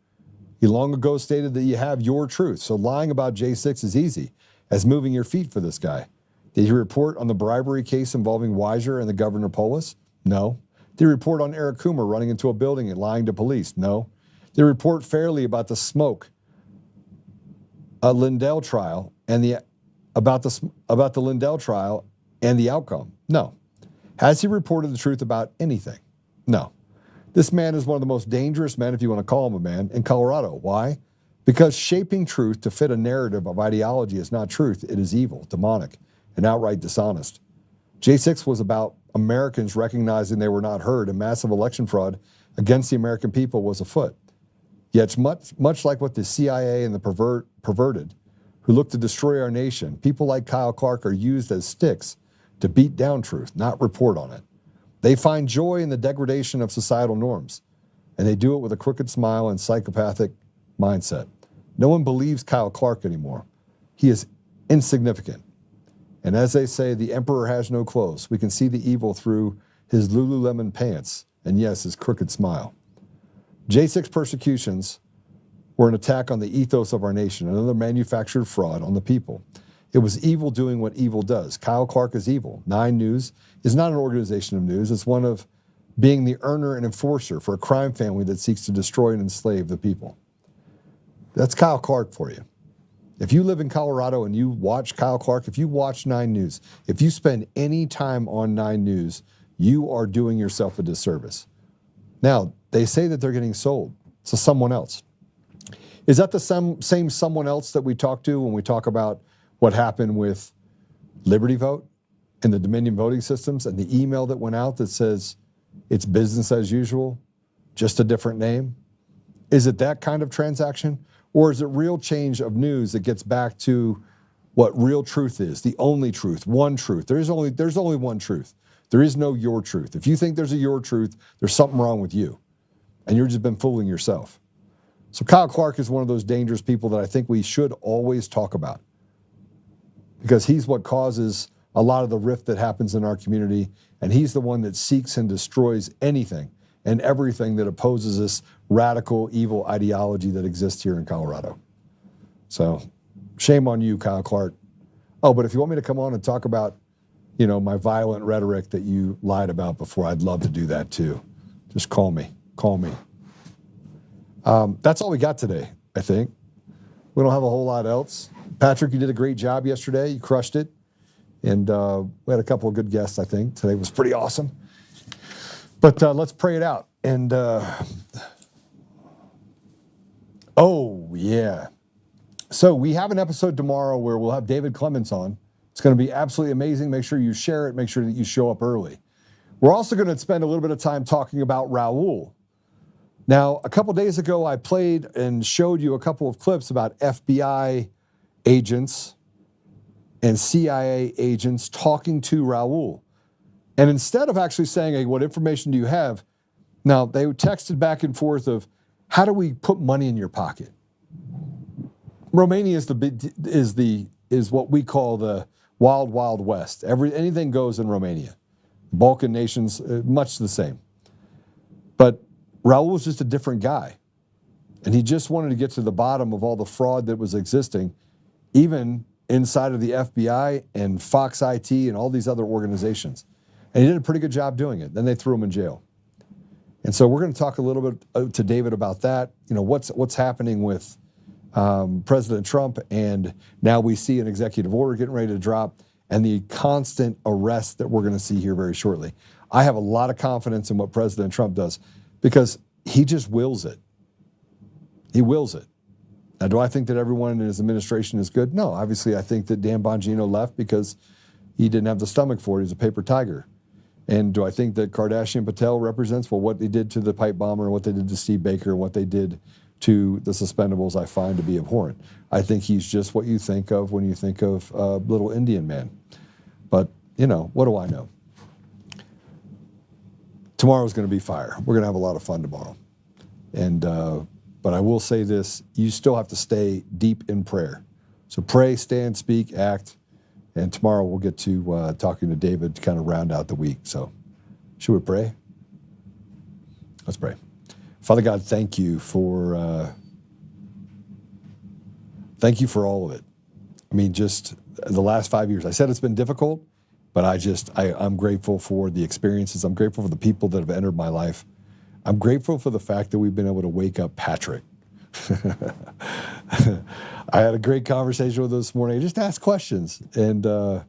He long ago stated that you have your truth, so lying about J6 is easy as moving your feet for this guy. Did he report on the bribery case involving Weiser and the Governor Polis? No. Did he report on Eric Coomer running into a building and lying to police? No. Did he report fairly about the smoke, Lindell trial and about the Lindell trial and the outcome? No. Has he reported the truth about anything? No. This man is one of the most dangerous men, if you want to call him a man, in Colorado. Why? Because shaping truth to fit a narrative of ideology is not truth. It is evil, demonic, and outright dishonest. J6 was about Americans recognizing they were not heard, and massive election fraud against the American people was afoot. Yet much like what the CIA and the perverted, who look to destroy our nation, people like Kyle Clark are used as sticks to beat down truth, not report on it. They find joy in the degradation of societal norms, and they do it with a crooked smile and psychopathic mindset. No one believes Kyle Clark anymore. He is insignificant. And as they say, the emperor has no clothes. We can see the evil through his Lululemon pants, and yes, his crooked smile. J6 persecutions were an attack on the ethos of our nation, another manufactured fraud on the people. It was evil doing what evil does. Kyle Clark is evil. 9 News is not an organization of news. It's one of being the earner and enforcer for a crime family that seeks to destroy and enslave the people. That's Kyle Clark for you. If you live in Colorado and you watch Kyle Clark, if you watch 9 News, if you spend any time on 9 News, you are doing yourself a disservice. Now, they say that they're getting sold to someone else. Is that the same someone else that we talk to when we talk about what happened with Liberty Vote and the Dominion voting systems and the email that went out that says it's business as usual, just a different name? Is it that kind of transaction? Or is it real change of news that gets back to what real truth is, the only truth, one truth? There's only one truth. There is no your truth. If you think there's a your truth, there's something wrong with you. and you've just been fooling yourself. So Kyle Clark is one of those dangerous people that I think we should always talk about, because he's what causes a lot of the rift that happens in our community, and he's the one that seeks and destroys anything and everything that opposes this radical, evil ideology that exists here in Colorado. So shame on you, Kyle Clark. Oh, but if you want me to come on and talk about, my violent rhetoric that you lied about before, I'd love to do that too. Just call me. That's all we got today, I think. We don't have a whole lot else. Patrick, you did a great job yesterday. You crushed it. And we had a couple of good guests, I think. Today was pretty awesome. But let's pray it out. And, So we have an episode tomorrow where we'll have David Clements on. It's going to be absolutely amazing. Make sure you share it. Make sure that you show up early. We're also going to spend a little bit of time talking about Raul. Now, a couple days ago, I played and showed you a couple of clips about FBI agents and CIA agents talking to Raul. And instead of actually saying, hey, what information do you have? Now, they texted back and forth of, how do we put money in your pocket? Romania is what we call the wild, wild west. Anything goes in Romania. Balkan nations, much the same. But Raul was just a different guy. And he just wanted to get to the bottom of all the fraud that was existing, even inside of the FBI and Fox IT and all these other organizations. And he did a pretty good job doing it. Then they threw him in jail. And so we're going to talk a little bit to David about that. What's happening with President Trump, and now we see an executive order getting ready to drop, and the constant arrest that we're going to see here very shortly. I have a lot of confidence in what President Trump does, because he just wills it. He wills it. Now, do I think that everyone in his administration is good? No. Obviously, I think that Dan Bongino left because he didn't have the stomach for it. He's a paper tiger. And do I think that Kardashian Patel represents, what they did to the pipe bomber, what they did to Steve Baker, and what they did to the suspendables, I find to be abhorrent. I think he's just what you think of when you think of little Indian man. But, what do I know? Tomorrow's going to be fire. We're going to have a lot of fun tomorrow. And but I will say this, you still have to stay deep in prayer. So pray, stand, speak, act. And tomorrow we'll get to talking to David to kind of round out the week. So should we pray? Let's pray. Father God, thank you for all of it. I mean, just the last 5 years. I said it's been difficult, but I'm grateful for the experiences. I'm grateful for the people that have entered my life. I'm grateful for the fact that we've been able to wake up Patrick. I had a great conversation with him this morning. I just asked questions. And, the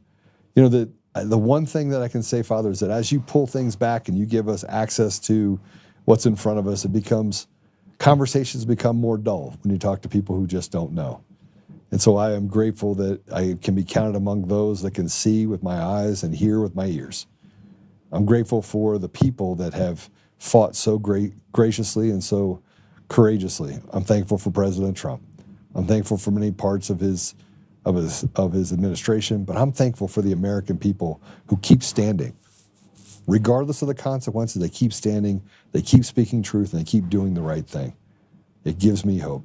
one thing that I can say, Father, is that as you pull things back and you give us access to what's in front of us, conversations become more dull when you talk to people who just don't know. And so I am grateful that I can be counted among those that can see with my eyes and hear with my ears. I'm grateful for the people that have fought so graciously and so courageously. I'm thankful for President Trump. I'm thankful for many parts of his administration, but I'm thankful for the American people who keep standing. Regardless of the consequences, they keep standing, they keep speaking truth, and they keep doing the right thing. It gives me hope.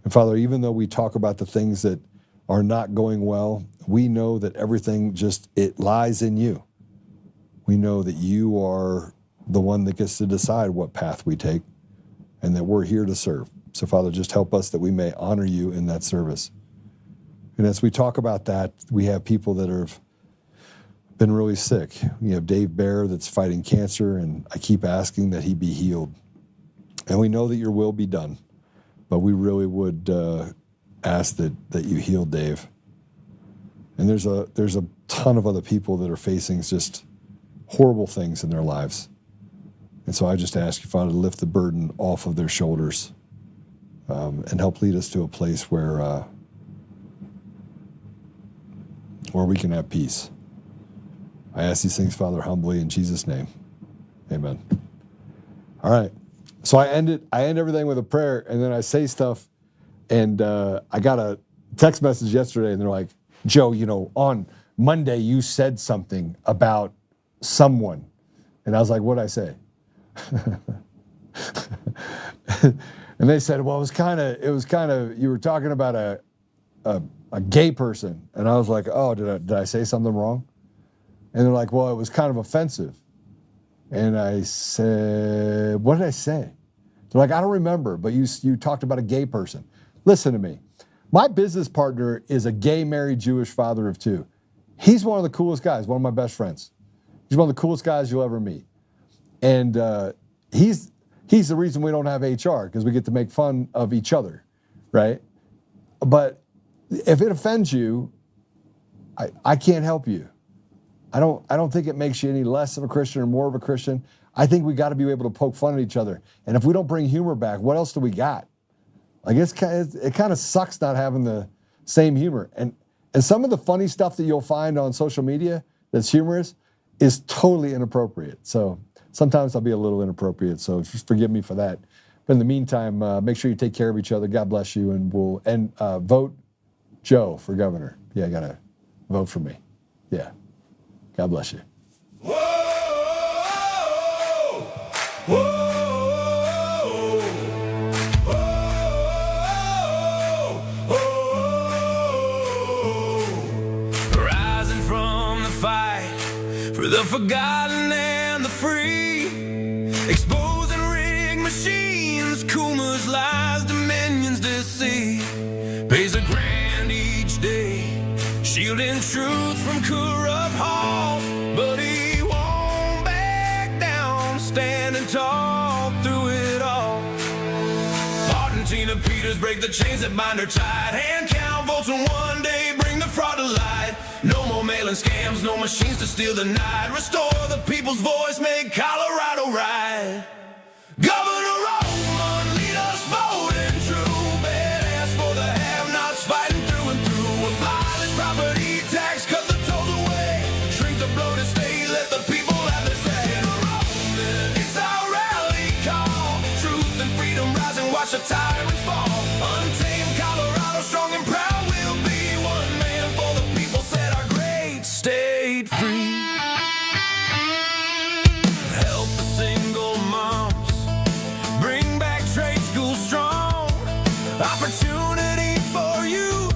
And Father, even though we talk about the things that are not going well, we know that everything it lies in you. We know that you are the one that gets to decide what path we take, and that we're here to serve. So Father, just help us that we may honor you in that service. And as we talk about that, we have people that have been really sick. We have Dave Bear that's fighting cancer, and I keep asking that he be healed. And we know that your will be done, but we really would ask that you heal Dave. And there's a ton of other people that are facing just horrible things in their lives. And so I just ask you, Father, to lift the burden off of their shoulders and help lead us to a place where we can have peace. I ask these things, Father, humbly in Jesus' name. Amen. All right. So I end everything with a prayer, and then I say stuff, and I got a text message yesterday, and they're like, Joe, on Monday you said something about someone. And I was like, what'd I say? And they said, well, it was kind of, you were talking about a gay person. And I was like, oh, did I say something wrong? And they're like, well, it was kind of offensive. And I said, what did I say? They're like, I don't remember, but you talked about a gay person. Listen to me. My business partner is a gay married Jewish father of 2. He's one of the coolest guys, one of my best friends. He's one of the coolest guys you'll ever meet. And he's the reason we don't have HR, because we get to make fun of each other, right? But if it offends you, I can't help you. I don't think it makes you any less of a Christian or more of a Christian. I think we got to be able to poke fun at each other. And if we don't bring humor back, what else do we got? Like it kind of sucks not having the same humor. And some of the funny stuff that you'll find on social media that's humorous is totally inappropriate. So sometimes I'll be a little inappropriate. So just forgive me for that. But in the meantime, make sure you take care of each other. God bless you, and vote Joe for governor. Yeah, gotta vote for me. Yeah. God bless you. Rising from the fight for the forgotten and the free, exposing rigged machines, Kuma's lies, Dominion's deceit, pays a grand each day, shielding truth from corrupt halls, but he won't back down, standing tall through it all. Martin, Tina Peters break the chains that bind her tight, hand count votes and one day bring the fraud to light. No more mailing scams, no machines to steal the night, restore the people's voice, make Colorado right. Governor Oltmann, lead us bold and true, badass for the have-nots, fighting through and through. Abolish property tax, cut the tolls away, shrink the bloated state, let the people have their say. It's our rally call, truth and freedom rise and watch the tyrants fall. Untamed Colorado, strong and proud, we'll be one man for the people, set our great state free. Help the single moms, bring back trade school strong, opportunity for youth,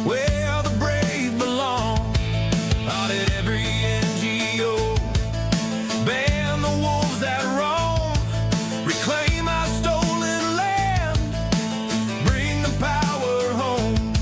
where the brave belong. Audit every NGO, ban the wolves that roam, reclaim our stolen land, bring the power home.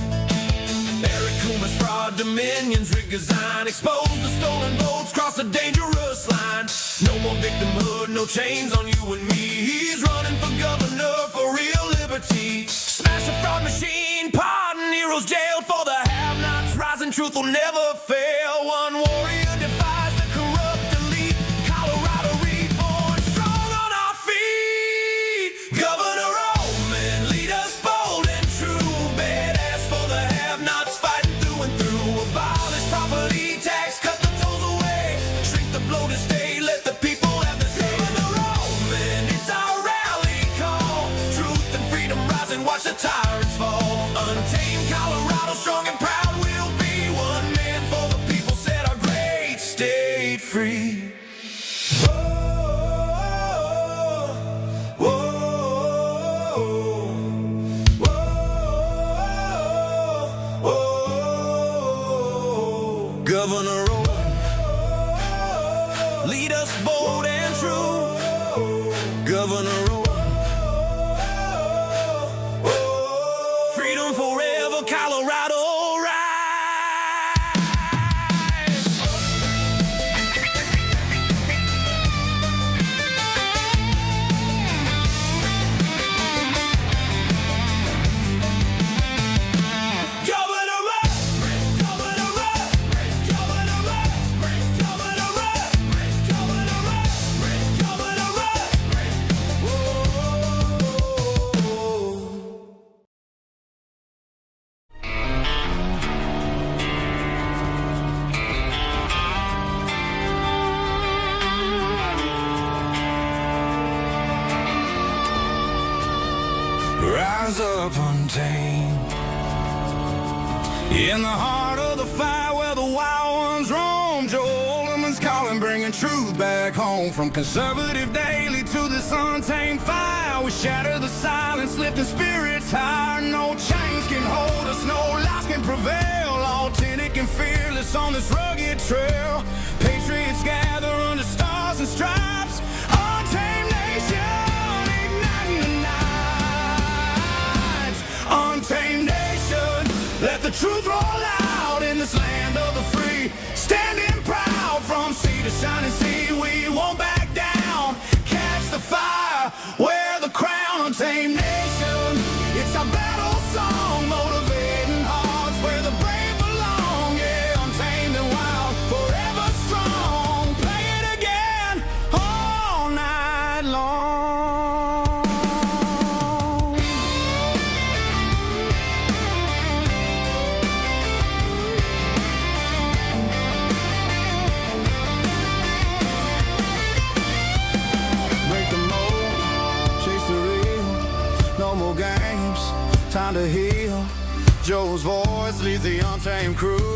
Eric Kuma's fraud, Dominion's rigged design, expose the stolen votes, cross the dangerous line. No more victimhood, no chains on you and me. He's running for governor for real liberty. Smash the fraud machine, pardon heroes jailed for the have-nots. Rising truth will never fail. One warrior defies the corrupt elite. Colorado reborn, strong on our feet. Governor Oltmann, lead us bold and true, badass for the have-nots, fighting through and through. Abolish property tax, cut the tolls away, shrink the bloated state, let the people have the say. Governor Oltmann, it's our rally call, truth and freedom rise and watch the tyrants fall. Untamed Colorado, strong and proud, we'll be one man for the people, set our great state free. Governor Oltmann, lead us bold and true. Governor Oltmann, freedom forever, Colorado rise. Governor Rise up untamed, in the heart of the fire where the wild ones roam. Joel Oltmann's calling, bringing truth back home. home. From conservative daily to this untamed fire, we shatter the silence, lifting spirits higher. No chains can hold us, no lies can prevail. Authentic and fearless on this rugged trail. Patriots gather under stars and stripes. Untamed nation, igniting the nights. Untamed nation, let the truth roll out in this land of the free. Standing proud from sea to shining sea, we won't back down. Catch the fire, wear the crown. Untamed nation, it's our battle song, motivating hearts where the brave belong. Yeah, untamed and wild, forever strong. Play it again all night long. Break the mold, chase the real. No more games, time to heal. Joe's voice leads the untamed crew.